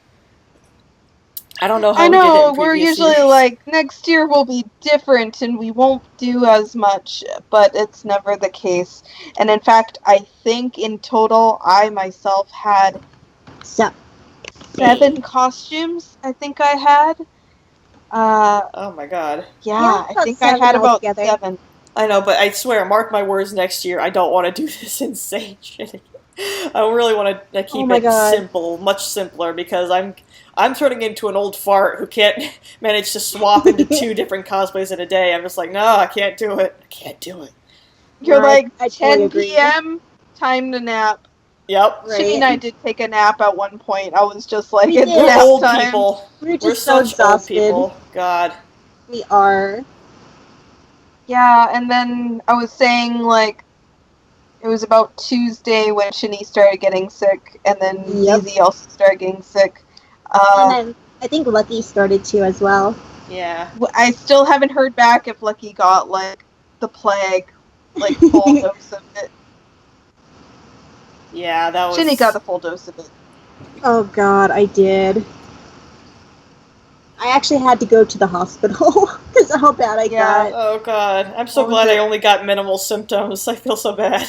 I don't know how we did it in we're usually years. like, next year will be different and we won't do as much, but it's never the case. And in fact, I think in total, I myself had 7 costumes, I think I had. Oh my god. Yeah, I think I had about 7. I know, but I swear, mark my words, next year, I don't want to do this insane shit. I really want to keep it simple, much simpler, because I'm turning into an old fart who can't manage to swap into 2 different cosplays in a day. I'm just like, no, I can't do it. I can't do it. You're like, 10 p.m., time to nap. Yep. Right. Shini and I did take a nap at one point. I was just like, it's we're nap old time. People. We're so such exhausted. Old people. God. We are. Yeah, and then I was saying, like, it was about Tuesday when Shini started getting sick, and then Lizzie also started getting sick. And then I think Lucky started too as well. Yeah. I still haven't heard back if Lucky got, like, the plague, like, full dose of it. Yeah, that was... Shini got the full dose of it. Oh god, I did. I actually had to go to the hospital because of how bad I got. Oh god, I'm so glad I only got minimal symptoms. I feel so bad.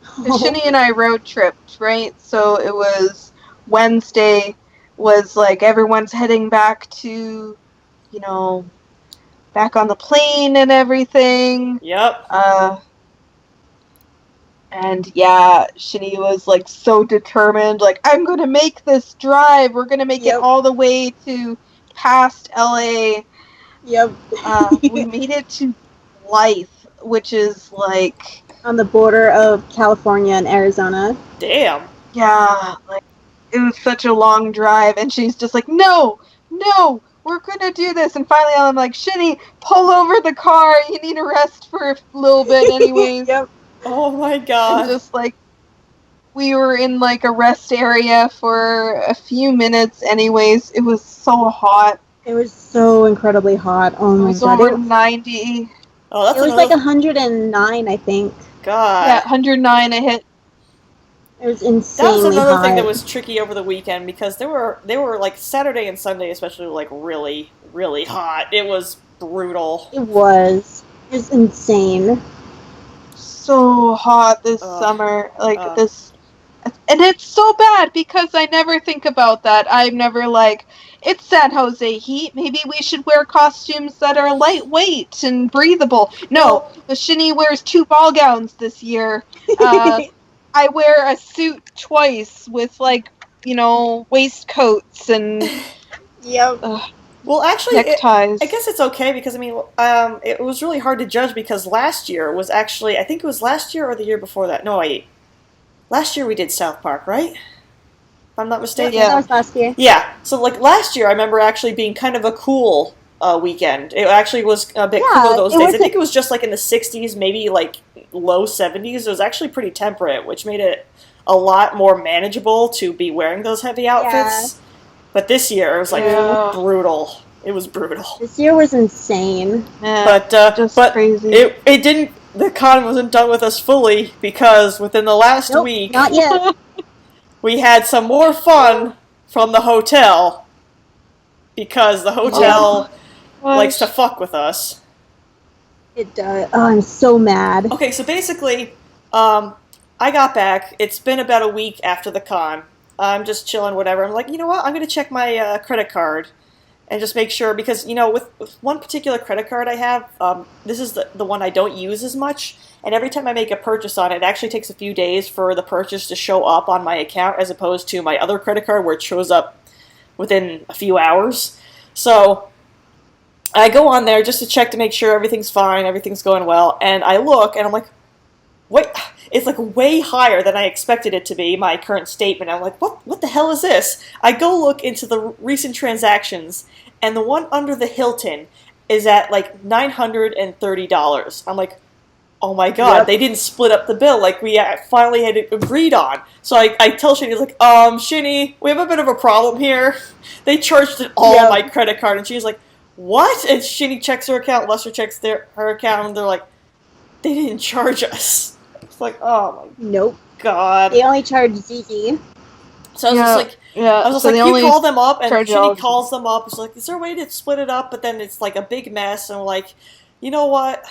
Shini and I road tripped, right? So it was Wednesday, was like everyone's heading back to, back on the plane and everything. Yep. And yeah, Shini was like so determined, like, I'm gonna make this drive. We're gonna make it all the way to past LA. Yep. We made it to Blythe, which is like on the border of California and Arizona. Damn. Yeah, like it was such a long drive, and she's just like, no, we're gonna do this. And finally I'm like, Shini, pull over the car, you need to rest for a little bit anyways. Yep. Oh my And god. just like, we were in like a rest area for a few minutes anyways. It was so hot. It was so incredibly hot. Oh It my was god. over 90. Oh, that's It was another like 109, I think. god. Yeah, 109 I hit. It was That was insanely another hot. thing that was tricky over the weekend because they were like Saturday and Sunday especially like really, really hot. It was brutal. It was. It was insane. So hot this summer. Like this. And it's so bad because I never think about that. I'm never like, it's San Jose heat. Maybe we should wear costumes that are lightweight and breathable. No, the Shini wears 2 ball gowns this year. I wear a suit twice with, like, you know, waistcoats and Yep. Well, actually, neckties. I guess it's okay because I mean, it was really hard to judge because last year was actually, I think it was last year or the year before that. No, wait. Last year we did South Park, right? If I'm not mistaken. Yeah, that was last year. Yeah. So like last year, I remember actually being kind of a cool weekend. It actually was a bit cooler those days. I think it was just like in the 60s, maybe like low 70s. It was actually pretty temperate, which made it a lot more manageable to be wearing those heavy outfits. Yeah. But this year, it was like brutal. It was brutal. This year was insane. Yeah, but crazy. It didn't. The con wasn't done with us fully because within the last week, not yet. We had some more fun from the hotel because the hotel likes to fuck with us. It does. Oh, I'm so mad. Okay, so basically, I got back. It's been about a week after the con. I'm just chilling, whatever. I'm like, you know what? I'm going to check my credit card and just make sure, because, you know, with one particular credit card I have, this is the one I don't use as much, and every time I make a purchase on it, it actually takes a few days for the purchase to show up on my account, as opposed to my other credit card where it shows up within a few hours. So I go on there just to check to make sure everything's fine, everything's going well, and I look, and I'm like, wait, it's like way higher than I expected it to be, my current statement. I'm like, what the hell is this? I go look into the recent transactions, and the one under the Hilton is at like $930. I'm like, oh my god, They didn't split up the bill like we finally had agreed on. So I tell Shini, like, Shini, we have a bit of a problem here. They charged it all on my credit card, and she's like, what? And Shini checks her account, Lester checks her account, and they're like, they didn't charge us. It's like, oh my god. They only charged ZZ. So I was just like, I was just like, you call them up, and Shini calls them up. It's like, is there a way to split it up? But then it's like a big mess, and we're like, you know what?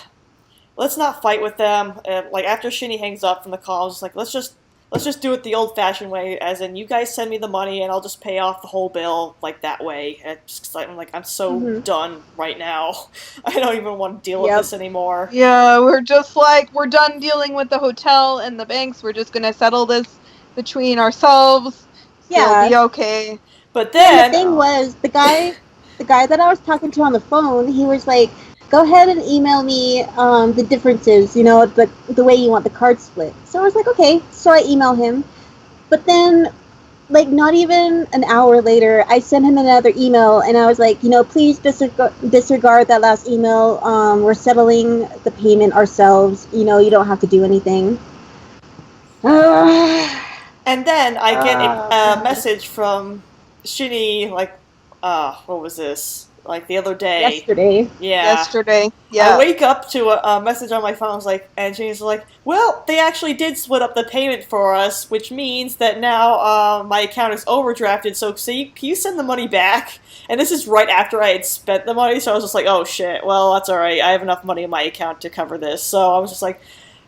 Let's not fight with them. And like after Shini hangs up from the call, I was just like, let's just do it the old-fashioned way, as in you guys send me the money and I'll just pay off the whole bill like that way. And just, I'm like, I'm so done right now. I don't even want to deal with this anymore. Yeah, we're just like, we're done dealing with the hotel and the banks. We're just gonna settle this between ourselves. Yeah, it'll be okay. But then the thing was, the guy that I was talking to on the phone, he was like, go ahead and email me the differences, you know, the way you want the card split. So I was like, okay. So I emailed him. But then, like, not even an hour later, I sent him another email, and I was like, you know, please disregard that last email. We're settling the payment ourselves. You know, you don't have to do anything. And then I get a message from Shini, like, what was this? Like the other day. Yesterday. Yeah. I wake up to a message on my phone. I was like, and Shini's like, well, they actually did split up the payment for us, which means that now my account is overdrafted. So can you send the money back? And this is right after I had spent the money, so I was just like, oh shit, well, that's alright. I have enough money in my account to cover this. So I was just like,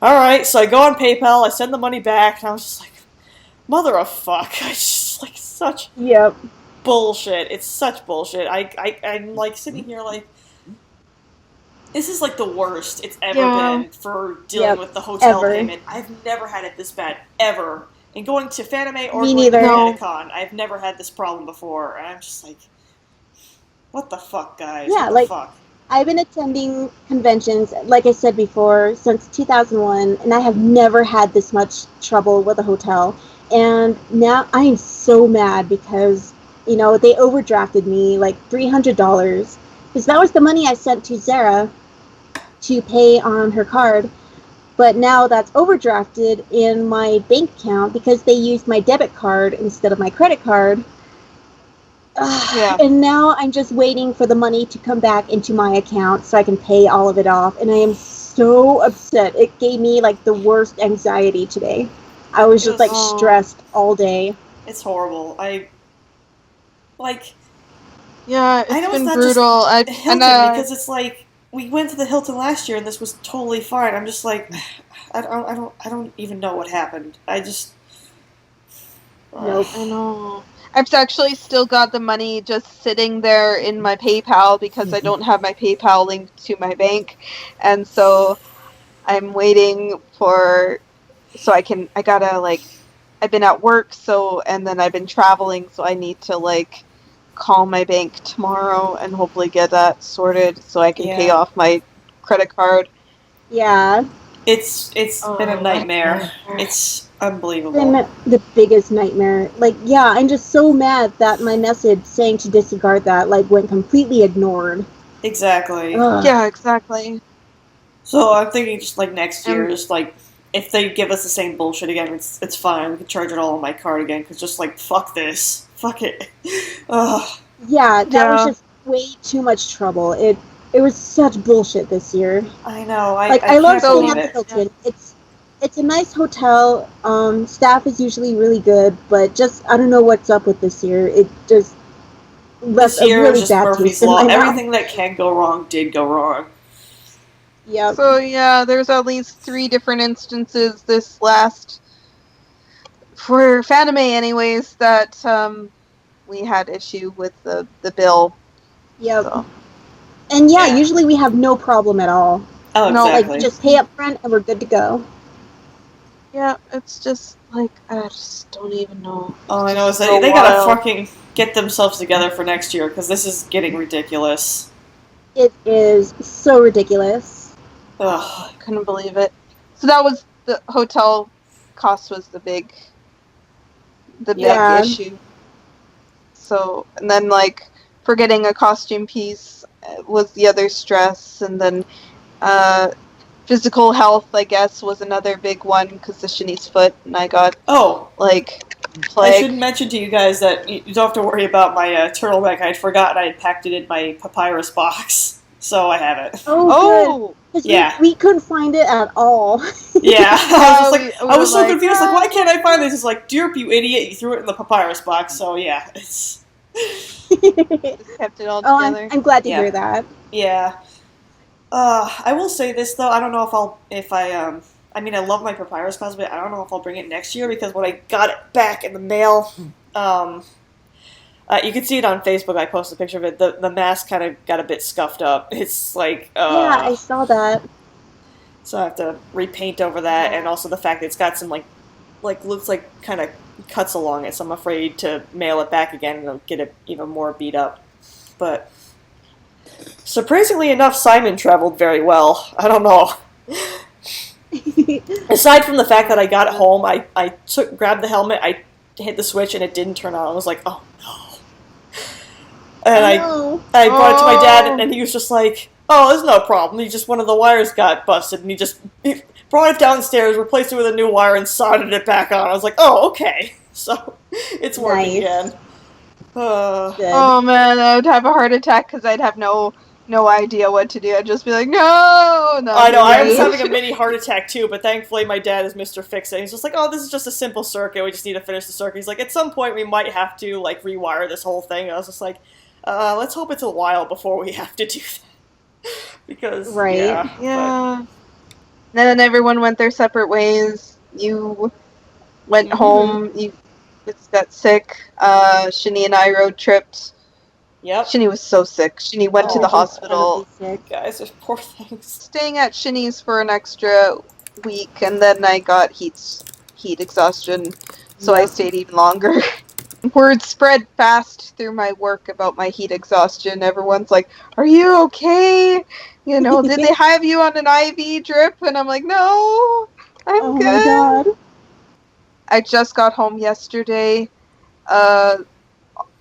alright. So I go on PayPal, I send the money back, and I was just like, mother of fuck. I just like such bullshit. It's such bullshit. I'm like sitting here like, this is like the worst it's ever been for dealing with the hotel payment. I've never had it this bad, ever. And going to Fanime or going to Panicon, I've never had this problem before. And I'm just like, what the fuck, guys? Yeah, what the fuck? I've been attending conventions, like I said before, since 2001, and I have never had this much trouble with a hotel. And now I am so mad because, they overdrafted me like $300 because that was the money I sent to Zara to pay on her card. But now that's overdrafted in my bank account because they used my debit card instead of my credit card. Yeah. And now I'm just waiting for the money to come back into my account so I can pay all of it off. And I am so upset. It gave me like the worst anxiety today. I was just like stressed all day. It's horrible. Yeah, I know it's been not brutal. just Hilton, because it's like we went to the Hilton last year and this was totally fine. I'm just like, I don't even know what happened. I just. Nope. I know. I've actually still got the money just sitting there in my PayPal because I don't have my PayPal linked to my bank, and so I'm waiting for. So I gotta like. I've been at work, and then I've been traveling, so I need to like call my bank tomorrow and hopefully get that sorted so I can pay off my credit card. Yeah. It's been a nightmare. It's unbelievable. Been the biggest nightmare. Like, yeah, I'm just so mad that my message saying to disregard that like went completely ignored. Exactly. Yeah, exactly. So I'm thinking just like next year, just like if they give us the same bullshit again, it's fine. We can charge it all on my card again because just like fuck this, fuck it. Ugh. Yeah, that was just way too much trouble. It was such bullshit this year. I know. I love staying at the Hilton. It's a nice hotel. Staff is usually really good, but just I don't know what's up with this year. It just left a really just bad Murphy's taste in Law. my mouth. Everything that can go wrong did go wrong. Yep. So yeah, there's at least 3 different instances this last for Fanime anyways that we had issue with the bill. Yep. So. And usually we have no problem at all. Oh, exactly. No, like we just pay up front and we're good to go. Yeah, it's just like I just don't even know. All I know is they gotta fucking get themselves together for next year because this is getting ridiculous. It is so ridiculous. Ugh. I couldn't believe it. So that was the hotel cost was the big issue. So and then like for getting a costume piece was the other stress, and then physical health, I guess, was another big one because the Shini's foot, and I got plague. I should mention to you guys that you don't have to worry about my turtleneck. I had forgotten I had packed it in my papyrus box, so I have it. Oh, good. We couldn't find it at all. Yeah, I was so confused. Like, why can't I find this? It's like, derp, you idiot! You threw it in the papyrus box. So yeah, it's. Just kept it all together. I'm glad to hear that. Yeah. I will say this though. I don't know if I mean, I love my papyrus cosplay, but I don't know if I'll bring it next year because when I got it back in the mail, you can see it on Facebook. I posted a picture of it. The mask kind of got a bit scuffed up. It's like yeah, I saw that. So I have to repaint over that, and also the fact that it's got some like looks like kind of cuts along it. So I'm afraid to mail it back again and it'll get it even more beat up. But surprisingly enough, Simon traveled very well. I don't know. Aside from the fact that I got it home, I grabbed the helmet, I hit the switch, and it didn't turn on. I was like, oh no. And I brought it to my dad, and he was just like, oh, there's no problem. One of the wires got busted, and he brought it downstairs, replaced it with a new wire, and soldered it back on. I was like, oh, okay. So, it's working again. Oh man, I would have a heart attack because I'd have no idea what to do. I'd just be like, no. I know, I was having a mini heart attack too, but thankfully my dad is Mr. Fix-It. He's just like, oh, this is just a simple circuit. We just need to finish the circuit. He's like, at some point we might have to like rewire this whole thing. And I was just like, let's hope it's a while before we have to do that. Because, yeah. And then everyone went their separate ways. You went home. You got sick. Shini and I road tripped. Yep. Shini was so sick. Shini went to the hospital. Guys, there's poor things. Staying at Shini's for an extra week, and then I got heat exhaustion, so I stayed even longer. Word spread fast through my work about my heat exhaustion. Everyone's like, are you okay? You know, did they have you on an IV drip? And I'm like, no, I'm good. My God. I just got home yesterday.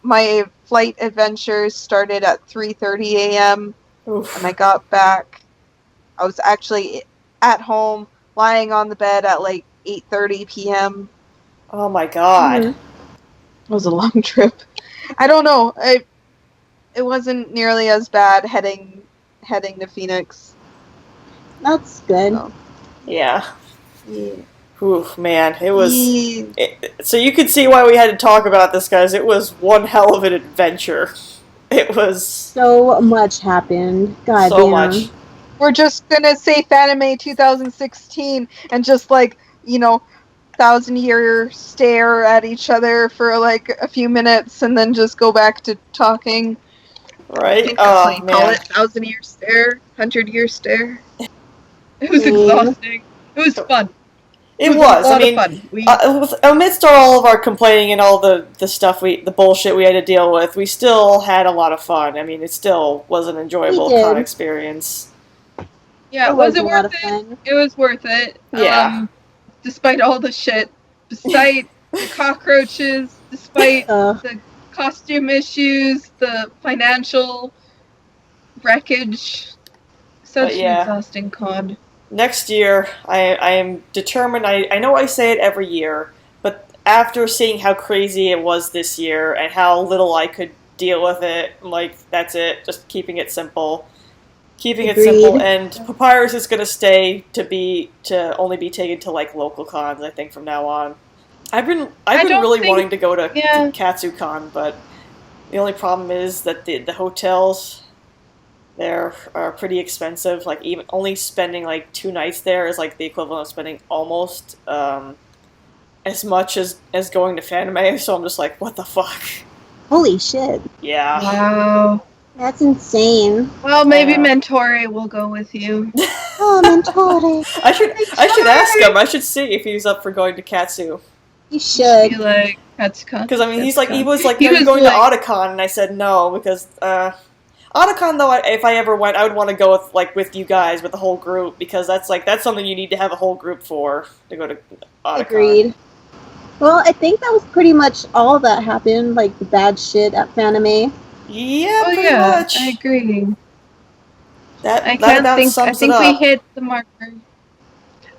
My flight adventures started at 3:30 a.m. Oof. and I got back. I was actually at home, lying on the bed at like 8:30 p.m. Oh my god. Mhm. It was a long trip. I don't know. It wasn't nearly as bad heading to Phoenix. That's good. So, Yeah. yeah. Oof, man. It was. Yeah. So you could see why we had to talk about this, guys. It was one hell of an adventure. It was So much happened. God so damn. much. We're just gonna say Fanime 2016 and just like, 1,000-year stare at each other for like a few minutes and then just go back to talking. I Right? think that's how Oh, you call man. it. 1,000-year stare, 100-year stare. It was Same. exhausting. It was fun. It was was. a lot I mean, of fun. amidst all of our complaining and all the stuff the bullshit we had to deal with, we still had a lot of fun. I mean, it still was an enjoyable We did. con experience. Yeah, It was it a lot worth of it? fun. It was worth it. Yeah. Despite all the shit, despite the cockroaches, despite the costume issues, the financial wreckage. Such an exhausting con. Next year, I am determined. I know I say it every year, but after seeing how crazy it was this year and how little I could deal with it, I'm like, that's it. Just keeping it simple. Keeping it simple, Agreed. and Papyrus is going to stay to only be taken to like local cons. I think from now on. I've been really wanting to go to KatsuCon, but the only problem is that the hotels there are pretty expensive. Like even only spending like 2 nights there is like the equivalent of spending almost as much as going to Fanime. So I'm just like, what the fuck? Holy shit. Yeah. Wow. That's insane. Well, maybe Mentore will go with you. Oh, Mentore. I should ask him. I should see if he's up for going to Katsu. You should. Be like, KatsuCon. Because I mean, he was like, He are you was going like- to Otakon? And I said no because Otakon though, if I ever went, I would want to go with you guys with the whole group because that's something you need to have a whole group for to go to Otakon. Agreed. Well, I think that was pretty much all that happened, like the bad shit at Fanime. Yeah, pretty much. I agree. That sums I it think up. we hit the marker.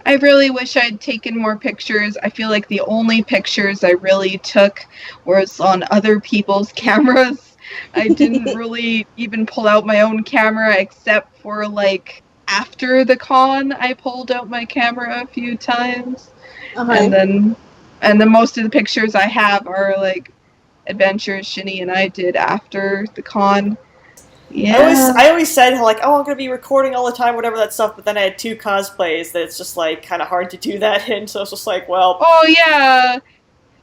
I really wish I'd taken more pictures. I feel like the only pictures I really took was on other people's cameras. I didn't really even pull out my own camera except for like after the con I pulled out my camera a few times. And then most of the pictures I have are like adventures Shini and I did after the con. Yeah. I always said like, oh, I'm gonna be recording all the time, whatever that stuff. But then I had 2 cosplays that it's just like kind of hard to do that in. So it's just like, well. Oh yeah,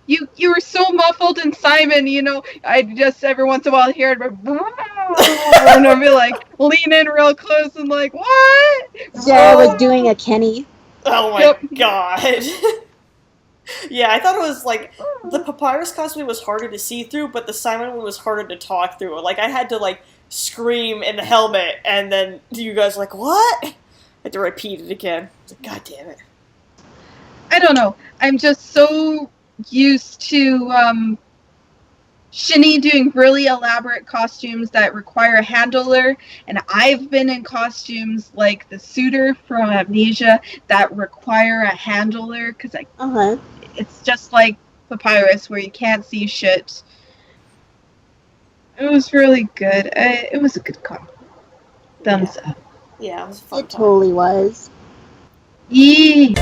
you were so muffled in Simon. I just every once in a while hear it, and I'll be like lean in real close and like what? Sarah was doing a Kenny. Oh my god. Yeah, I thought it was like the Papyrus cosplay was harder to see through, but the Simon one was harder to talk through. Like I had to like scream in the helmet, and then you guys were like, what? I had to repeat it again. I was like, god damn it. I don't know. I'm just so used to Shini doing really elaborate costumes that require a handler, and I've been in costumes like the suitor from Amnesia that require a handler because it's just like Papyrus where you can't see shit. It was really good. It was a good con. Thumbs up. Yeah, it was a fun It totally was. Yee.